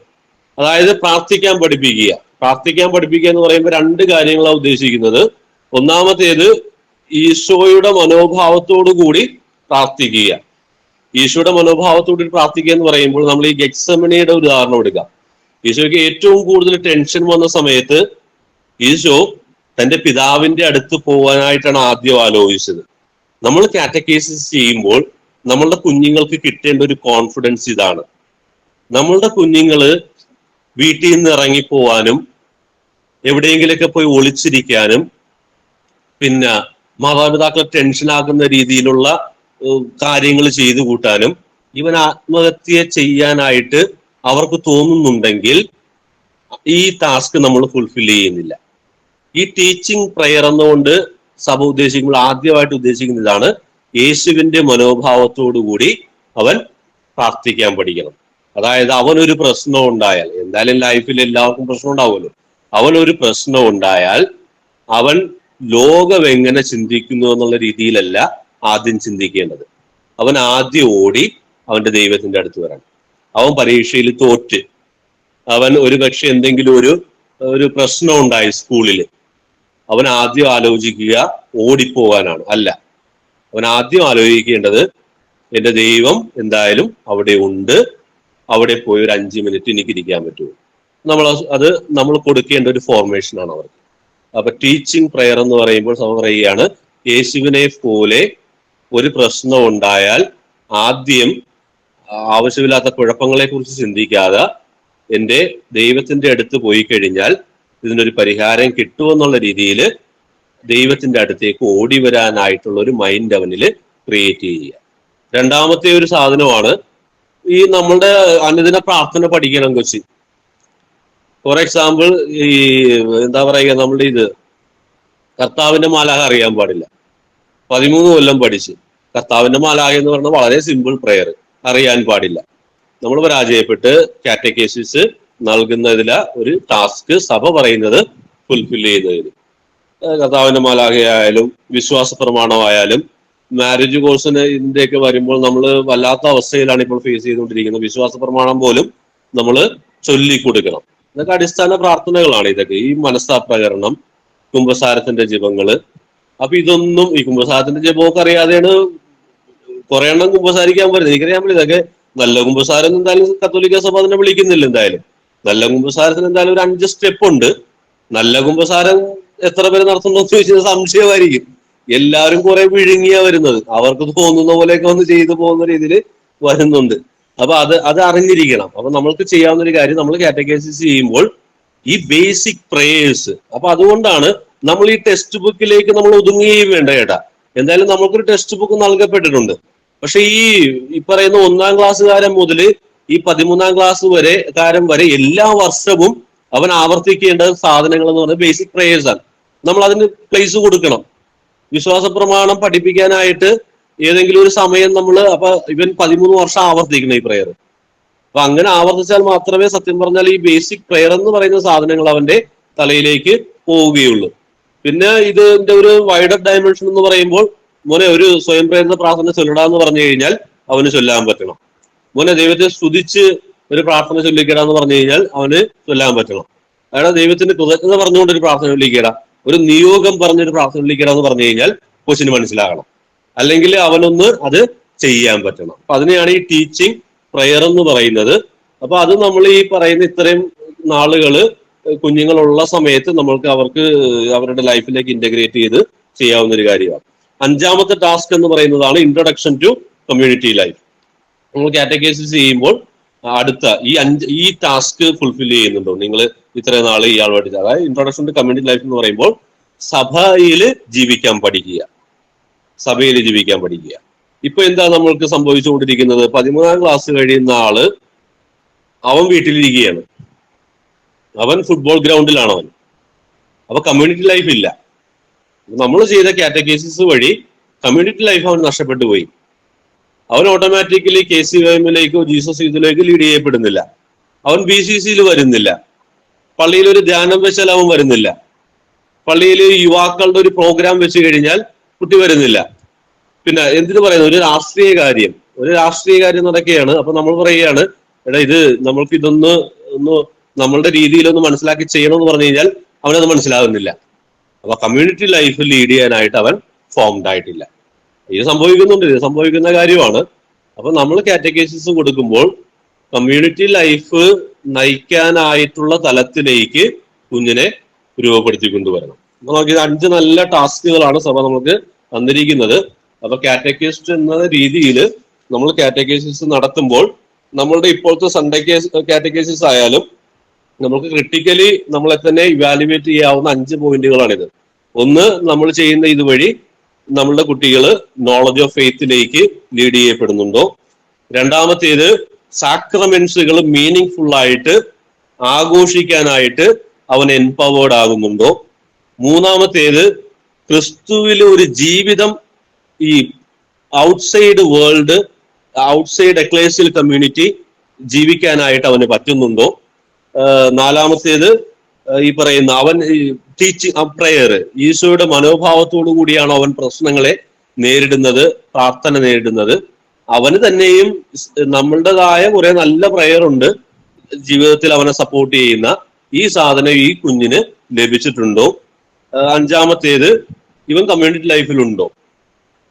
അതായത് പ്രാർത്ഥിക്കാൻ പഠിപ്പിക്കുക. പ്രാർത്ഥിക്കാൻ പഠിപ്പിക്കുക എന്ന് പറയുമ്പോൾ രണ്ട് കാര്യങ്ങളാണ് ഉദ്ദേശിക്കുന്നത്. ഒന്നാമത്തേത് ഈശോയുടെ മനോഭാവത്തോടു കൂടി പ്രാർത്ഥിക്കുക. ഈശോയുടെ മനോഭാവത്തോട് പ്രാർത്ഥിക്കുക എന്ന് പറയുമ്പോൾ നമ്മൾ ഈ ഗെത്സമനിയുടെ ഉദാഹരണം എടുക്കാം. ഈശോയ്ക്ക് ഏറ്റവും കൂടുതൽ ടെൻഷൻ വന്ന സമയത്ത് ഈശോ തന്റെ പിതാവിന്റെ അടുത്ത് പോകാനായിട്ടാണ് ആദ്യം ആലോചിച്ചത്. നമ്മൾ കാറ്റഗൈസിസ് ചെയ്യുമ്പോൾ നമ്മളുടെ കുഞ്ഞുങ്ങൾക്ക് കിട്ടേണ്ട ഒരു കോൺഫിഡൻസ് ഇതാണ്. നമ്മളുടെ കുഞ്ഞുങ്ങള് വീട്ടിൽ നിന്ന് ഇറങ്ങിപ്പോവാനും എവിടെയെങ്കിലൊക്കെ പോയി ഒളിച്ചിരിക്കാനും പിന്നെ മാതാപിതാക്കളെ ടെൻഷനാക്കുന്ന രീതിയിലുള്ള കാര്യങ്ങൾ ചെയ്തു കൂട്ടാനും ഇവൻ ആത്മഹത്യ ചെയ്യാനായിട്ട് അവർക്ക് തോന്നുന്നുണ്ടെങ്കിൽ ഈ ടാസ്ക് നമ്മൾ ഫുൾഫിൽ ചെയ്യുന്നില്ല. ഈ ടീച്ചിങ് പ്രയർ എന്നുകൊണ്ട് സഭ ഉദ്ദേശിക്കുമ്പോൾ ആദ്യമായിട്ട് ഉദ്ദേശിക്കുന്നതാണ് യേശുവിന്റെ മനോഭാവത്തോടു കൂടി അവൻ പ്രാർത്ഥിക്കാൻ പഠിക്കണം. അതായത് അവനൊരു പ്രശ്നം ഉണ്ടായാൽ, എന്തായാലും ലൈഫിൽ എല്ലാവർക്കും പ്രശ്നം ഉണ്ടാവുമല്ലോ, അവനൊരു പ്രശ്നം ഉണ്ടായാൽ അവൻ ലോകം എങ്ങനെ ചിന്തിക്കുന്നു എന്നുള്ള രീതിയിലല്ല ആദ്യം ചിന്തിക്കേണ്ടത്. അവൻ ആദ്യം ഓടി അവന്റെ ദൈവത്തിന്റെ അടുത്ത് വരണം. അവൻ പരീക്ഷയിൽ തോറ്റ്, അവൻ ഒരു പക്ഷെ എന്തെങ്കിലും ഒരു പ്രശ്നം ഉണ്ടായി സ്കൂളിൽ, അവൻ ആദ്യം ആലോചിക്കുക ഓടിപ്പോകാനാണ്. അല്ല, അവൻ ആദ്യം ആലോചിക്കേണ്ടത് എന്റെ ദൈവം എന്തായാലും അവിടെ ഉണ്ട്, അവിടെ പോയി ഒരു 5 മിനിറ്റ് എനിക്ക് ഇരിക്കാൻ പറ്റുമോ. നമ്മൾ കൊടുക്കേണ്ട ഒരു ഫോർമേഷനാണ് അവർക്ക്. അപ്പൊ ടീച്ചിങ് പ്രയർ എന്ന് പറയുമ്പോൾ സഭ പറയുകയാണ്, യേശുവിനെ പോലെ ഒരു പ്രശ്നം ഉണ്ടായാൽ ആദ്യം ആവശ്യമില്ലാത്ത കുഴപ്പങ്ങളെ കുറിച്ച് ചിന്തിക്കാതെ എൻ്റെ ദൈവത്തിന്റെ അടുത്ത് പോയി കഴിഞ്ഞാൽ ഇതിനൊരു പരിഹാരം കിട്ടുമെന്നുള്ള രീതിയിൽ ദൈവത്തിന്റെ അടുത്തേക്ക് ഓടി വരാനായിട്ടുള്ള ഒരു മൈൻഡ് അവനിൽ ക്രിയേറ്റ് ചെയ്യുക. രണ്ടാമത്തെ ഒരു സാധനമാണ് ഈ നമ്മളുടെ അനുദിന പ്രാർത്ഥന പഠിക്കണം കൊച്ചി. ഫോർ എക്സാമ്പിൾ, ഈ എന്താ പറയുക, നമ്മളുടെ ഇത് കർത്താവിന്റെ മാലാഖ അറിയാൻ പാടില്ല. 13 കൊല്ലം പഠിച്ച് കർത്താവിന്റെ മാലാഖ എന്ന് പറഞ്ഞാൽ വളരെ സിമ്പിൾ പ്രെയർ അറിയാൻ പാടില്ല. നമ്മൾ പരാജയപ്പെട്ട് കാറ്റഗൈസിസ് നൽകുന്നതില ഒരു ടാസ്ക് സഭ പറയുന്നത് ഫുൾഫിൽ ചെയ്യുന്നതിന്. കർത്താവിന്റെ മാലാഖയായാലും വിശ്വാസ പ്രമാണമായാലും മാരേജ് കോഴ്സിന് ഇതിന്റെയൊക്കെ വരുമ്പോൾ നമ്മൾ വല്ലാത്ത അവസ്ഥയിലാണ് ഇപ്പോൾ ഫേസ് ചെയ്തുകൊണ്ടിരിക്കുന്നത്. വിശ്വാസ പ്രമാണം പോലും നമ്മൾ ചൊല്ലിക്കൊടുക്കണം. ഇതൊക്കെ അടിസ്ഥാന പ്രാർത്ഥനകളാണ്. ഇതൊക്കെ ഈ മനസ്താപ്രകരണം, കുംഭസാരത്തിന്റെ ജപങ്ങള്. അപ്പൊ ഇതൊന്നും ഈ കുംഭസാരത്തിന്റെ ജപമൊക്കെ അറിയാതെയാണ് കുറെ എണ്ണം കുംഭസാരിക്കാൻ പറ്റുന്നത്. എനിക്കറിയാൻ പറ്റില്ല. ഇതൊക്കെ നല്ല കുംഭസാരം എന്തായാലും കത്തോലിക്ക സഭ അതിനെ വിളിക്കുന്നില്ല. എന്തായാലും നല്ല കുംഭസാരത്തിന് എന്തായാലും ഒരു 5 സ്റ്റെപ്പ് ഉണ്ട്. നല്ല കുംഭസാരം എത്ര പേര് നടത്തുന്നുണ്ടെന്ന് ചോദിച്ചാൽ സംശയമായിരിക്കും. എല്ലാവരും കുറെ വിഴുങ്ങിയാ വരുന്നത്. അവർക്ക് തോന്നുന്ന പോലെയൊക്കെ വന്ന് ചെയ്തു പോകുന്ന രീതിയിൽ വരുന്നുണ്ട്. അപ്പൊ അത് അറിഞ്ഞിരിക്കണം. അപ്പൊ നമ്മൾക്ക് ചെയ്യാവുന്ന ഒരു കാര്യം, നമ്മൾ കാറ്റഗൈസിസ് ചെയ്യുമ്പോൾ ഈ ബേസിക് പ്രേയേഴ്സ്. അപ്പൊ അതുകൊണ്ടാണ് നമ്മൾ ഈ ടെക്സ്റ്റ് ബുക്കിലേക്ക് നമ്മൾ ഒതുങ്ങുകയും വേണ്ട കേട്ടാ. എന്തായാലും നമുക്കൊരു ടെക്സ്റ്റ് ബുക്ക് നൽകപ്പെട്ടിട്ടുണ്ട്. പക്ഷെ ഈ പറയുന്ന 1-ാം ക്ലാസ്സുകാരൻ മുതൽ ഈ 13-ാം ക്ലാസ് വരെ എല്ലാ വർഷവും അവൻ ആവർത്തിക്കേണ്ട സാധനങ്ങൾ എന്ന് പറയുന്നത് ബേസിക് പ്രേയേഴ്സ് ആണ്. നമ്മൾ അതിന് പ്ലേസ് കൊടുക്കണം. വിശ്വാസ പ്രമാണം പഠിപ്പിക്കാനായിട്ട് ഏതെങ്കിലും ഒരു സമയം അപ്പൊ ഇവൻ 13 വർഷം ആവർത്തിക്കണം ഈ പ്രയർ. അപ്പൊ അങ്ങനെ ആവർത്തിച്ചാൽ മാത്രമേ സത്യം പറഞ്ഞാൽ ഈ ബേസിക് പ്രയർ എന്ന് പറയുന്ന സാധനങ്ങൾ അവന്റെ തലയിലേക്ക് പോവുകയുള്ളൂ. പിന്നെ ഇതിന്റെ ഒരു വൈഡർ ഡയമെൻഷൻ എന്ന് പറയുമ്പോൾ, മോനെ ഒരു സ്വയം പ്രേരിത പ്രാർത്ഥന ചൊല്ലടാന്ന് പറഞ്ഞു കഴിഞ്ഞാൽ അവന് ചൊല്ലാൻ പറ്റണം. മോനെ ദൈവത്തെ സ്തുതിച്ച് ഒരു പ്രാർത്ഥന ചൊല്ലിക്കടാന്ന് പറഞ്ഞു കഴിഞ്ഞാൽ അവന് ചൊല്ലാൻ പറ്റണം. അയാളെ ദൈവത്തിന് കൃതജ്ഞത പറഞ്ഞുകൊണ്ട് ഒരു പ്രാർത്ഥന ചൊല്ലിക്കട, ഒരു നിയോഗം പറഞ്ഞൊരു പ്രാർത്ഥന ചൊല്ലിക്കടാന്ന് പറഞ്ഞു കഴിഞ്ഞാൽ കൊച്ചിന് മനസ്സിലാകണം. അല്ലെങ്കിൽ അവനൊന്ന് അത് ചെയ്യാൻ പറ്റണം. അപ്പൊ അതിനെയാണ് ഈ ടീച്ചിങ് പ്രയർ എന്ന് പറയുന്നത്. അപ്പൊ അത് നമ്മൾ ഈ പറയുന്ന ഇത്രയും നാളുകള് കുഞ്ഞുങ്ങളുള്ള സമയത്ത് അവർക്ക് അവരുടെ ലൈഫിലേക്ക് ഇന്റഗ്രേറ്റ് ചെയ്ത് ചെയ്യാവുന്ന ഒരു കാര്യമാണ്. 5-ാമത്തെ ടാസ്ക് എന്ന് പറയുന്നതാണ് ഇൻട്രൊഡക്ഷൻ ടു കമ്മ്യൂണിറ്റി ലൈഫ്. നമ്മൾ കാറ്റഗൈസിസ് ചെയ്യുമ്പോൾ അടുത്ത ഈ ടാസ്ക് ഫുൾഫിൽ ചെയ്യുന്നുണ്ടോ നിങ്ങൾ ഇത്രയും നാള് ഇയാളുമായിട്ട്. അതായത് ഇൻട്രൊഡക്ഷൻ ടു കമ്മ്യൂണിറ്റി ലൈഫ് എന്ന് പറയുമ്പോൾ സഭയിൽ ജീവിക്കാൻ പഠിക്കുക. ഇപ്പൊ എന്താ നമ്മൾക്ക് സംഭവിച്ചുകൊണ്ടിരിക്കുന്നത്? 13-ാം ക്ലാസ് കഴിയുന്ന ആള് അവൻ വീട്ടിലിരിക്കുകയാണ്. അവൻ ഫുട്ബോൾ ഗ്രൗണ്ടിലാണ് അവൻ. അപ്പൊ കമ്മ്യൂണിറ്റി ലൈഫ് ഇല്ല. നമ്മൾ ചെയ്ത കാറ്റഗൈസിസ് വഴി കമ്മ്യൂണിറ്റി ലൈഫ് അവൻ നഷ്ടപ്പെട്ടു പോയി. അവൻ ഓട്ടോമാറ്റിക്കലി KCYM-ലേക്കോ ജീസസ് യൂത്തിലേക്കോ ലീഡ് ചെയ്യപ്പെടുന്നില്ല. അവൻ BCCയിൽ വരുന്നില്ല. പള്ളിയിൽ ഒരു ധ്യാനം വെച്ചാൽ അവൻ വരുന്നില്ല. പള്ളിയിൽ യുവാക്കളുടെ ഒരു പ്രോഗ്രാം വെച്ച് കഴിഞ്ഞാൽ കുട്ടി വരുന്നില്ല. പിന്നെ എന്തിനു പറയുന്നത്, ഒരു രാഷ്ട്രീയ കാര്യം നടക്കുകയാണ്. അപ്പൊ നമ്മൾ പറയുകയാണ്, എടാ ഇത് നമ്മൾക്ക് ഇതൊന്ന് നമ്മളുടെ രീതിയിലൊന്ന് മനസ്സിലാക്കി ചെയ്യണമെന്ന് പറഞ്ഞു കഴിഞ്ഞാൽ അവനത് മനസ്സിലാകുന്നില്ല. അപ്പൊ കമ്മ്യൂണിറ്റി ലൈഫ് ലീഡ് ചെയ്യാനായിട്ട് അവൻ ഫോംഡ് ആയിട്ടില്ല. ഇത് സംഭവിക്കുന്ന കാര്യമാണ്. അപ്പൊ നമ്മൾ കാറ്റഗൈസിസ് കൊടുക്കുമ്പോൾ കമ്മ്യൂണിറ്റി ലൈഫ് നയിക്കാനായിട്ടുള്ള തലത്തിലേക്ക് കുഞ്ഞിനെ രൂപപ്പെടുത്തി കൊണ്ടുവരണം. അപ്പൊ നമുക്ക് ഇത് 5 നല്ല ടാസ്കുകളാണ് സഭ നമുക്ക് തന്നിരിക്കുന്നത്. അപ്പൊ കാറ്റഗിസ്റ്റ് എന്ന രീതിയിൽ നമ്മൾ കാറ്റഗൈസിസ് നടത്തുമ്പോൾ നമ്മളുടെ ഇപ്പോഴത്തെ സൺഡേ കാറ്റഗൈസിസ് ആയാലും നമുക്ക് ക്രിട്ടിക്കലി നമ്മളെ തന്നെ ഇവാലുവേറ്റ് ചെയ്യാവുന്ന 5 പോയിന്റുകളാണിത്. ഒന്ന്, നമ്മൾ ചെയ്യുന്ന ഇതുവഴി നമ്മളുടെ കുട്ടികൾ നോളജ് ഓഫ് ഫെയ്ത്തിലേക്ക് ലീഡ് ചെയ്യപ്പെടുന്നുണ്ടോ? രണ്ടാമത്തേത്, സാക്രമെന്റ്സുകൾ മീനിങ് ഫുൾ ആയിട്ട് ആഘോഷിക്കാനായിട്ട് അവൻ എംപവേർഡ് ആകുന്നുണ്ടോ? മൂന്നാമത്തേത്, ക്രിസ്തുവിൽ ഒരു ജീവിതം ഈ outside world, outside ecclesial community ജീവിക്കാനായിട്ട് അവന് പറ്റുന്നുണ്ടോ? നാലാമത്തേത്, ഈ പറയുന്ന അവൻ ടീച്ചിങ് പ്രയർ, ഈശോയുടെ മനോഭാവത്തോടു കൂടിയാണ് അവൻ പ്രശ്നങ്ങളെ നേരിടുന്നത്, പ്രാർത്ഥന നേരിടുന്നത്. അവന് തന്നെയും നമ്മളുടേതായ കുറെ നല്ല പ്രയർ ഉണ്ട് ജീവിതത്തിൽ അവനെ സപ്പോർട്ട് ചെയ്യുന്ന. ഈ സാധനം ഈ കുഞ്ഞിന് ലഭിച്ചിട്ടുണ്ടോ? അഞ്ചാമത്തേത്, ഇവൻ കമ്മ്യൂണിറ്റി ലൈഫിലുണ്ടോ?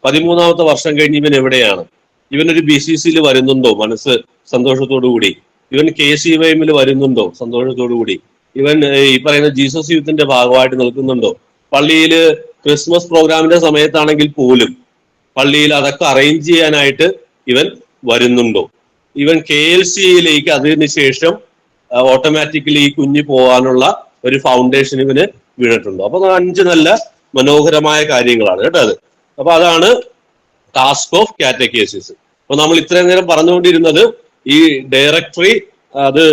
13ാമത്തെ വർഷം കഴിഞ്ഞ് ഇവൻ എവിടെയാണ്? ഇവനൊരു BCCയിൽ വരുന്നുണ്ടോ മനസ്സ് സന്തോഷത്തോടു കൂടി? ഇവൻ KCYM-ൽ വരുന്നുണ്ടോ സന്തോഷത്തോടു കൂടി? ഇവൻ ഈ പറയുന്ന ജീസസ് യൂത്തിന്റെ ഭാഗമായിട്ട് നിൽക്കുന്നുണ്ടോ? പള്ളിയിൽ ക്രിസ്മസ് പ്രോഗ്രാമിന്റെ സമയത്താണെങ്കിൽ പോലും പള്ളിയിൽ അതൊക്കെ അറേഞ്ച് ചെയ്യാനായിട്ട് ഇവൻ വരുന്നുണ്ടോ? ഇവൻ KLCയിലേക്ക് അതിനുശേഷം ഓട്ടോമാറ്റിക്കലി ഈ കുഞ്ഞ് പോകാനുള്ള ഒരു ഫൗണ്ടേഷൻ ഇവന് വീണിട്ടുണ്ടോ? അപ്പൊ 5 നല്ല മനോഹരമായ കാര്യങ്ങളാണ് കേട്ടോ അത്. അപ്പൊ അതാണ് ടാസ്ക് ഓഫ് കാറ്റഗൈസിസ്. അപ്പൊ നമ്മൾ ഇത്രയും നേരം പറഞ്ഞുകൊണ്ടിരുന്നത് ഈ ഡയറക്ടറി, അത്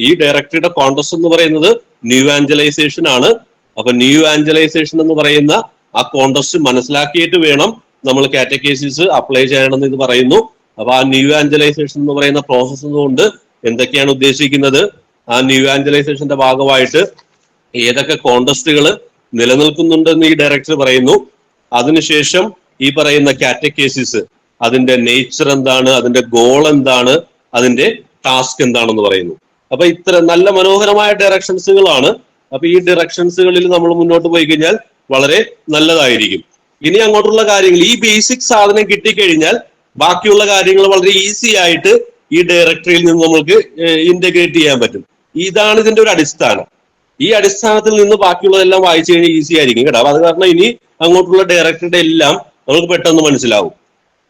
ഈ ഡയറക്ടറിയുടെ കോൺടസ്റ്റ് എന്ന് പറയുന്നത് ന്യൂ ആഞ്ചലൈസേഷൻ ആണ്. അപ്പൊ ന്യൂ ആഞ്ചലൈസേഷൻ എന്ന് പറയുന്ന ആ കോൺടസ്റ്റ് മനസ്സിലാക്കിയിട്ട് വേണം നമ്മൾ കാറ്റഗൈസിസ് അപ്ലൈ ചെയ്യണമെന്ന് ഇത് പറയുന്നു. അപ്പൊ ആ ന്യൂ ആഞ്ചലൈസേഷൻ എന്ന് പറയുന്ന പ്രോസസ്സ് കൊണ്ട് എന്തൊക്കെയാണ് ഉദ്ദേശിക്കുന്നത്? ആ ന്യൂ ആഞ്ചലൈസേഷന്റെ ഭാഗമായിട്ട് ഏതൊക്കെ കോൺടസ്റ്റുകൾ നിലനിൽക്കുന്നുണ്ടെന്ന് ഈ ഡയറക്ടർ പറയുന്നു. അതിനുശേഷം ഈ പറയുന്ന കാറ്റഗൈസിസ് അതിന്റെ നേച്ചർ എന്താണ്, അതിന്റെ ഗോൾ എന്താണ്, അതിന്റെ ടാസ്ക് എന്താണെന്ന് പറയുന്നു. അപ്പൊ ഇത്ര നല്ല മനോഹരമായ ഡയറക്ഷൻസുകളാണ്. അപ്പൊ ഈ ഡയറക്ഷൻസുകളിൽ നമ്മൾ മുന്നോട്ട് പോയി കഴിഞ്ഞാൽ വളരെ നല്ലതായിരിക്കും. ഇനി അങ്ങോട്ടുള്ള കാര്യങ്ങൾ, ഈ ബേസിക് സാധനം കിട്ടിക്കഴിഞ്ഞാൽ ബാക്കിയുള്ള കാര്യങ്ങൾ വളരെ ഈസി ആയിട്ട് ഈ ഡയറക്ടറിയിൽ നിന്ന് നമുക്ക് ഇന്റഗ്രേറ്റ് ചെയ്യാൻ പറ്റും. ഇതാണ് ഇതിന്റെ ഒരു അടിസ്ഥാനം. ഈ അടിസ്ഥാനത്തിൽ നിന്ന് ബാക്കിയുള്ളതെല്ലാം വായിച്ചു കഴിഞ്ഞാൽ ഈസി ആയിരിക്കും കേട്ടോ. അപ്പൊ അത് കാരണം ഇനി അങ്ങോട്ടുള്ള ഡയറക്ടറുടെ എല്ലാം നമുക്ക് പെട്ടെന്ന് മനസ്സിലാവും.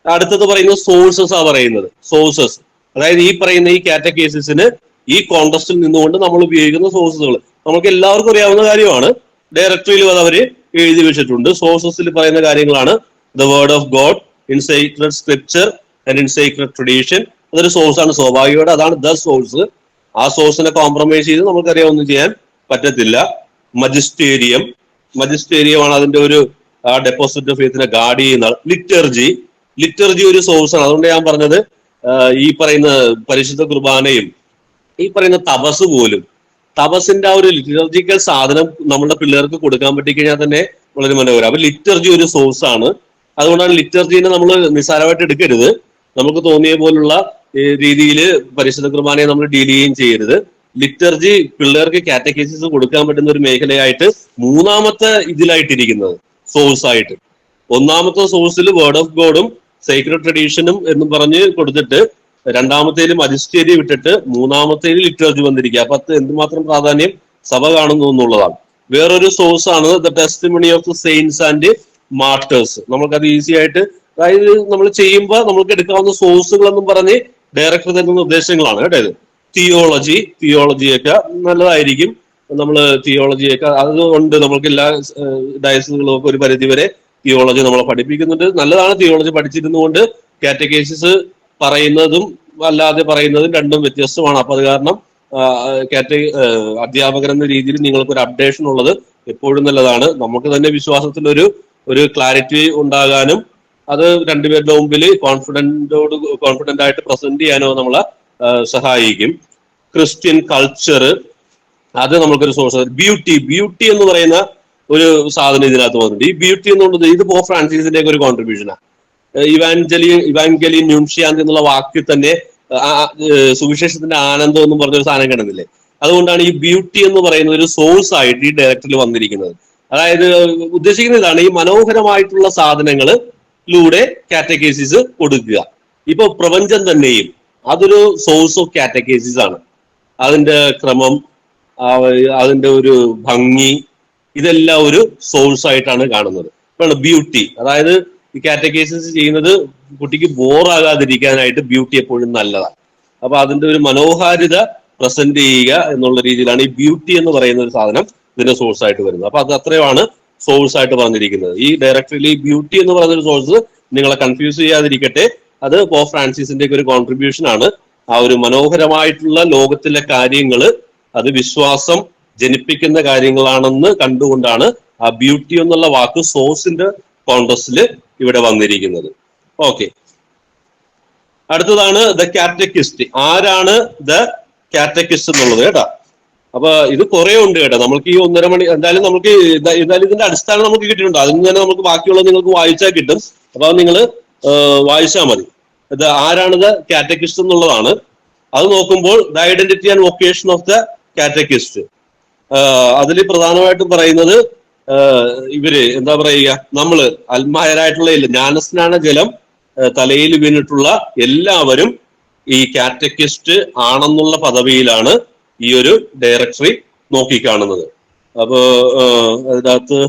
അടുത്തത് പറയുന്നത് സോഴ്സസ് ആ പറയുന്നത്. സോഴ്സസ് അതായത് ഈ പറയുന്ന ഈ കാറ്റഗൈസിസിന് ഈ കോൺടസ്റ്റിൽ നിന്നുകൊണ്ട് നമ്മൾ ഉപയോഗിക്കുന്ന സോഴ്സുകൾ നമുക്ക് എല്ലാവർക്കും അറിയാവുന്ന കാര്യമാണ്. ഡയറക്ടറിയിൽ അത് അവര് എഴുതി വെച്ചിട്ടുണ്ട്. സോഴ്സസിൽ പറയുന്ന കാര്യങ്ങളാണ് the word of God in secret scripture and in secret tradition. അതൊരു സോഴ്സാണ്, സ്വാഭാവികമായിട്ട് അതാണ് ദ സോഴ്സ്. ആ സോഴ്സിനെ കോംപ്രമൈസ് ചെയ്ത് നമുക്കറിയാം ഒന്നും ചെയ്യാൻ പറ്റത്തില്ല. മജിസ്റ്റേരിയമാണ് അതിന്റെ ഒരു ഡെപ്പോസിറ്റ് ഓഫ് ഫെയ്ത്തിനെ ഗാർഡ് ചെയ്യുന്ന. ലിറ്റർജി ഒരു സോഴ്സാണ്. അതുകൊണ്ട് ഞാൻ പറഞ്ഞത് ഈ പറയുന്ന പരിശുദ്ധ കുർബാനയും ഈ പറയുന്ന തപസ് പോലും, തപസിന്റെ ആ ഒരു ലിറ്റർജിക്കൽ സാധനം നമ്മുടെ പിള്ളേർക്ക് കൊടുക്കാൻ പറ്റിക്കഴിഞ്ഞാൽ തന്നെ വളരെ മനോഹരം. അപ്പൊ ലിറ്റർജി ഒരു സോഴ്സ് ആണ്. അതുകൊണ്ടാണ് ലിറ്റർജീനെ നമ്മൾ നിസ്സാരമായിട്ട് എടുക്കരുത്. നമുക്ക് തോന്നിയ പോലുള്ള രീതിയിൽ പരിശുദ്ധ കുർബാനയെ നമ്മൾ ഡീൽ ചെയ്യുകയും ചെയ്യരുത്. ലിറ്റർജി പിള്ളേർക്ക് കാറ്റഗൈസിസ് കൊടുക്കാൻ പറ്റുന്ന ഒരു മേഖലയായിട്ട് 3ാമത്തെ ഇതിലായിട്ടിരിക്കുന്നത് സോഴ്സ് ആയിട്ട്. 1ാമത്തെ സോഴ്സിൽ വേർഡ് ഓഫ് ഗോഡും സീക്രട്ട് ട്രഡീഷനും എന്നും പറഞ്ഞ് കൊടുത്തിട്ട് 2ാമത്തേല് മജിസ്റ്റേരി വിട്ടിട്ട് 3ാമത്തേല് ലിറ്റർജി വന്നിരിക്കുക. അപ്പൊ അത് എന്തുമാത്രം പ്രാധാന്യം സഭ കാണുന്നു എന്നുള്ളതാണ്. വേറൊരു സോഴ്സ് ആണ് the testimony of the saints and martyrs. നമുക്കത് ഈസി ആയിട്ട്, അതായത് നമ്മൾ ചെയ്യുമ്പോൾ നമുക്ക് എടുക്കാവുന്ന സോഴ്സുകൾ എന്നും പറഞ്ഞ് ഡയറക്ടർ തരുന്ന നിർദ്ദേശങ്ങളാണ് കേട്ടോ ഇത്. തിയോളജിയൊക്കെ നല്ലതായിരിക്കും. നമ്മൾ തിയോളജിയൊക്കെ അതുകൊണ്ട് നമുക്ക് എല്ലാ ഡയസുകളും ഒക്കെ ഒരു പരിധിവരെ തിയോളജി നമ്മളെ പഠിപ്പിക്കുന്നുണ്ട്. നല്ലതാണ് തിയോളജി പഠിച്ചിരുന്നുകൊണ്ട് കാറ്റഗൈസിസ് പറയുന്നതും അല്ലാതെ പറയുന്നതും രണ്ടും വ്യത്യസ്തമാണ്. അപ്പൊ അത് കാരണം അധ്യാപകർ എന്ന രീതിയിൽ നിങ്ങൾക്ക് ഒരു അപ്ഡേഷൻ ഉള്ളത് എപ്പോഴും നല്ലതാണ്. നമുക്ക് തന്നെ വിശ്വാസത്തിൽ ഒരു ക്ലാരിറ്റി ഉണ്ടാകാനും അത് രണ്ടുപേരുടെ മുമ്പിൽ കോൺഫിഡന്റ് ആയിട്ട് പ്രസന്റ് ചെയ്യാനോ നമ്മളെ സഹായിക്കും. ക്രിസ്ത്യൻ കൾച്ചർ, അത് നമുക്കൊരു സോഴ്സ്. ബ്യൂട്ടി എന്ന് പറയുന്ന ഒരു സാധനം ഇതിനകത്ത് വന്നിട്ടുണ്ട്. ഈ ബ്യൂട്ടി എന്നുള്ളത് ഇത് പോപ്പ് ഫ്രാൻസിസിന്റെ ഒക്കെ ഒരു കോൺട്രിബ്യൂഷനാണ്. ഇവാഞ്ചലി ന്യൂൻഷിയാന്ത് എന്നുള്ള വാക്കിൽ തന്നെ സുവിശേഷത്തിന്റെ ആനന്ദം എന്നും പറഞ്ഞൊരു സാധനം കിടന്നില്ലേ. അതുകൊണ്ടാണ് ഈ ബ്യൂട്ടി എന്ന് പറയുന്ന ഒരു സോഴ്സ് ആയിട്ട് ഈ ഡയറക്ടറിൽ വന്നിരിക്കുന്നത്. അതായത് ഉദ്ദേശിക്കുന്ന ഇതാണ്, ഈ മനോഹരമായിട്ടുള്ള സാധനങ്ങളിലൂടെ കാറ്റഗൈസിസ് കൊടുക്കുക. ഇപ്പൊ പ്രപഞ്ചം തന്നെയും അതൊരു സോഴ്സ് ഓഫ് കാറ്റഗൈസിസ് ആണ്. അതിന്റെ ക്രമം, അതിന്റെ ഒരു ഭംഗി, ഇതെല്ലാം ഒരു സോഴ്സ് ആയിട്ടാണ് കാണുന്നത്. ഇപ്പൊ ബ്യൂട്ടി, അതായത് ഈ കാറ്റഗൈസിസ് ചെയ്യുന്നത് കുട്ടിക്ക് ബോറാകാതിരിക്കാനായിട്ട് ബ്യൂട്ടി എപ്പോഴും നല്ലതാണ്. അപ്പൊ അതിന്റെ ഒരു മനോഹാരിത പ്രസന്റ് ചെയ്യുക എന്നുള്ള രീതിയിലാണ് ഈ ബ്യൂട്ടി എന്ന് പറയുന്ന ഒരു സാധനം ഇതിന്റെ സോഴ്സ് ആയിട്ട് വരുന്നത്. അപ്പൊ അത് അത്രയുമാണ് സോഴ്സ് ആയിട്ട് പറഞ്ഞിരിക്കുന്നത്. ഈ ഡയറക്ടറിൽ ഈ ബ്യൂട്ടി എന്ന് പറയുന്ന ഒരു സോഴ്സ് നിങ്ങളെ കൺഫ്യൂസ് ചെയ്യാതിരിക്കട്ടെ, അത് പോപ്പ് ഫ്രാൻസിസിന്റെ ഒരു കോൺട്രിബ്യൂഷൻ ആണ്. ആ ഒരു മനോഹരമായിട്ടുള്ള ലോകത്തിലെ കാര്യങ്ങൾ അത് വിശ്വാസം ജനിപ്പിക്കുന്ന കാര്യങ്ങളാണെന്ന് കണ്ടുകൊണ്ടാണ് ആ ബ്യൂട്ടി എന്നുള്ള വാക്ക് സോഴ്സിന്റെ കോണ്ടസ്റ്റിൽ ഇവിടെ വന്നിരിക്കുന്നത്. ഓക്കെ, അടുത്തതാണ് ദ കാറ്റക്കിസ്റ്റ്. ആരാണ് ദ കാറ്റക്കിസ്റ്റ് എന്നുള്ളത് കേട്ടോ. അപ്പൊ ഇത് കുറെ ഉണ്ട് കേട്ടോ. നമുക്ക് ഈ 1.5 മണി എന്തായാലും നമുക്ക് എന്തായാലും ഇതിന്റെ അടിസ്ഥാനം നമുക്ക് കിട്ടിയിട്ടുണ്ട്. അതിൽ നിന്ന് തന്നെ നമുക്ക് ബാക്കിയുള്ളത് നിങ്ങൾക്ക് വായിച്ചാൽ കിട്ടും. അപ്പൊ അത് നിങ്ങൾ വായിച്ചാൽ മതി. ഇത് ആരാണ് ദ കാറ്റക്കിസ്റ്റ് എന്നുള്ളതാണ്. അത് നോക്കുമ്പോൾ the identity and vocation of the catechist, അതിൽ പ്രധാനമായിട്ടും പറയുന്നത് ഇവര് എന്താ പറയുക, നമ്മള് അൽമായരായിട്ടുള്ള ജ്ഞാനസ്നാന ജലം തലയിൽ വീണിട്ടുള്ള എല്ലാവരും ഈ കാറ്റക്കിസ്റ്റ് ആണെന്നുള്ള പദവിയിലാണ് ഈ ഒരു ഡയറക്ടറി നോക്കിക്കാണുന്നത്. അപ്പോ അതിനകത്ത്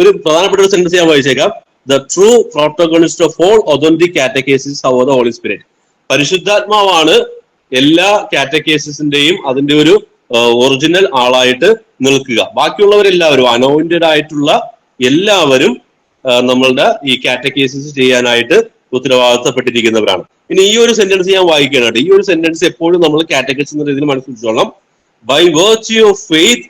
ഒരു പ്രധാനപ്പെട്ട ഒരു സെന്റൻസ് ഞാൻ വായിച്ചേക്കാം. The true protagonist of all authentic catechesis how the holy Spirit. പരിശുദ്ധാത്മാവാണ് എല്ലാ കാറ്റക്കേസിന്റെയും അതിന്റെ ഒരു ഒറിജിനൽ ആളായിട്ട് നിൽക്കുക. ബാക്കിയുള്ളവരെല്ലാവരും അനോയിന്റഡ് ആയിട്ടുള്ള എല്ലാവരും നമ്മളുടെ ഈ കാറ്റക്കേസിസ് ചെയ്യാനായിട്ട് ഉത്തരവാദിത്തപ്പെട്ടിരിക്കുന്നവരാണ്. ഇനി ഈ ഒരു സെന്റൻസ് ഞാൻ വായിക്കാനായിട്ട്, ഈ ഒരു സെന്റൻസ് എപ്പോഴും നമ്മൾ കാറ്റക്കിസ്റ്റ് എന്ന രീതിയിൽ മനസ്സിലാക്കണം. By virtue of faith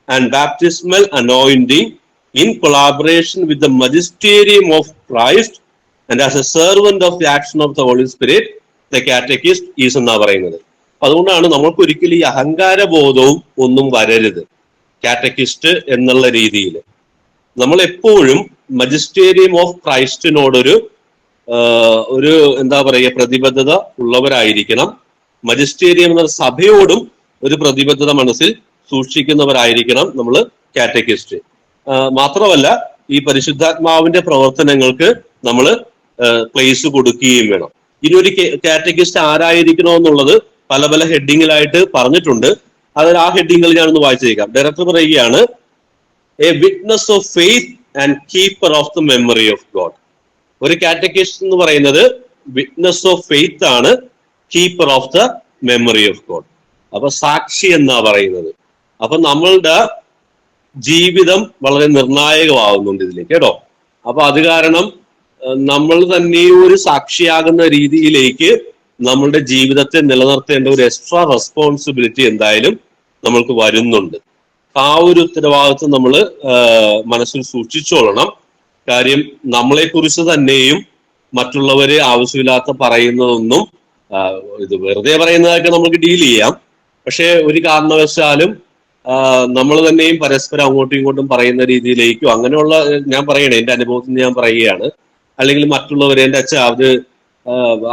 and baptismal anointing in collaboration with the magisterium of Christ and as a servant of the action of the holy Spirit the catechist is എന്നാ പറയുന്നത്. അതുകൊണ്ടാണ് നമ്മൾക്ക് ഒരിക്കലും ഈ അഹങ്കാരബോധവും ഒന്നും വരരുത്. കാറ്റക്കിസ്റ്റ് എന്നുള്ള രീതിയിൽ നമ്മൾ എപ്പോഴും മജിസ്റ്റേറിയം ഓഫ് ക്രൈസ്റ്റിനോടൊരു എന്താ പറയുക പ്രതിബദ്ധത ഉള്ളവരായിരിക്കണം. മജിസ്റ്റേറിയം എന്ന സഭയോടും ഒരു പ്രതിബദ്ധത മനസ്സിൽ സൂക്ഷിക്കുന്നവരായിരിക്കണം നമ്മൾ കാറ്റക്കിസ്റ്റ്. മാത്രമല്ല ഈ പരിശുദ്ധാത്മാവിന്റെ പ്രവർത്തനങ്ങൾക്ക് നമ്മൾ പ്ലേസ് കൊടുക്കുകയും വേണം. ഇനി ഒരു കാറ്റക്കിസ്റ്റ് ആരായിരിക്കണമെന്നുള്ളത് പല പല ഹെഡിങ്ങിലായിട്ട് പറഞ്ഞിട്ടുണ്ട്. അതിൽ ആ ഹെഡിങ്ങുകൾ ഞാനൊന്ന് വായിച്ചേക്കാം. ഡയറക്ടർ പറയുകയാണ്, A witness of faith and keeper of the memory of God. ഒരു കാറ്റക്കിസ്റ്റ് എന്ന് പറയുന്നത് വിറ്റ്നസ് ഓഫ് ഫെയ്ത്ത് ആണ്, keeper of the memory of God. അപ്പൊ സാക്ഷി എന്നാ പറയുന്നത്. അപ്പൊ നമ്മളുടെ ജീവിതം വളരെ നിർണായകമാവുന്നുണ്ട് ഇതിലേക്ക് കേട്ടോ. അപ്പൊ അത് കാരണം നമ്മൾ തന്നെ ഒരു സാക്ഷിയാകുന്ന രീതിയിലേക്ക് നമ്മളുടെ ജീവിതത്തെ നിലനിർത്തേണ്ട ഒരു എക്സ്ട്രാ റെസ്പോൺസിബിലിറ്റി എന്തായാലും നമ്മൾക്ക് വരുന്നുണ്ട്. ആ ഒരു ഉത്തരവാദിത്വം നമ്മൾ മനസ്സിൽ സൂക്ഷിച്ചോളണം. കാര്യം നമ്മളെ കുറിച്ച് തന്നെയും മറ്റുള്ളവരെ ആവശ്യമില്ലാത്ത പറയുന്നതൊന്നും ഇത് വെറുതെ പറയുന്നതൊക്കെ നമുക്ക് ഡീൽ ചെയ്യാം. പക്ഷെ ഒരു കാരണവശാലും നമ്മൾ തന്നെയും പരസ്പരം അങ്ങോട്ടും ഇങ്ങോട്ടും പറയുന്ന രീതിയിലേക്കും അങ്ങനെയുള്ള, ഞാൻ പറയണേ എന്റെ അനുഭവത്തിൽ ഞാൻ പറയുകയാണ്, അല്ലെങ്കിൽ മറ്റുള്ളവരെ എന്റെ അച്ഛൻ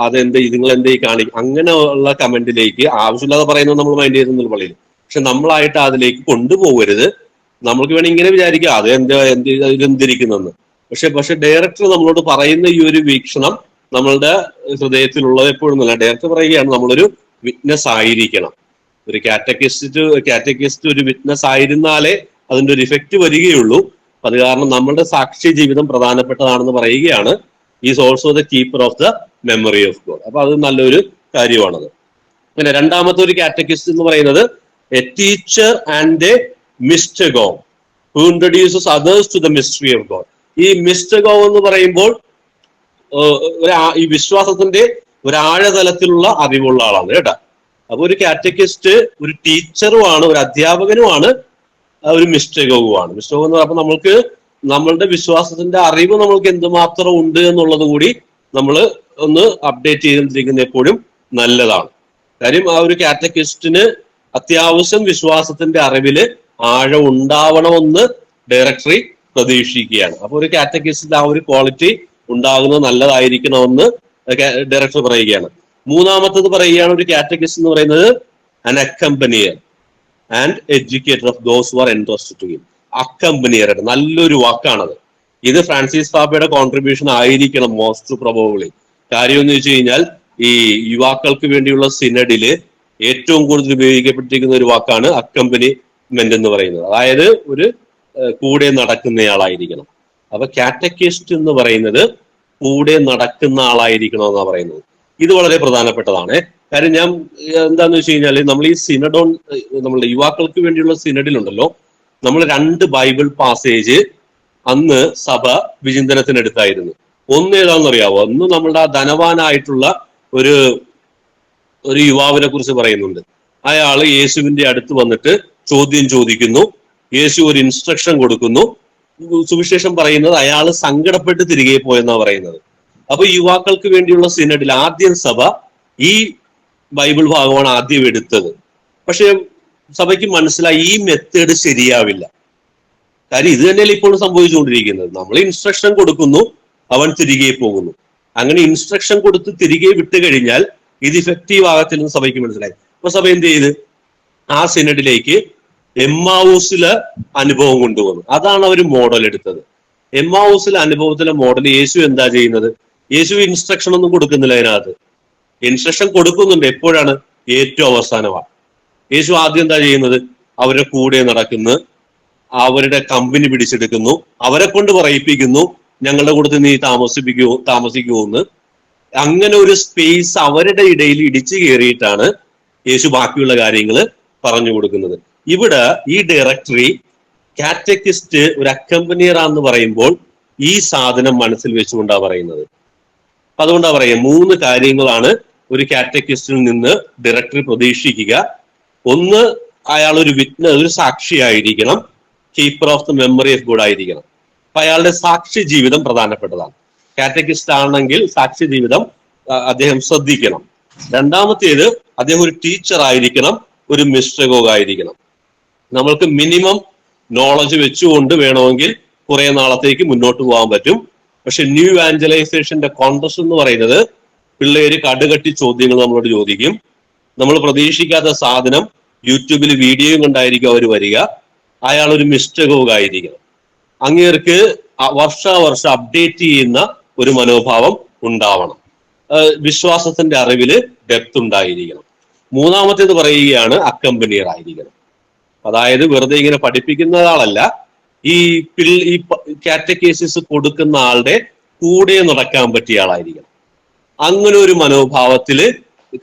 അതെന്ത് നിങ്ങൾ എന്തേ കാണിക്കും അങ്ങനെയുള്ള കമന്റിലേക്ക് ആവശ്യമില്ലാതെ പറയുന്നത് നമ്മൾ മൈൻഡ് ചെയ്യുന്നുള്ള പള്ളിയിൽ. പക്ഷെ നമ്മളായിട്ട് അതിലേക്ക് കൊണ്ടുപോകരുത്. നമ്മൾക്ക് വേണമെങ്കിൽ ഇങ്ങനെ വിചാരിക്കാം അത് എന്തിരിക്കുന്നെന്ന്. പക്ഷെ ഡയറക്ടർ നമ്മളോട് പറയുന്ന ഈ ഒരു വീക്ഷണം നമ്മളുടെ ഹൃദയത്തിലുള്ളത് എപ്പോഴും നല്ല. ഡയറക്ടർ പറയുകയാണ് നമ്മളൊരു വിറ്റ്നസ് ആയിരിക്കണം. ഒരു കാറ്റക്കിസ്റ്റ് ഒരു വിറ്റ്നസ് ആയിരുന്നാലേ അതിന്റെ ഒരു ഇഫക്റ്റ് വരികയുള്ളൂ. അത് കാരണം നമ്മളുടെ സാക്ഷി ജീവിതം പ്രധാനപ്പെട്ടതാണെന്ന് പറയുകയാണ്. Is also the keeper of the memory of God. അപ്പൊ അത് നല്ലൊരു കാര്യമാണത്. പിന്നെ രണ്ടാമത്തെ ഒരു കാറ്റക്കിസ്റ്റ് എന്ന് പറയുന്നത് a teacher and a mystagogue who introduces others to the mystery of God. ഈ മിസ്റ്റഗോ എന്ന് പറയുമ്പോൾ ഈ വിശ്വാസത്തിന്റെ ഒരു ആഴതലത്തിലുള്ള അറിവുള്ള ആളാണ് കേട്ടോ. അപ്പൊ ഒരു കാറ്റക്കിസ്റ്റ് ഒരു ടീച്ചറുമാണ്, ഒരു അധ്യാപകനുമാണ്, ഒരു മിസ്റ്റേകവുമാണ്. മിസ്റ്റേക് എന്ന് പറയുമ്പോൾ നമ്മൾക്ക് നമ്മളുടെ വിശ്വാസത്തിന്റെ അറിവ് നമ്മൾക്ക് എന്തുമാത്രം ഉണ്ട് എന്നുള്ളത് കൂടി നമ്മൾ ഒന്ന് അപ്ഡേറ്റ് ചെയ്തിരിക്കുന്നത് എപ്പോഴും നല്ലതാണ്. കാര്യം ആ ഒരു കാറ്റക്കിസ്റ്റിന് അത്യാവശ്യം വിശ്വാസത്തിന്റെ അറിവില് ആഴം ഉണ്ടാവണമെന്ന് ഡയറക്ടറി പ്രതീക്ഷിക്കുകയാണ്. അപ്പൊ ഒരു കാറ്റക്കിസ്റ്റിന്റെ ആ ഒരു ക്വാളിറ്റി ഉണ്ടാകുന്നത് നല്ലതായിരിക്കണമെന്ന് ഡയറക്ടർ പറയുകയാണ്. മൂന്നാമത്തത് പറയുകയാണ്, ഒരു കാറ്റക്കിസ്റ്റ് എന്ന് പറയുന്നത് an accompanier and educator of those who are entrusted to him. അക്കമ്പനിയർ, നല്ലൊരു വാക്കാണത്. ഇത് ഫ്രാൻസിസ് പാപ്പയുടെ കോൺട്രിബ്യൂഷൻ ആയിരിക്കണം മോസ്റ്റ് പ്രൊബബിളി. കാര്യം എന്ന് വെച്ച് കഴിഞ്ഞാൽ ഈ യുവാക്കൾക്ക് വേണ്ടിയുള്ള സിനഡില് ഏറ്റവും കൂടുതൽ ഉപയോഗിക്കപ്പെട്ടിരിക്കുന്ന ഒരു വാക്കാണ് അക്കമ്പനിമെന്റ് എന്ന് പറയുന്നത്. അതായത് ഒരു കൂടെ നടക്കുന്നയാളായിരിക്കണം. അപ്പൊ കാറ്റക്കിസ്റ്റ് എന്ന് പറയുന്നത് കൂടെ നടക്കുന്ന ആളായിരിക്കണം എന്നാ പറയുന്നത്. ഇത് വളരെ പ്രധാനപ്പെട്ടതാണ്. കാര്യം ഞാൻ എന്താന്ന് വെച്ച് കഴിഞ്ഞാല് നമ്മൾ ഈ സിനഡോൺ, നമ്മളുടെ യുവാക്കൾക്ക് വേണ്ടിയുള്ള സിനഡിലുണ്ടല്ലോ, നമ്മൾ 2 ബൈബിൾ പാസേജ് അന്ന് സഭ വിചിന്തനത്തിനെടുത്തായിരുന്നു. ഒന്ന് ഏതാണെന്നറിയാവോ? ഒന്ന് നമ്മളുടെ ധനവാനായിട്ടുള്ള ഒരു യുവാവിനെ കുറിച്ച് പറയുന്നുണ്ട്. അയാള് യേശുവിന്റെ അടുത്ത് വന്നിട്ട് ചോദ്യം ചോദിക്കുന്നു. യേശു ഒരു ഇൻസ്ട്രക്ഷൻ കൊടുക്കുന്നു. സുവിശേഷം പറയുന്നത് അയാള് സങ്കടപ്പെട്ട് തിരികെ പോയെന്നാ പറയുന്നത്. അപ്പൊ യുവാക്കൾക്ക് വേണ്ടിയുള്ള സിനഡിൽ ആദ്യം സഭ ഈ ബൈബിൾ ഭാഗമാണ് ആദ്യം എടുത്തത്. പക്ഷെ സഭയ്ക്ക് മനസ്സിലായി ഈ മെത്തേഡ് ശരിയാവില്ല. കാര്യം ഇത് തന്നെയല്ലേ ഇപ്പോൾ സംഭവിച്ചുകൊണ്ടിരിക്കുന്നത്. നമ്മൾ ഇൻസ്ട്രക്ഷൻ കൊടുക്കുന്നു, അവൻ തിരികെ പോകുന്നു. അങ്ങനെ ഇൻസ്ട്രക്ഷൻ കൊടുത്ത് തിരികെ വിട്ട് കഴിഞ്ഞാൽ ഇത് ഇഫക്റ്റീവ് ആകത്തില്ലെന്ന് സഭയ്ക്ക് മനസ്സിലായി. അപ്പൊ സഭ എന്ത് ചെയ്ത് ആ സിനഡിലേക്ക് എമ്മാവൂസിലെ അനുഭവം കൊണ്ടുവന്നു. അതാണ് അവർ മോഡൽ എടുത്തത്. എമ്മാവൂസിലെ അനുഭവത്തിലെ മോഡൽ യേശു എന്താ ചെയ്യുന്നത്? യേശു ഇൻസ്ട്രക്ഷൻ ഒന്നും കൊടുക്കുന്നില്ല അതിനകത്ത്. ഇൻസ്ട്രക്ഷൻ കൊടുക്കുന്നുണ്ട്. എപ്പോഴാണ്? ഏറ്റവും അവസാനമാണ്. യേശു ആദ്യം എന്താ ചെയ്യുന്നത്? അവരുടെ കൂടെ നടക്കുന്നു, അവരുടെ കമ്പനി പിടിച്ചെടുക്കുന്നു, അവരെ കൊണ്ട് പറയിപ്പിക്കുന്നു ഞങ്ങളുടെ കൂടെ നീ താമസിക്കുമെന്ന്. അങ്ങനെ ഒരു സ്പേസ് അവരുടെ ഇടയിൽ ഇടിച്ചു കയറിയിട്ടാണ് യേശു ബാക്കിയുള്ള കാര്യങ്ങൾ പറഞ്ഞു കൊടുക്കുന്നത്. ഇവിടെ ഈ ഡയറക്ടറി കാറ്റക്കിസ്റ്റ് ഒരു അക്കമ്പനിയർ ആണെന്ന് പറയുമ്പോൾ ഈ സാധനം മനസ്സിൽ വെച്ചുകൊണ്ടാ പറയുന്നത്. അപ്പൊ അതുകൊണ്ടാ പറയുക 3 കാര്യങ്ങളാണ് ഒരു കാറ്റക്കിസ്റ്റിൽ നിന്ന് ഡയറക്ടറി പ്രതീക്ഷിക്കുക. ഒന്ന്, അയാൾ ഒരു ഒരു സാക്ഷിയായിരിക്കണം. Keeper of the memory of God ആയിരിക്കണം. അപ്പൊ അയാളുടെ സാക്ഷി ജീവിതം പ്രധാനപ്പെട്ടതാണ്. കാറ്റക്കിസ്റ്റ് ആണെങ്കിൽ സാക്ഷി ജീവിതം അദ്ദേഹം ശ്രദ്ധിക്കണം. രണ്ടാമത്തേത്, അദ്ദേഹം ഒരു ടീച്ചർ ആയിരിക്കണം, ഒരു മിസ്റ്റഗോഗ് ആയിരിക്കണം. നമ്മൾക്ക് മിനിമം നോളജ് വെച്ചുകൊണ്ട് വേണമെങ്കിൽ കുറെ നാളത്തേക്ക് മുന്നോട്ട് പോകാൻ പറ്റും. പക്ഷെ ന്യൂ ഇവാഞ്ചലൈസേഷന്റെ കോൺടെക്സ്റ്റ് എന്ന് പറയുന്നത് പിള്ളേര് കടുകട്ടി ചോദ്യങ്ങൾ നമ്മളോട് ചോദിക്കും. നമ്മൾ പ്രതീക്ഷിക്കാത്ത സാധനം യൂട്യൂബിൽ വീഡിയോയും കണ്ടായിരിക്കും അവർ വരിക. അയാൾ ഒരു മിസ്റ്റഗോഗ് ആയിരിക്കണം. അങ്ങേർക്ക് വർഷാവർഷം അപ്ഡേറ്റ് ചെയ്യുന്ന ഒരു മനോഭാവം ഉണ്ടാവണം. വിശ്വാസത്തിന്റെ അറിവില് ഡെപ്ത് ഉണ്ടായിരിക്കണം. മൂന്നാമത്തേത് പറയുകയാണ് അക്കമ്പനിയർ ആയിരിക്കണം. അതായത് വെറുതെ ഇങ്ങനെ പഠിപ്പിക്കുന്ന ആളല്ല, ഈ കാറ്റക്കേസിസ് കൊടുക്കുന്ന ആളുടെ കൂടെ നടക്കാൻ പറ്റിയ ആളായിരിക്കണം. അങ്ങനെ ഒരു മനോഭാവത്തില്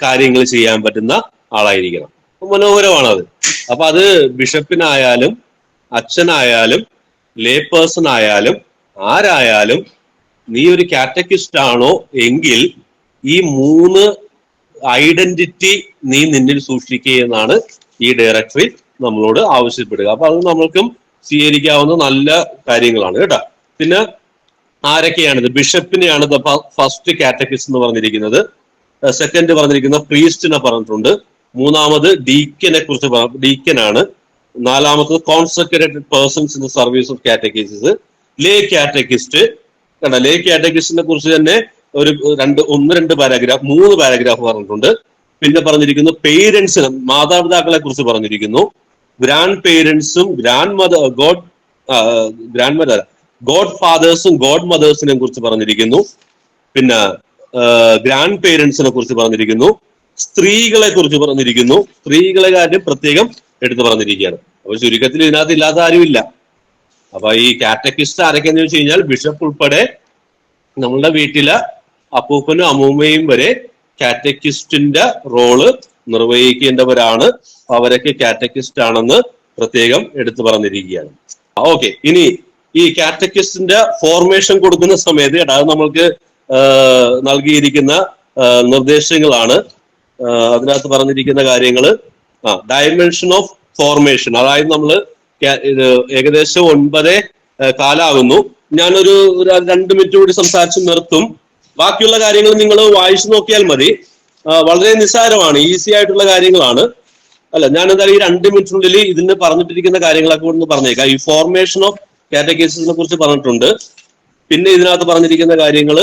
കാര്യങ്ങൾ ചെയ്യാൻ പറ്റുന്ന ആളായിരിക്കണം. മനോഹരമാണത്. അപ്പൊ അത് ബിഷപ്പിനായാലും അച്ഛനായാലും ലേ പേഴ്സൺ ആയാലും ആരായാലും നീ ഒരു കാറ്റക്കിസ്റ്റ് ആണോ എങ്കിൽ ഈ 3 ഐഡന്റിറ്റി നീ നിന്നിൽ സൂക്ഷിക്കുക എന്നാണ് ഈ ഡയറക്ടറി നമ്മളോട് ആവശ്യപ്പെടുക. അപ്പൊ അത് നമ്മൾക്കും സ്വീകരിക്കാവുന്ന നല്ല കാര്യങ്ങളാണ് കേട്ടോ. പിന്നെ ആരൊക്കെയാണിത്? ബിഷപ്പിനെയാണ് ഫസ്റ്റ് കാറ്റക്കിസ്റ്റ് എന്ന് പറഞ്ഞിരിക്കുന്നത്. സെക്കൻഡ് പറഞ്ഞിരിക്കുന്ന പ്രീസ്റ്റിനെ പറഞ്ഞിട്ടുണ്ട്. മൂന്നാമത് ഡീക്കനെ കുറിച്ച് ഡീക്കനാണ്. നാലാമത്തത് consecrated persons in the service of catechesis. Lay catechist കണ്ട, ലേ കാറ്റക്കിസ്റ്റിനെ കുറിച്ച് തന്നെ ഒരു 3 പാരഗ്രാഫ് പറഞ്ഞിട്ടുണ്ട്. പിന്നെ പറഞ്ഞിരിക്കുന്നു പേരൻസിന്, മാതാപിതാക്കളെ കുറിച്ച് പറഞ്ഞിരിക്കുന്നു. ഗ്രാൻഡ് പേരൻസും ഗോഡ് ഫാദേഴ്സും ഗോഡ് മദേഴ്സിനെ കുറിച്ച് പറഞ്ഞിരിക്കുന്നു. പിന്നെ ഗ്രാൻഡ് പേരൻസിനെ കുറിച്ച് പറഞ്ഞിരിക്കുന്നു. സ്ത്രീകളെ കുറിച്ച് പറഞ്ഞിരിക്കുന്നു. സ്ത്രീകളെ കാര്യം പ്രത്യേകം എടുത്തു പറഞ്ഞിരിക്കുകയാണ്. അപ്പൊ ചുരുക്കത്തിൽ ഇതിനകത്ത് ഇല്ലാത്ത ആരുമില്ല. അപ്പൊ ഈ കാറ്റക്കിസ്റ്റ് ആരൊക്കെയെന്ന് വെച്ച് കഴിഞ്ഞാൽ ബിഷപ്പ് ഉൾപ്പെടെ നമ്മളുടെ വീട്ടിലെ അപ്പൂപ്പനും അമ്മൂമ്മയും വരെ കാറ്റക്കിസ്റ്റിന്റെ റോള് നിർവഹിക്കേണ്ടവരാണ്. അവരൊക്കെ കാറ്റക്കിസ്റ്റ് ആണെന്ന് പ്രത്യേകം എടുത്തു പറഞ്ഞിരിക്കുകയാണ്. ഓക്കെ, ഇനി ഈ കാറ്റക്കിസ്റ്റിന്റെ ഫോർമേഷൻ കൊടുക്കുന്ന സമയത്ത് അത് നമ്മൾക്ക് നൽകിയിരിക്കുന്ന നിർദ്ദേശങ്ങളാണ്. അതിനകത്ത് പറഞ്ഞിരിക്കുന്ന കാര്യങ്ങൾ ഡയമെൻഷൻ ഓഫ് ഫോർമേഷൻ, അതായത് നമ്മൾ ഇത് ഏകദേശം 9 കാലാകുന്നു. ഞാനൊരു 2 മിനിറ്റ് കൂടി സംസാരിച്ച് നിർത്തും. ബാക്കിയുള്ള കാര്യങ്ങൾ നിങ്ങൾ വായിച്ചു നോക്കിയാൽ മതി. വളരെ നിസ്സാരമാണ്, ഈസി ആയിട്ടുള്ള കാര്യങ്ങളാണ്. അല്ല, ഞാൻ എന്തായാലും ഈ 2 മിനിറ്റിനുള്ളിൽ ഇതിന് പറഞ്ഞിട്ടിരിക്കുന്ന കാര്യങ്ങളൊക്കെ ഒന്ന് പറഞ്ഞേക്കാം. ഈ ഫോർമേഷൻ ഓഫ് കാറ്റഗറീസിനെ കുറിച്ച് പറഞ്ഞിട്ടുണ്ട്. പിന്നെ ഇതിനകത്ത് പറഞ്ഞിരിക്കുന്ന കാര്യങ്ങൾ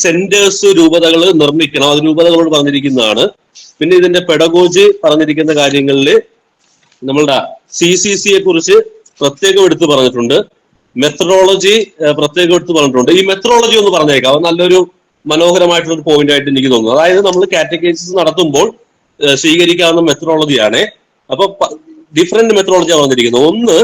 സെന്റേഴ്സ്, രൂപതകൾ നിർമ്മിക്കണം, അത് രൂപതകളോട് പറഞ്ഞിരിക്കുന്നതാണ്. പിന്നെ ഇതിന്റെ പെഡഗോജി പറഞ്ഞിരിക്കുന്ന കാര്യങ്ങളിൽ നമ്മളുടെ CCCയെ കുറിച്ച് പ്രത്യേകം എടുത്ത് പറഞ്ഞിട്ടുണ്ട്. മെത്തഡോളജി പ്രത്യേകം എടുത്ത് പറഞ്ഞിട്ടുണ്ട്. ഈ മെത്തഡോളജി ഒന്ന് പറഞ്ഞേക്കാം, നല്ലൊരു മനോഹരമായിട്ടുള്ള ഒരു പോയിന്റ് ആയിട്ട് എനിക്ക് തോന്നുന്നു. അതായത് നമ്മൾ കാറ്റഗറീസ് നടത്തുമ്പോൾ സ്വീകരിക്കാവുന്ന മെത്തഡോളജിയാണ്. അപ്പൊ ഡിഫറെന്റ് മെത്തഡോളജിയാണ് വന്നിരിക്കുന്നത്. ഒന്ന്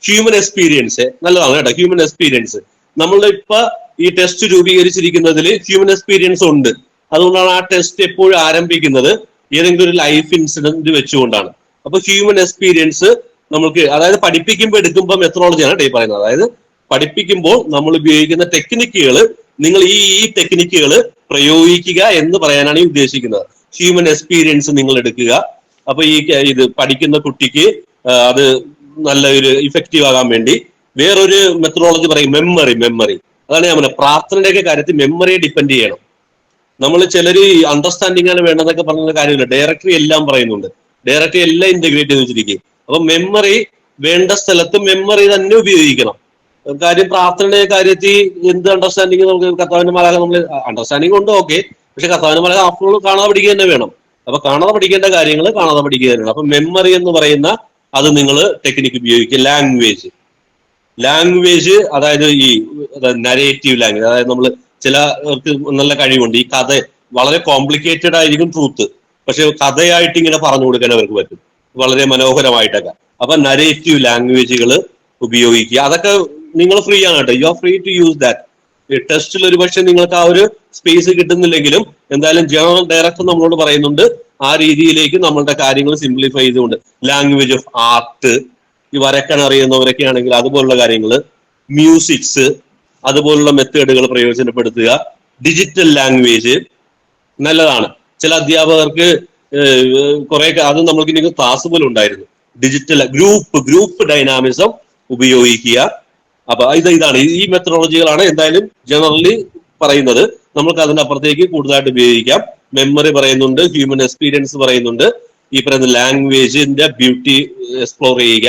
ഹ്യൂമൻ എക്സ്പീരിയൻസ്, നല്ലതാണ് കേട്ടോ. ഹ്യൂമൻ എക്സ്പീരിയൻസ് നമ്മളുടെ ഇപ്പൊ ഈ ടെസ്റ്റ് രൂപീകരിച്ചിരിക്കുന്നതിൽ ഹ്യൂമൻ എക്സ്പീരിയൻസ് ഉണ്ട്. അതുകൊണ്ടാണ് ആ ടെസ്റ്റ് എപ്പോഴും ആരംഭിക്കുന്നത് ഏതെങ്കിലും ഒരു ലൈഫ് ഇൻസിഡന്റ് വെച്ചുകൊണ്ടാണ്. അപ്പൊ ഹ്യൂമൻ എക്സ്പീരിയൻസ് നമുക്ക്, അതായത് പഠിപ്പിക്കുമ്പോൾ എടുക്കുമ്പോൾ മെത്തഡോളജിയാണ് കേട്ടോ ഈ പറയുന്നത്. അതായത് പഠിപ്പിക്കുമ്പോൾ നമ്മൾ ഉപയോഗിക്കുന്ന ടെക്നിക്കുകൾ, നിങ്ങൾ ഈ ടെക്നിക്കുകൾ പ്രയോഗിക്കുക എന്ന് പറയാനാണ് ഈ ഉദ്ദേശിക്കുന്നത്. ഹ്യൂമൻ എക്സ്പീരിയൻസ് നിങ്ങൾ എടുക്കുക. അപ്പൊ ഇത് പഠിക്കുന്ന കുട്ടിക്ക് അത് നല്ല ഒരു ഇഫക്റ്റീവ് ആകാൻ വേണ്ടി വേറൊരു മെത്തഡോളജി പറയും, മെമ്മറി. അതാണ് ഞാൻ പറഞ്ഞത്, പ്രാർത്ഥനയുടെയൊക്കെ കാര്യത്തിൽ മെമ്മറിയെ ഡിപ്പെൻഡ് ചെയ്യണം. നമ്മൾ ചിലർ അണ്ടർസ്റ്റാൻഡിംഗ് ആണ് വേണ്ടതൊക്കെ പറഞ്ഞ കാര്യമില്ല. ഡയറക്ടറി എല്ലാം പറയുന്നുണ്ട്, ഡയറക്ടറി എല്ലാം ഇന്റഗ്രേറ്റ് ചെയ്ത് വെച്ചിരിക്കും. അപ്പൊ മെമ്മറി വേണ്ട സ്ഥലത്ത് മെമ്മറി തന്നെ ഉപയോഗിക്കണം. കാര്യം പ്രാർത്ഥനയുടെ കാര്യത്തിൽ എന്ത് അണ്ടർസ്റ്റാൻഡിങ് നമുക്ക് കർത്താവിന്റെ മാലാഖ നമ്മൾ അണ്ടർസ്റ്റാൻഡിങ് ഉണ്ട്, ഓക്കെ. പക്ഷെ കർത്താവിന്റെ മാലാഖ ആഫ്റ്റർ ഓൾ കാണാതെ പഠിക്കുക തന്നെ വേണം. അപ്പൊ കാണാതെ പഠിക്കേണ്ട കാര്യങ്ങൾ കാണാതെ പഠിക്കുക തന്നെ വേണം. അപ്പൊ മെമ്മറി എന്ന് പറയുന്ന അത് നിങ്ങൾ ടെക്നിക്ക് ഉപയോഗിക്കുക. ലാംഗ്വേജ് അതായത് ഈ നരേറ്റീവ് ലാംഗ്വേജ്, അതായത് നമ്മൾ ചിലർക്ക് നല്ല കഴിവുണ്ട്, ഈ കഥ വളരെ കോംപ്ലിക്കേറ്റഡ് ആയിരിക്കും ട്രൂത്ത്, പക്ഷെ കഥയായിട്ട് ഇങ്ങനെ പറഞ്ഞു കൊടുക്കാൻ അവർക്ക് പറ്റും വളരെ മനോഹരമായിട്ടൊക്കെ. അപ്പൊ നരേറ്റീവ് ലാംഗ്വേജുകൾ ഉപയോഗിക്കുക. അതൊക്കെ നിങ്ങൾ ഫ്രീ ആണ് കേട്ടോ, you are free to use that. ടെസ്റ്റിൽ ഒരു പക്ഷെ നിങ്ങൾക്ക് ആ ഒരു സ്പേസ് കിട്ടുന്നില്ലെങ്കിലും എന്തായാലും ജനറൽ ഡയറക്ടർ നമ്മളോട് പറയുന്നുണ്ട് ആ രീതിയിലേക്ക് നമ്മളുടെ കാര്യങ്ങൾ സിംപ്ലിഫൈ ചെയ്തുകൊണ്ട്. ലാംഗ്വേജ് ഓഫ് ആർട്ട്, ഈ വരക്കാൻ അറിയുന്നവരൊക്കെ ആണെങ്കിൽ അതുപോലുള്ള കാര്യങ്ങൾ, മ്യൂസിക്സ്, അതുപോലുള്ള മെത്തേഡുകൾ പ്രയോജനപ്പെടുത്തുക. ഡിജിറ്റൽ ലാംഗ്വേജ് നല്ലതാണ്. ചില അധ്യാപകർക്ക് കുറെ അത് നമ്മൾക്ക് ഇനി ക്ലാസ് പോലും ഉണ്ടായിരുന്നു. ഡിജിറ്റൽ ഗ്രൂപ്പ് ഡൈനാമിസം ഉപയോഗിക്കുക. അപ്പൊ ഇതാണ് ഈ മെത്തഡോളജികളാണ് എന്തായാലും ജനറലി പറയുന്നത്. നമുക്ക് അതിനപ്പുറത്തേക്ക് കൂടുതലായിട്ട് ഉപയോഗിക്കാം. മെമ്മറി പറയുന്നുണ്ട്, ഹ്യൂമൻ എക്സ്പീരിയൻസ് പറയുന്നുണ്ട്, ഈ പറയുന്ന ലാംഗ്വേജിന്റെ ബ്യൂട്ടി എക്സ്പ്ലോർ ചെയ്യുക.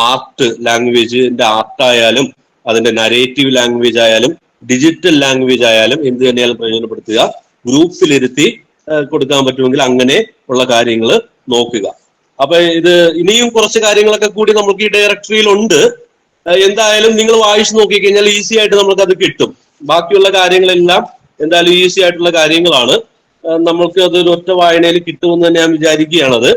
ആർട്ട്, ലാംഗ്വേജിന്റെ ആർട്ടായാലും അതിന്റെ നരേറ്റീവ് ലാംഗ്വേജ് ആയാലും ഡിജിറ്റൽ ലാംഗ്വേജ് ആയാലും എന്ത് തന്നെയാലും പ്രയോജനപ്പെടുത്തുക. ഗ്രൂപ്പിലിരുത്തി കൊടുക്കാൻ പറ്റുമെങ്കിൽ അങ്ങനെ ഉള്ള കാര്യങ്ങൾ നോക്കുക. അപ്പൊ ഇത് ഇനിയും കുറച്ച് കാര്യങ്ങളൊക്കെ കൂടി നമുക്ക് ഈ ഡയറക്ടറിയിൽ ഉണ്ട്. എന്തായാലും നിങ്ങൾ വായിച്ചു നോക്കിക്കഴിഞ്ഞാൽ ഈസി ആയിട്ട് നമുക്ക് അത് കിട്ടും. ബാക്കിയുള്ള കാര്യങ്ങളെല്ലാം എന്തായാലും ഈസി ആയിട്ടുള്ള കാര്യങ്ങളാണ്. നമ്മൾക്ക് അതൊരു ഒറ്റ വായനയിൽ കിട്ടുമെന്ന് തന്നെ ഞാൻ വിചാരിക്കുകയാണത്.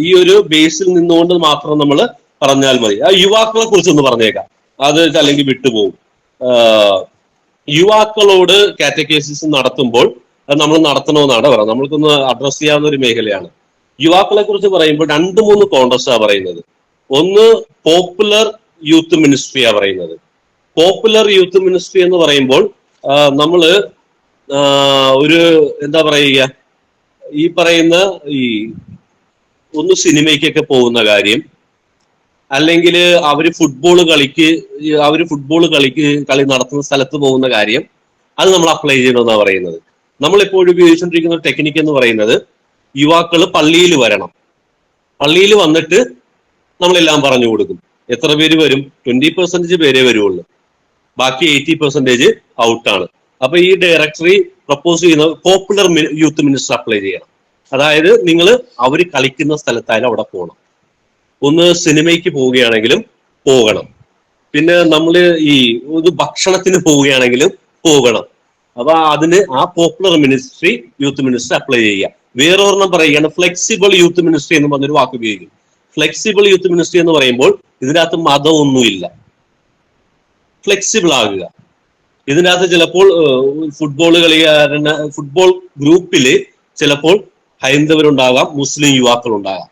ഈ ഒരു ബേസിൽ നിന്നുകൊണ്ട് മാത്രം നമ്മൾ പറഞ്ഞാൽ മതി. ആ യുവാക്കളെ കുറിച്ചൊന്ന് പറഞ്ഞേക്കാം, അത് അല്ലെങ്കിൽ വിട്ടുപോകും. യുവാക്കളോട് കാറ്റഗൈസിസ് നടത്തുമ്പോൾ അത് നമ്മൾ നടത്തണമെന്നാണ് പറയുന്നത്. നമ്മൾക്കൊന്ന് അഡ്രസ് ചെയ്യാവുന്ന ഒരു മേഖലയാണ്. യുവാക്കളെ കുറിച്ച് പറയുമ്പോൾ 2-3 കോൺടസ്റ്റാണ് പറയുന്നത്. ഒന്ന് പോപ്പുലർ യൂത്ത് മിനിസ്ട്രിയാ പറയുന്നത്. പോപ്പുലർ യൂത്ത് മിനിസ്ട്രി എന്ന് പറയുമ്പോൾ നമ്മള് ഒരു എന്താ പറയുക, ഈ പറയുന്ന ഈ ഒന്ന് സിനിമയ്ക്കൊക്കെ പോകുന്ന കാര്യം, അല്ലെങ്കിൽ കളി നടത്തുന്ന സ്ഥലത്ത് പോകുന്ന കാര്യം, അത് നമ്മൾ അപ്ലൈ ചെയ്യണമെന്നാണ് പറയുന്നത്. നമ്മളെപ്പോഴും ഉപയോഗിച്ചുകൊണ്ടിരിക്കുന്ന ടെക്നിക്ക് എന്ന് പറയുന്നത് യുവാക്കൾ പള്ളിയിൽ വരണം. പള്ളിയിൽ വന്നിട്ട് നമ്മളെല്ലാം പറഞ്ഞു കൊടുക്കും. എത്ര പേര് വരും? 20% പേരേ വരുള്ളൂ, ബാക്കി 80% ഔട്ടാണ്. അപ്പൊ ഈ ഡയറക്ടറി പ്രപ്പോസ് ചെയ്യുന്ന പോപ്പുലർ യൂത്ത് മിനിസ്റ്റർ അപ്ലൈ ചെയ്യണം. അതായത് നിങ്ങൾ അവർ കളിക്കുന്ന സ്ഥലത്തായാലും അവിടെ പോകണം. ഒന്ന് സിനിമയ്ക്ക് പോവുകയാണെങ്കിലും പോകണം. പിന്നെ നമ്മൾ ഈ ഒരു ഭക്ഷണത്തിന് പോവുകയാണെങ്കിലും പോകണം. അപ്പൊ അതിന് ആ പോപ്പുലർ യൂത്ത് മിനിസ്റ്റർ അപ്ലൈ ചെയ്യുക. വേറൊരെണ്ണം പറയുകയാണ് ഫ്ലെക്സിബിൾ യൂത്ത് മിനിസ്ട്രി എന്ന് പറഞ്ഞൊരു വാക്ക് ഉപയോഗിക്കും. ഫ്ലെക്സിബിൾ യൂത്ത് മിനിസ്ട്രി എന്ന് പറയുമ്പോൾ ഇതിനകത്ത് മതമൊന്നുമില്ല, ഫ്ലെക്സിബിൾ ആകുക. ഇതിനകത്ത് ചിലപ്പോൾ ഫുട്ബോൾ ഗ്രൂപ്പില് ചിലപ്പോൾ ഹൈന്ദവരുണ്ടാകാം, മുസ്ലിം യുവാക്കളുണ്ടാകാം.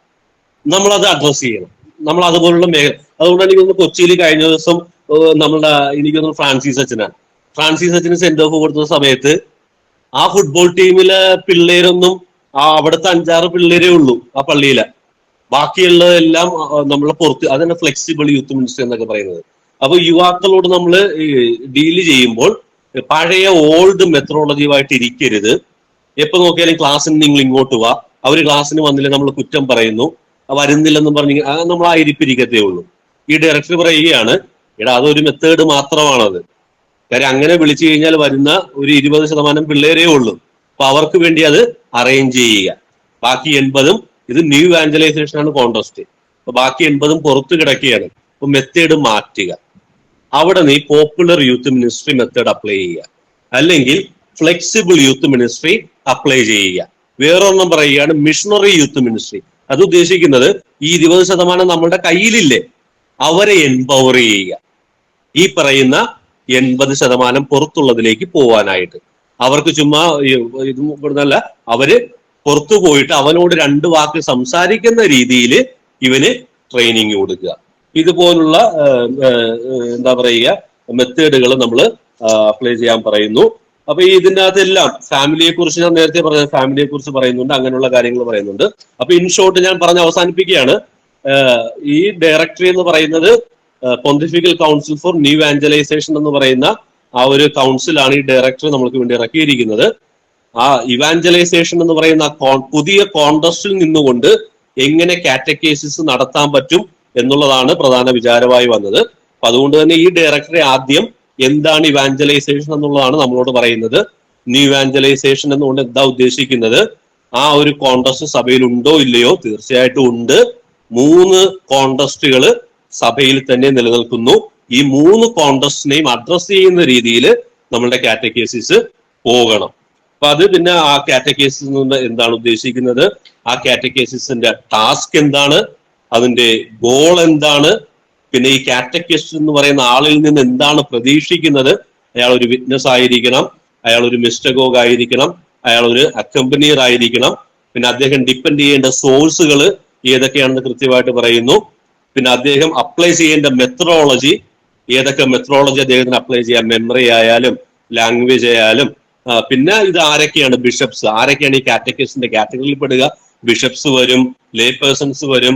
നമ്മളത് അഡ്രസ് ചെയ്യണം. നമ്മൾ അതുപോലുള്ള മേഖല. അതുകൊണ്ടാണ് എനിക്കൊന്ന് കൊച്ചിയിൽ കഴിഞ്ഞ ദിവസം എനിക്കൊന്ന് ഫ്രാൻസിസ് അച്ഛന് സെന്റ് ഓഫ് കൊടുത്ത സമയത്ത് ആ ഫുട്ബോൾ ടീമിലെ പിള്ളേരൊന്നും അവിടുത്തെ 5-6 പിള്ളേരേ ഉള്ളൂ ആ പള്ളിയിലെ. ബാക്കിയുള്ളതെല്ലാം നമ്മളെ പുറത്ത്. അതന്നെ ഫ്ലെക്സിബിൾ യൂത്ത് മിനിസ്ട്രി എന്നൊക്കെ പറയുന്നത്. അപ്പൊ യുവാക്കളോട് നമ്മൾ ഡീല് ചെയ്യുമ്പോൾ പഴയ ഓൾഡ് മെത്തഡോളജിയുമായിട്ട് ഇരിക്കരുത്. എപ്പോ നോക്കിയാലും ക്ലാസ്സിന് നിങ്ങൾ ഇങ്ങോട്ട് വാ, അവര് ക്ലാസ്സിന് വന്നില്ല നമ്മൾ കുറ്റം പറയുന്നു, വരുന്നില്ലെന്നും പറഞ്ഞ് നമ്മൾ ആ ഇരിപ്പിരിക്കത്തേ ഉള്ളൂ. ഈ ഡയറക്ടർ പറയുകയാണ്, എടാ അതൊരു മെത്തേഡ് മാത്രമാണത്. കാര്യം അങ്ങനെ വിളിച്ചു കഴിഞ്ഞാൽ വരുന്ന ഒരു 20% പിള്ളേരേ ഉള്ളൂ. അപ്പൊ അവർക്ക് വേണ്ടി അത് അറേഞ്ച് ചെയ്യുക. ബാക്കി 80 ഇത് ന്യൂ ഇവാഞ്ചലൈസേഷൻ ആണ് കോൺടെസ്റ്റ്. അപ്പൊ ബാക്കി 80 പുറത്ത് കിടക്കുകയാണ്. അപ്പൊ മെത്തേഡ് മാറ്റുക. അവിടെ നീ popular youth ministry method apply ചെയ്യുക, അല്ലെങ്കിൽ ഫ്ലെക്സിബിൾ യൂത്ത് മിനിസ്ട്രി അപ്ലൈ ചെയ്യുക. വേറൊരെണ്ണം പറയുകയാണ് മിഷണറി യൂത്ത് മിനിസ്ട്രി. അത് ഉദ്ദേശിക്കുന്നത് ഈ 20% നമ്മുടെ കയ്യിലില്ലേ, അവരെ എംപവർ ചെയ്യുക. ഈ പറയുന്ന 80% പുറത്തുള്ളതിലേക്ക് പോവാനായിട്ട്. അവർക്ക് ചുമ്മാ ഇത് ഇവിടുന്നല്ല, അവര് പുറത്തു പോയിട്ട് അവനോട് 2 വാക്ക് സംസാരിക്കുന്ന രീതിയിൽ ഇവന് ട്രെയിനിങ് കൊടുക്കുക. ഇതുപോലുള്ള എന്താ പറയുക മെത്തേഡുകൾ നമ്മൾ അപ്ലൈ ചെയ്യാൻ പറയുന്നു. അപ്പൊ ഇതിൻ്റെ അകത്തെല്ലാം ഫാമിലിയെ കുറിച്ച് ഞാൻ നേരത്തെ പറഞ്ഞ ഫാമിലിയെ കുറിച്ച് പറയുന്നുണ്ട്, അങ്ങനെയുള്ള കാര്യങ്ങൾ പറയുന്നുണ്ട്. അപ്പൊ ഇൻ ഷോർട്ട് ഞാൻ പറഞ്ഞ് അവസാനിപ്പിക്കുകയാണ്. ഈ ഡയറക്ടറി എന്ന് പറയുന്നത് pontifical council for new evangelisation എന്ന് പറയുന്ന ആ ഒരു കൗൺസിലാണ് ഈ ഡയറക്ടർ നമ്മൾക്ക് വേണ്ടി ഇറക്കിയിരിക്കുന്നത്. ആ ഇവാഞ്ചലൈസേഷൻ എന്ന് പറയുന്ന പുതിയ കോണ്ടസ്റ്റിൽ നിന്നുകൊണ്ട് എങ്ങനെ കാറ്റക്കേസിസ് നടത്താൻ പറ്റും എന്നുള്ളതാണ് പ്രധാന വിചാരമായി വന്നത്. അപ്പൊ അതുകൊണ്ട് തന്നെ ഈ ഡയറക്ടറെ ആദ്യം എന്താണ് ഇവാഞ്ചലൈസേഷൻ എന്നുള്ളതാണ് നമ്മളോട് പറയുന്നത്. ന്യൂ ഇവാഞ്ചലൈസേഷൻ എന്നുകൊണ്ട് എന്താ ഉദ്ദേശിക്കുന്നത്? ആ ഒരു കോണ്ടസ്റ്റ് സഭയിൽ ഉണ്ടോ ഇല്ലയോ? തീർച്ചയായിട്ടും ഉണ്ട്. 3 കോണ്ടസ്റ്റുകൾ സഭയിൽ തന്നെ നിലനിൽക്കുന്നു. ഈ 3 കോണ്ടസ്റ്റിനെയും അഡ്രസ് ചെയ്യുന്ന രീതിയിൽ നമ്മളുടെ കാറ്റക്കേസിസ് പോകണം. അപ്പൊ അത് പിന്നെ ആ കാറ്റക്കേസിസ് എന്താണ് ഉദ്ദേശിക്കുന്നത്, ആ കാറ്റക്കേസിന്റെ ടാസ്ക് എന്താണ്, അതിന്റെ ഗോൾ എന്താണ്, പിന്നെ ഈ കാറ്റക്കിസ്റ്റ് എന്ന് പറയുന്ന ആളിൽ നിന്ന് എന്താണ് പ്രതീക്ഷിക്കുന്നത്. അയാൾ ഒരു വിറ്റ്നസ് ആയിരിക്കണം, അയാൾ ഒരു മിസ്റ്റഗോഗ് ആയിരിക്കണം, അയാൾ ഒരു അക്കമ്പനിയർ ആയിരിക്കണം. പിന്നെ അദ്ദേഹം ഡിപ്പെൻഡ് ചെയ്യേണ്ട സോഴ്സുകൾ ഏതൊക്കെയാണെന്ന് കൃത്യമായിട്ട് പറയുന്നു. പിന്നെ അദ്ദേഹം അപ്ലൈ ചെയ്യേണ്ട മെത്തഡോളജി, ഏതൊക്കെ മെത്തഡോളജി അദ്ദേഹത്തിന് അപ്ലൈ ചെയ്യാം, മെമ്മറി ആയാലും ലാംഗ്വേജ് ആയാലും. പിന്നെ ഇത് ആരൊക്കെയാണ് ബിഷപ്സ്, ആരൊക്കെയാണ് ഈ കാറ്റക്കിസ്റ്റിന്റെ കാറ്റഗറിയിൽ പെടുക? ബിഷപ്സ് വരും, ലേ പേഴ്സൺസ് വരും,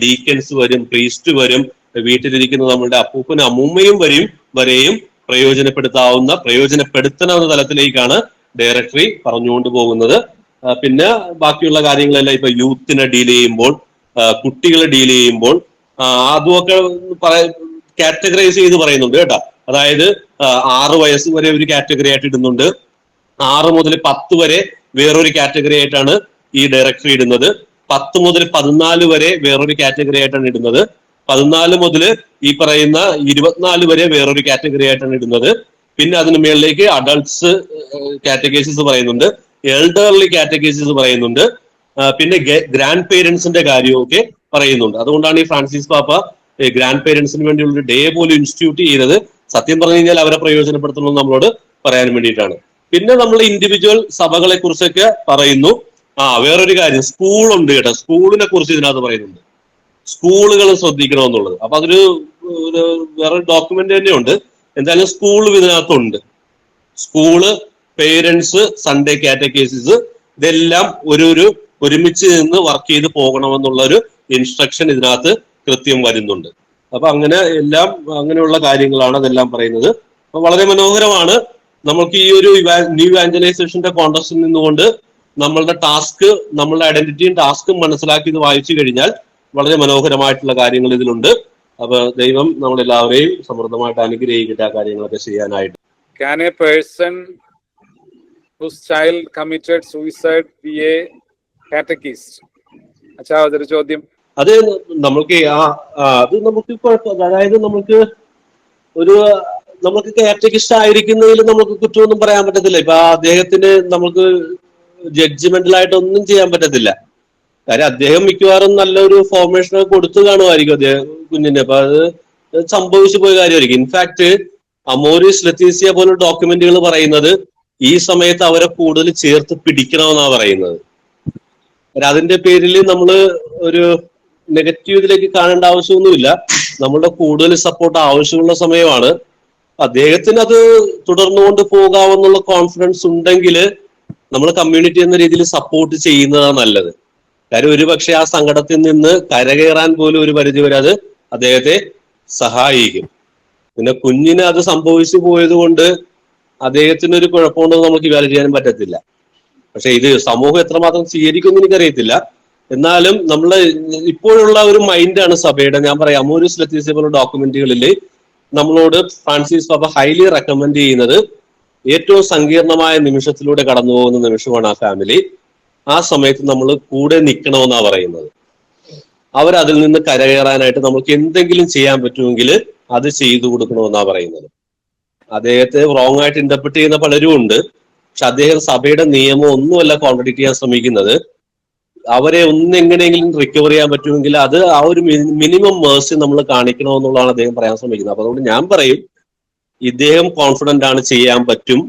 ഡീക്കൻസ് വരും, പ്രീസ്റ്റ് വരും, വീട്ടിലിരിക്കുന്ന നമ്മളുടെ അപ്പൂപ്പനും അമ്മൂമ്മയും വരെയും പ്രയോജനപ്പെടുത്തണമെന്ന തലത്തിലേക്കാണ് ഡയറക്ടറി പറഞ്ഞുകൊണ്ട് പോകുന്നത്. പിന്നെ ബാക്കിയുള്ള കാര്യങ്ങളെല്ലാം ഇപ്പൊ യൂത്തിനെ ഡീൽ ചെയ്യുമ്പോൾ, കുട്ടികളെ ഡീൽ ചെയ്യുമ്പോൾ അതുമൊക്കെ കാറ്റഗറൈസ് ചെയ്ത് പറയുന്നുണ്ട് കേട്ടോ. അതായത് 6 വയസ്സ് വരെ ഒരു കാറ്റഗറി ആയിട്ട് ഇടുന്നുണ്ട്, 6 മുതൽ 10 വരെ വേറൊരു കാറ്റഗറി ആയിട്ടാണ് ഈ ഡയറക്ടറി ഇടുന്നത്, 10 മുതൽ 14 വരെ വേറൊരു കാറ്റഗറി ആയിട്ടാണ് ഇടുന്നത്, 14 മുതൽ ഈ പറയുന്ന 24 വരെ വേറൊരു കാറ്റഗറി ആയിട്ടാണ് ഇടുന്നത്. പിന്നെ അതിന് മേളിലേക്ക് അഡൾട്ട്സ് കാറ്റഗറീസ് പറയുന്നുണ്ട്, എൽഡർലി കാറ്റഗറീസ് പറയുന്നുണ്ട്, പിന്നെ ഗ്രാൻഡ് പേരൻസിന്റെ കാര്യമൊക്കെ പറയുന്നുണ്ട്. അതുകൊണ്ടാണ് ഈ ഫ്രാൻസിസ് പാപ്പ ഗ്രാൻഡ് പേരൻസിന് വേണ്ടിയുള്ള ഡേ പോലും ഇൻസ്റ്റിറ്റ്യൂട്ട് ചെയ്തത്. സത്യം പറഞ്ഞു കഴിഞ്ഞാൽ അവരെ പ്രയോജനപ്പെടുത്തണമെന്ന് നമ്മളോട് പറയാൻ വേണ്ടിയിട്ടാണ്. പിന്നെ നമ്മൾ ഇൻഡിവിജ്വൽ സഭകളെ കുറിച്ചൊക്കെ പറയുന്നു. വേറൊരു കാര്യം, സ്കൂളുണ്ട് കേട്ടോ. സ്കൂളിനെ കുറിച്ച് ഇതിനകത്ത് പറയുന്നുണ്ട്, സ്കൂളുകൾ ശ്രദ്ധിക്കണമെന്നുള്ളത്. അപ്പൊ അതൊരു വേറൊരു ഡോക്യുമെന്റ് തന്നെയുണ്ട്. എന്തായാലും സ്കൂൾ ഇതിനകത്തുണ്ട്. സ്കൂള്, പേരൻസ്, സൺഡേ കാറ്റക്കേസിസ്, ഇതെല്ലാം ഒരുമിച്ച് നിന്ന് വർക്ക് ചെയ്ത് പോകണമെന്നുള്ള ഒരു ഇൻസ്ട്രക്ഷൻ ഇതിനകത്ത് കൃത്യം വരുന്നുണ്ട്. അപ്പൊ അങ്ങനെ എല്ലാം അങ്ങനെയുള്ള കാര്യങ്ങളാണ് അതെല്ലാം പറയുന്നത്. അപ്പൊ വളരെ മനോഹരമാണ്. നമ്മൾക്ക് ഈ ഒരു ന്യൂ ഇവാഞ്ചലൈസേഷന്റെ കോണ്ടസ്റ്റിൽ നിന്നുകൊണ്ട് നമ്മളുടെ ടാസ്ക്, നമ്മളുടെ ഐഡന്റിറ്റിയും ടാസ്കും മനസ്സിലാക്കി ഇത് വായിച്ചു കഴിഞ്ഞാൽ വളരെ മനോഹരമായിട്ടുള്ള കാര്യങ്ങൾ ഇതിലുണ്ട്. അപ്പൊ ദൈവം നമ്മളെല്ലാവരെയും സമൃദ്ധമായിട്ട് അനുഗ്രഹിക്കട്ടെ ആ കാര്യങ്ങളൊക്കെ ചെയ്യാനായിട്ട്. Can a person whose child committed suicide be a catechist? അച്ഛാ, അതൊരു ചോദ്യം. അത് നമ്മൾക്ക് അത് നമുക്ക് കുഴപ്പം, അതായത് നമുക്ക് കാറ്റഗിസ്റ്റ് ആയിരിക്കുന്നതിൽ നമുക്ക് കുറ്റമൊന്നും പറയാൻ പറ്റത്തില്ല. ഇപ്പൊ അദ്ദേഹത്തിന് നമുക്ക് ജഡ്ജ്മെന്റലായിട്ട് ഒന്നും ചെയ്യാൻ പറ്റത്തില്ല. കാര്യം അദ്ദേഹം മിക്കവാറും നല്ലൊരു ഫോർമേഷൻ കൊടുത്തു കാണുമായിരിക്കും അദ്ദേഹം കുഞ്ഞിന്റെ. അപ്പൊ അത് സംഭവിച്ചു പോയ കാര്യമായിരിക്കും. ഇൻഫാക്ട് അമോറിസ് ലത്തീസിയ പോലുള്ള ഡോക്യുമെന്റുകൾ പറയുന്നത് ഈ സമയത്ത് അവരെ കൂടുതൽ ചേർത്ത് പിടിക്കണമെന്നാണ് പറയുന്നത്. അതിന്റെ പേരിൽ നമ്മൾ ഒരു നെഗറ്റീവ് ഇതിലേക്ക് കാണേണ്ട ആവശ്യമൊന്നുമില്ല. നമ്മളുടെ കൂടുതൽ സപ്പോർട്ട് ആവശ്യമുള്ള സമയമാണ്. അദ്ദേഹത്തിന് അത് തുടർന്നുകൊണ്ട് പോകാമെന്നുള്ള കോൺഫിഡൻസ് ഉണ്ടെങ്കിൽ നമ്മൾ കമ്മ്യൂണിറ്റി എന്ന രീതിയിൽ സപ്പോർട്ട് ചെയ്യുന്നതാണ് നല്ലത്. കാര്യം ഒരുപക്ഷെ ആ സങ്കടത്തിൽ നിന്ന് കരകയറാൻ പോലും ഒരു പരിധി വരെ അത് അദ്ദേഹത്തെ സഹായിക്കും. പിന്നെ കുഞ്ഞിന് അത് സംഭവിച്ചു പോയത് കൊണ്ട് അദ്ദേഹത്തിന് ഒരു കുഴപ്പമുണ്ടെന്ന് നമുക്ക് ഇവാലുവേറ്റ് ചെയ്യാനും പറ്റത്തില്ല. പക്ഷെ ഇത് സമൂഹം എത്രമാത്രം സ്വീകരിക്കുമെന്ന് എനിക്കറിയത്തില്ല. എന്നാലും നമ്മൾ ഇപ്പോഴുള്ള ഒരു മൈൻഡാണ് സഭയുടെ. ഞാൻ പറയാം, അമോരിസ് ലത്തീസിയ പോലുള്ള ഡോക്യുമെന്റുകളിൽ നമ്മളോട് ഫ്രാൻസിസ് പാപ്പ ഹൈലി റെക്കമെൻഡ് ചെയ്യുന്നത് ഏറ്റവും സങ്കീർണമായ നിമിഷത്തിലൂടെ കടന്നു പോകുന്ന നിമിഷമാണ് ആ ഫാമിലി. ആ സമയത്ത് നമ്മൾ കൂടെ നിൽക്കണമെന്നാണ് പറയുന്നത്. അവരതിൽ നിന്ന് കരകയറാനായിട്ട് നമുക്ക് എന്തെങ്കിലും ചെയ്യാൻ പറ്റുമെങ്കിൽ അത് ചെയ്തു കൊടുക്കണമെന്നാണ് പറയുന്നത്. അദ്ദേഹത്തെ റോങ് ആയിട്ട് ഇന്റർപ്രറ്റ് ചെയ്യുന്ന പലരും ഉണ്ട്. പക്ഷെ അദ്ദേഹം സഭയുടെ നിയമം ഒന്നുമല്ല കോൺട്രഡിക്ട് ചെയ്യാൻ ശ്രമിക്കുന്നത്. അവരെ ഒന്നെങ്ങനെയെങ്കിലും റിക്കവർ ചെയ്യാൻ പറ്റുമെങ്കിൽ അത് ആ ഒരു മിനിമം മേഴ്സി നമ്മൾ കാണിക്കണമെന്നുള്ളതാണ് അദ്ദേഹം പറയാൻ ശ്രമിക്കുന്നത്. അപ്പൊ അതുകൊണ്ട് ഞാൻ പറയും, ഇദ്ദേഹം കോൺഫിഡന്റ് ആണ്, ചെയ്യാൻ പറ്റും.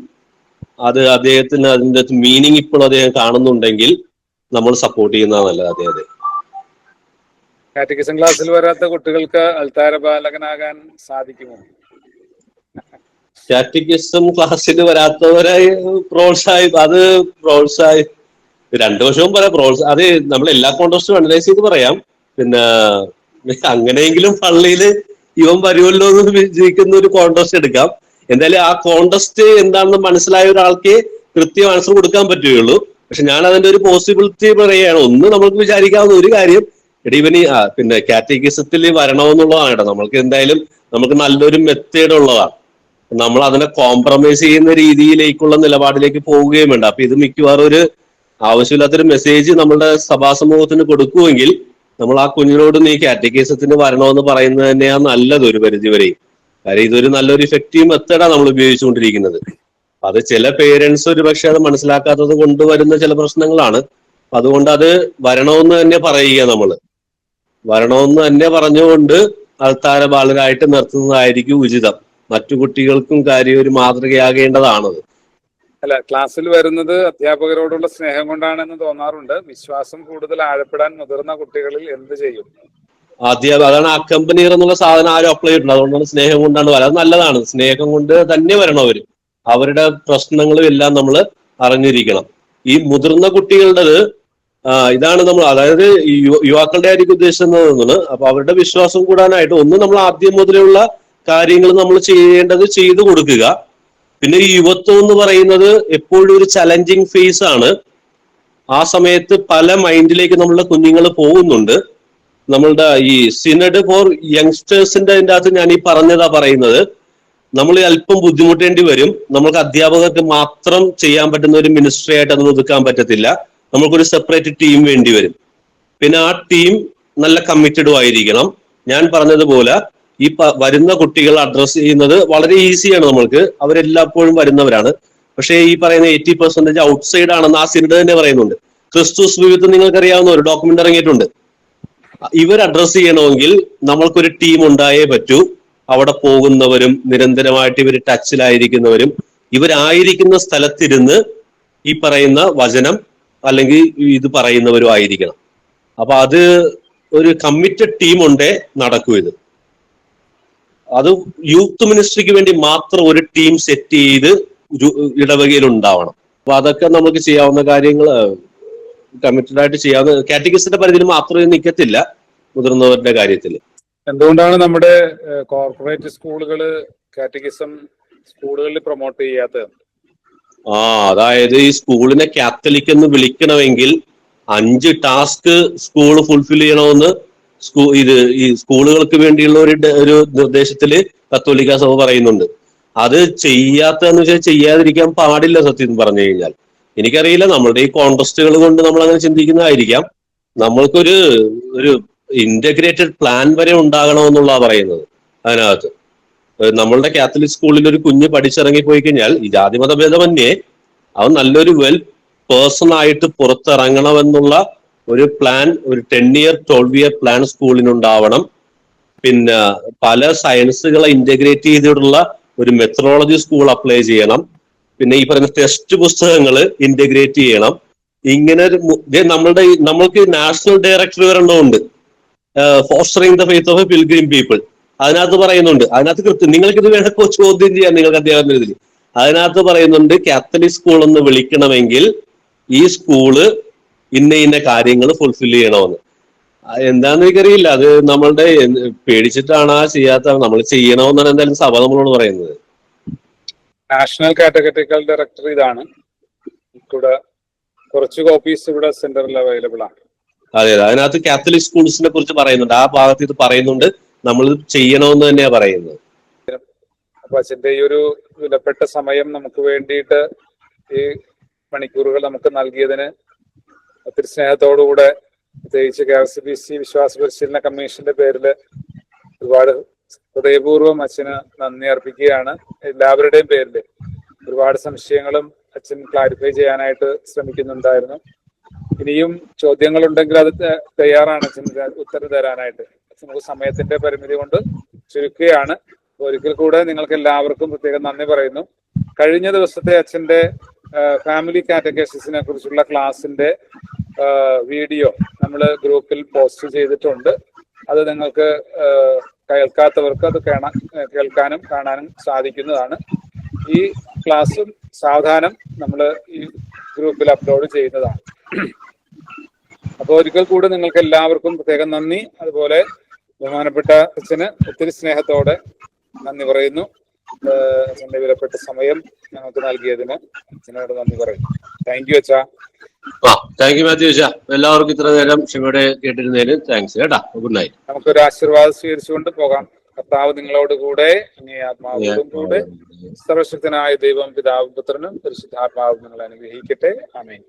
അത് അദ്ദേഹത്തിന് അതിന്റെ മീനിങ് ഇപ്പോൾ അദ്ദേഹം കാണുന്നുണ്ടെങ്കിൽ നമ്മൾ സപ്പോർട്ട് ചെയ്യുന്നതാണ് നല്ലത് അദ്ദേഹത്തെ. കാറ്റഗിസം ക്ലാസ്സിൽ വരാത്ത കുട്ടികൾക്ക് അൾത്താര ബാലകനാകാൻ സാധിക്കുമോ? കാറ്റഗിസം ക്ലാസ്സിൽ വരാത്തവരെ പ്രോത്സാഹി രണ്ടു വശവും പറയാം. അത് നമ്മൾ എല്ലാ കോൺടസ്റ്റും അനലൈസ് ചെയ്ത് പറയാം. പിന്നെ അങ്ങനെയെങ്കിലും പള്ളിയില് ഇവൻ വരുമല്ലോ എന്ന് വിജയിക്കുന്ന ഒരു കോൺടസ്റ്റ് എടുക്കാം. എന്തായാലും ആ കോൺടസ്റ്റ് എന്താണെന്ന് മനസ്സിലായ ഒരാൾക്ക് കൃത്യം ആൻസർ കൊടുക്കാൻ പറ്റുകയുള്ളൂ. പക്ഷെ ഞാൻ അതിന്റെ ഒരു പോസിബിലിറ്റി പറയുകയാണ്. ഒന്ന് നമുക്ക് വിചാരിക്കാവുന്ന ഒരു കാര്യം, ഇവന് പിന്നെ കാറ്റഗിസത്തിൽ വരണമെന്നുള്ളതാണ് കേട്ടോ. നമ്മൾക്ക് എന്തായാലും നമുക്ക് നല്ലൊരു മെത്തേഡ് ഉള്ളതാണ്. നമ്മൾ അതിനെ കോംപ്രമൈസ് ചെയ്യുന്ന രീതിയിലേക്കുള്ള നിലപാടിലേക്ക് പോവുകയും വേണ്ട. അപ്പൊ ഇത് മിക്കവാറും ഒരു ആവശ്യമില്ലാത്തൊരു മെസ്സേജ് നമ്മുടെ സഭാ സമൂഹത്തിന് കൊടുക്കുമെങ്കിൽ നമ്മൾ ആ കുഞ്ഞിനോട് നീ കാറ്റഗിസത്തിന് വരണമെന്ന് പറയുന്നത് തന്നെയാണ് നല്ലത് ഒരു പരിധി വരെയും. കാര്യം ഇതൊരു നല്ലൊരു ഇഫക്റ്റീവ് മെത്തേഡാണ് നമ്മൾ ഉപയോഗിച്ചുകൊണ്ടിരിക്കുന്നത്. അത് ചില പേരൻസ് ഒരു പക്ഷെ അത് മനസ്സിലാക്കാത്തത് കൊണ്ടുവരുന്ന ചില പ്രശ്നങ്ങളാണ്. അതുകൊണ്ട് അത് വരണമെന്ന് തന്നെ പറയുക, വരണമെന്ന് തന്നെ പറഞ്ഞുകൊണ്ട് അൾത്താര ബാലരായിട്ട് നിർത്തുന്നതായിരിക്കും ഉചിതം. മറ്റു കുട്ടികൾക്കും കാര്യം ഒരു മാതൃകയാകേണ്ടതാണത്. അല്ല, ക്ലാസ്സിൽ വരുന്നത് അധ്യാപകരോടുള്ള സ്നേഹം കൊണ്ടാണെന്ന് തോന്നാറുണ്ട്. വിശ്വാസം കൂടുതൽ ആഴപ്പെടാൻ മുതിർന്ന കുട്ടികളിൽ എന്ത് ചെയ്യും? അതാണ് അക്കമ്പനീർ എന്നുള്ള സാധനം ആരും അപ്ലൈ ചെയ്തിട്ടുണ്ട്. അതുകൊണ്ടാണ് സ്നേഹം കൊണ്ടാണ് വരാം. അത് നല്ലതാണ്. സ്നേഹം കൊണ്ട് തന്നെ വരണം അവര്. അവരുടെ പ്രശ്നങ്ങളും എല്ലാം നമ്മൾ അറിഞ്ഞിരിക്കണം. ഈ മുതിർന്ന കുട്ടികളുടേത് ഇതാണ് നമ്മൾ, അതായത് യുവാക്കളുടെ ആയിരിക്കും ഉദ്ദേശിക്കുന്നത്. അപ്പൊ അവരുടെ വിശ്വാസം കൂടാനായിട്ട് ഒന്ന് നമ്മൾ ആദ്യം മുതലുള്ള കാര്യങ്ങൾ നമ്മൾ ചെയ്തു കൊടുക്കുക. പിന്നെ ഈ യുവത്വം എന്ന് പറയുന്നത് എപ്പോഴും ഒരു ചലഞ്ചിങ് ഫേസ് ആണ്. ആ സമയത്ത് പല മൈൻഡിലേക്ക് നമ്മളുടെ കുഞ്ഞുങ്ങൾ പോകുന്നുണ്ട്. നമ്മളുടെ ഈ സിനഡ് ഫോർ യങ്സ്റ്റേഴ്സിന്റെ അതിൻ്റെ അകത്ത് ഞാൻ ഈ പറയുന്നത് നമ്മൾ അല്പം ബുദ്ധിമുട്ടേണ്ടി വരും. നമുക്ക് അധ്യാപകർക്ക് മാത്രം ചെയ്യാൻ പറ്റുന്ന ഒരു മിനിസ്ട്രി ആയിട്ട് അത് ഒതുക്കാൻ പറ്റത്തില്ല. നമുക്കൊരു സെപ്പറേറ്റ് ടീം വേണ്ടി വരും. പിന്നെ ആ ടീം നല്ല കമ്മിറ്റഡും ആയിരിക്കണം. ഞാൻ പറഞ്ഞതുപോലെ ഈ വരുന്ന കുട്ടികൾ അഡ്രസ് ചെയ്യുന്നത് വളരെ ഈസിയാണ്. നമ്മൾക്ക് അവരെല്ലാപ്പോഴും വരുന്നവരാണ്. പക്ഷേ ഈ പറയുന്ന 80% ഔട്ട്സൈഡ് ആണെന്ന് ആ സിനഡ് തന്നെ പറയുന്നുണ്ട്. ക്രിസ്തുസ് വിവിധം നിങ്ങൾക്കറിയാവുന്ന ഒരു ഡോക്യുമെന്റ് ഇറങ്ങിയിട്ടുണ്ട്. ഇവർ അഡ്രസ് ചെയ്യണമെങ്കിൽ നമ്മൾക്കൊരു ടീം ഉണ്ടായേ പറ്റൂ. അവിടെ പോകുന്നവരും നിരന്തരമായിട്ട് ഇവർ ടച്ചിലായിരിക്കുന്നവരും ഇവരായിരിക്കുന്ന സ്ഥലത്തിരുന്ന് ഈ പറയുന്ന വചനം അല്ലെങ്കിൽ ഇത് പറയുന്നവരും ആയിരിക്കണം. അപ്പൊ അത് ഒരു കമ്മിറ്റഡ് ടീം ഉണ്ടേ നടക്കൂ. ഇത് അത് യൂത്ത് മിനിസ്ട്രിക്ക് വേണ്ടി മാത്രം ഒരു ടീം സെറ്റ് ചെയ്ത് ഇടവകയിൽ ഉണ്ടാവണം. അപ്പൊ അതൊക്കെ നമുക്ക് ചെയ്യാവുന്ന കാര്യങ്ങൾ, കമ്മിറ്റഡ് ആയിട്ട് ചെയ്യാവുന്ന, കാറ്റഗിസത്തിന്റെ പരിധിയിൽ മാത്രമേ നിൽക്കത്തില്ല മുതിർന്നവരുടെ കാര്യത്തിൽ. എന്തുകൊണ്ടാണ് നമ്മുടെ കോർപ്പറേറ്റ് സ്കൂളുകള് കാറ്റഗിസം സ്കൂളുകളിൽ പ്രൊമോട്ട് ചെയ്യാത്തത്? അതായത് ഈ സ്കൂളിനെ കാത്തലിക് എന്ന് വിളിക്കണമെങ്കിൽ 5 ടാസ്ക് സ്കൂൾ ഫുൾഫിൽ ചെയ്യണമെന്ന് ഈ സ്കൂളുകൾക്ക് വേണ്ടിയുള്ള ഒരു നിർദ്ദേശത്തില് കത്തോലിക്ക സഭ പറയുന്നുണ്ട്. അത് ചെയ്യാത്തതെന്ന് വെച്ചാൽ ചെയ്യാതിരിക്കാൻ പാടില്ല. സത്യം പറഞ്ഞു കഴിഞ്ഞാൽ എനിക്കറിയില്ല, നമ്മളുടെ ഈ കോൺട്രസ്റ്റുകൾ കൊണ്ട് നമ്മൾ അങ്ങനെ ചിന്തിക്കുന്നതായിരിക്കാം. നമ്മൾക്കൊരു ഇന്റഗ്രേറ്റഡ് പ്ലാൻ വരെ ഉണ്ടാകണമെന്നുള്ള പറയുന്നത്. അതിനകത്ത് നമ്മളുടെ കാത്തലിക് സ്കൂളിൽ ഒരു കുഞ്ഞ് പഠിച്ചിറങ്ങി പോയി കഴിഞ്ഞാൽ ഈ ജാതിമത ഭേദമന്യേ അവൻ നല്ലൊരു പേഴ്സൺ ആയിട്ട് പുറത്തിറങ്ങണമെന്നുള്ള ഒരു പ്ലാൻ, ഒരു 10-year 12-year പ്ലാൻ സ്കൂളിനുണ്ടാവണം. പിന്നെ പല സയൻസുകളെ ഇന്റഗ്രേറ്റ് ചെയ്തിട്ടുള്ള ഒരു മെത്തഡോളജി സ്കൂൾ അപ്ലൈ ചെയ്യണം. പിന്നെ ഈ പറയുന്ന ടെക്സ്റ്റ് പുസ്തകങ്ങൾ ഇന്റഗ്രേറ്റ് ചെയ്യണം. ഇങ്ങനെ നമ്മൾക്ക് നാഷണൽ ഡയറക്ടർ വരേണ്ടതുണ്ട്, fostering the faith of A pilgrim people. അതിനകത്ത് പറയുന്നുണ്ട്, അതിനകത്ത് കൃത്യം നിങ്ങൾക്കിത് വേണമെങ്കിൽ ചോദ്യം ചെയ്യാം നിങ്ങൾക്ക് അധ്യാപനത്തിൽ. അതിനകത്ത് പറയുന്നുണ്ട് കാത്തലിക് സ്കൂൾ എന്ന് വിളിക്കണമെങ്കിൽ ഈ സ്കൂള് ഇന്ന കാര്യങ്ങൾ ഫുൾഫിൽ ചെയ്യണമെന്ന്. എന്താന്ന് എനിക്കറിയില്ല, അത് നമ്മളുടെ പേടിച്ചിട്ടാണ് ചെയ്യാത്ത, നമ്മൾ ചെയ്യണമെന്നാണ് എന്തായാലും സഭ നമ്മളോട് പറയുന്നത്. നാഷണൽ കാറ്റഗറിക്കൽ ഡയറക്ടർ ഇതാണ്. ഇവിടെ കുറച്ച് കോപ്പീസ് ഇവിടെ സെന്ററിൽ അവൈലബിൾ ആണ്. അതെ അതെ, അതിനകത്ത് കാത്തലിക് സ്കൂൾസിനെ കുറിച്ച് പറയുന്നുണ്ട്, ആ ഭാഗത്ത് ഇത് പറയുന്നുണ്ട്, നമ്മൾ ചെയ്യണമെന്ന് തന്നെയാ പറയുന്നത്. അപ്പൊ അച്ഛന്റെ ഈ ഒരു വിലപ്പെട്ട സമയം നമുക്ക് വേണ്ടിയിട്ട് ഈ മണിക്കൂറുകൾ നമുക്ക് നൽകിയതിന് ഒത്തിരി സ്നേഹത്തോടുകൂടെ, പ്രത്യേകിച്ച് KRCBC വിശ്വാസ പരിശീലന കമ്മീഷന്റെ പേരിൽ ഒരുപാട് ഹൃദയപൂർവ്വം അച്ഛന് നന്ദി അർപ്പിക്കുകയാണ്. എല്ലാവരുടെയും പേരിൽ ഒരുപാട് സംശയങ്ങളും അച്ഛൻ ക്ലാരിഫൈ ചെയ്യാനായിട്ട് ശ്രമിക്കുന്നുണ്ടായിരുന്നു. ഇനിയും ചോദ്യങ്ങളുണ്ടെങ്കിൽ അത് തയ്യാറാണ് അച്ഛൻ ഉത്തരം തരാനായിട്ട്. നമുക്ക് സമയത്തിന്റെ പരിമിതി കൊണ്ട് ചുരുക്കുകയാണ്. ഒരിക്കൽ കൂടെ നിങ്ങൾക്ക് എല്ലാവർക്കും പ്രത്യേകം നന്ദി പറയുന്നു. കഴിഞ്ഞ ദിവസത്തെ അച്ഛന്റെ ഫാമിലി കാറ്റഗസിസിനെ കുറിച്ചുള്ള ക്ലാസിന്റെ വീഡിയോ നമ്മൾ ഗ്രൂപ്പിൽ പോസ്റ്റ് ചെയ്തിട്ടുണ്ട്. അത് നിങ്ങൾക്ക് കേൾക്കാത്തവർക്ക് അത് കേൾക്കാനും കാണാനും സാധിക്കുന്നതാണ്. ഈ ക്ലാസ്സും സാവധാനം നമ്മൾ ഈ ഗ്രൂപ്പിൽ അപ്ലോഡ് ചെയ്യുന്നതാണ്. അപ്പോൾ ഒരിക്കൽ കൂടെ നിങ്ങൾക്ക് എല്ലാവർക്കും പ്രത്യേകം നന്ദി. അതുപോലെ ബഹുമാനപ്പെട്ട അച്ഛന് ഒത്തിരി സ്നേഹത്തോടെ നന്ദി പറയുന്നു. അച്ഛന്റെ വിലപ്പെട്ട സമയം ഞങ്ങൾക്ക് നൽകിയതിന് അച്ഛനോട് നന്ദി പറയുന്നു. താങ്ക് യു അച്ഛാ. താങ്ക് യു മാത്യു അച്ഛാ. എല്ലാവർക്കും ഇത്ര നേരം ക്ഷമയോടെ കേട്ടിരുന്നതിന് താങ്ക്സ് കേട്ടാ. Good night. നമുക്കൊരു ആശീർവാദം സ്വീകരിച്ചുകൊണ്ട് പോകാം. കർത്താവ് നിങ്ങളോട് കൂടെ, ആത്മാവോടും കൂടെ. സർവശക്തനായ ദൈവം പിതാവും പുത്രനും പരിശുദ്ധാത്മാവും നിങ്ങളെ അനുഗ്രഹിക്കട്ടെ. ആമേൻ.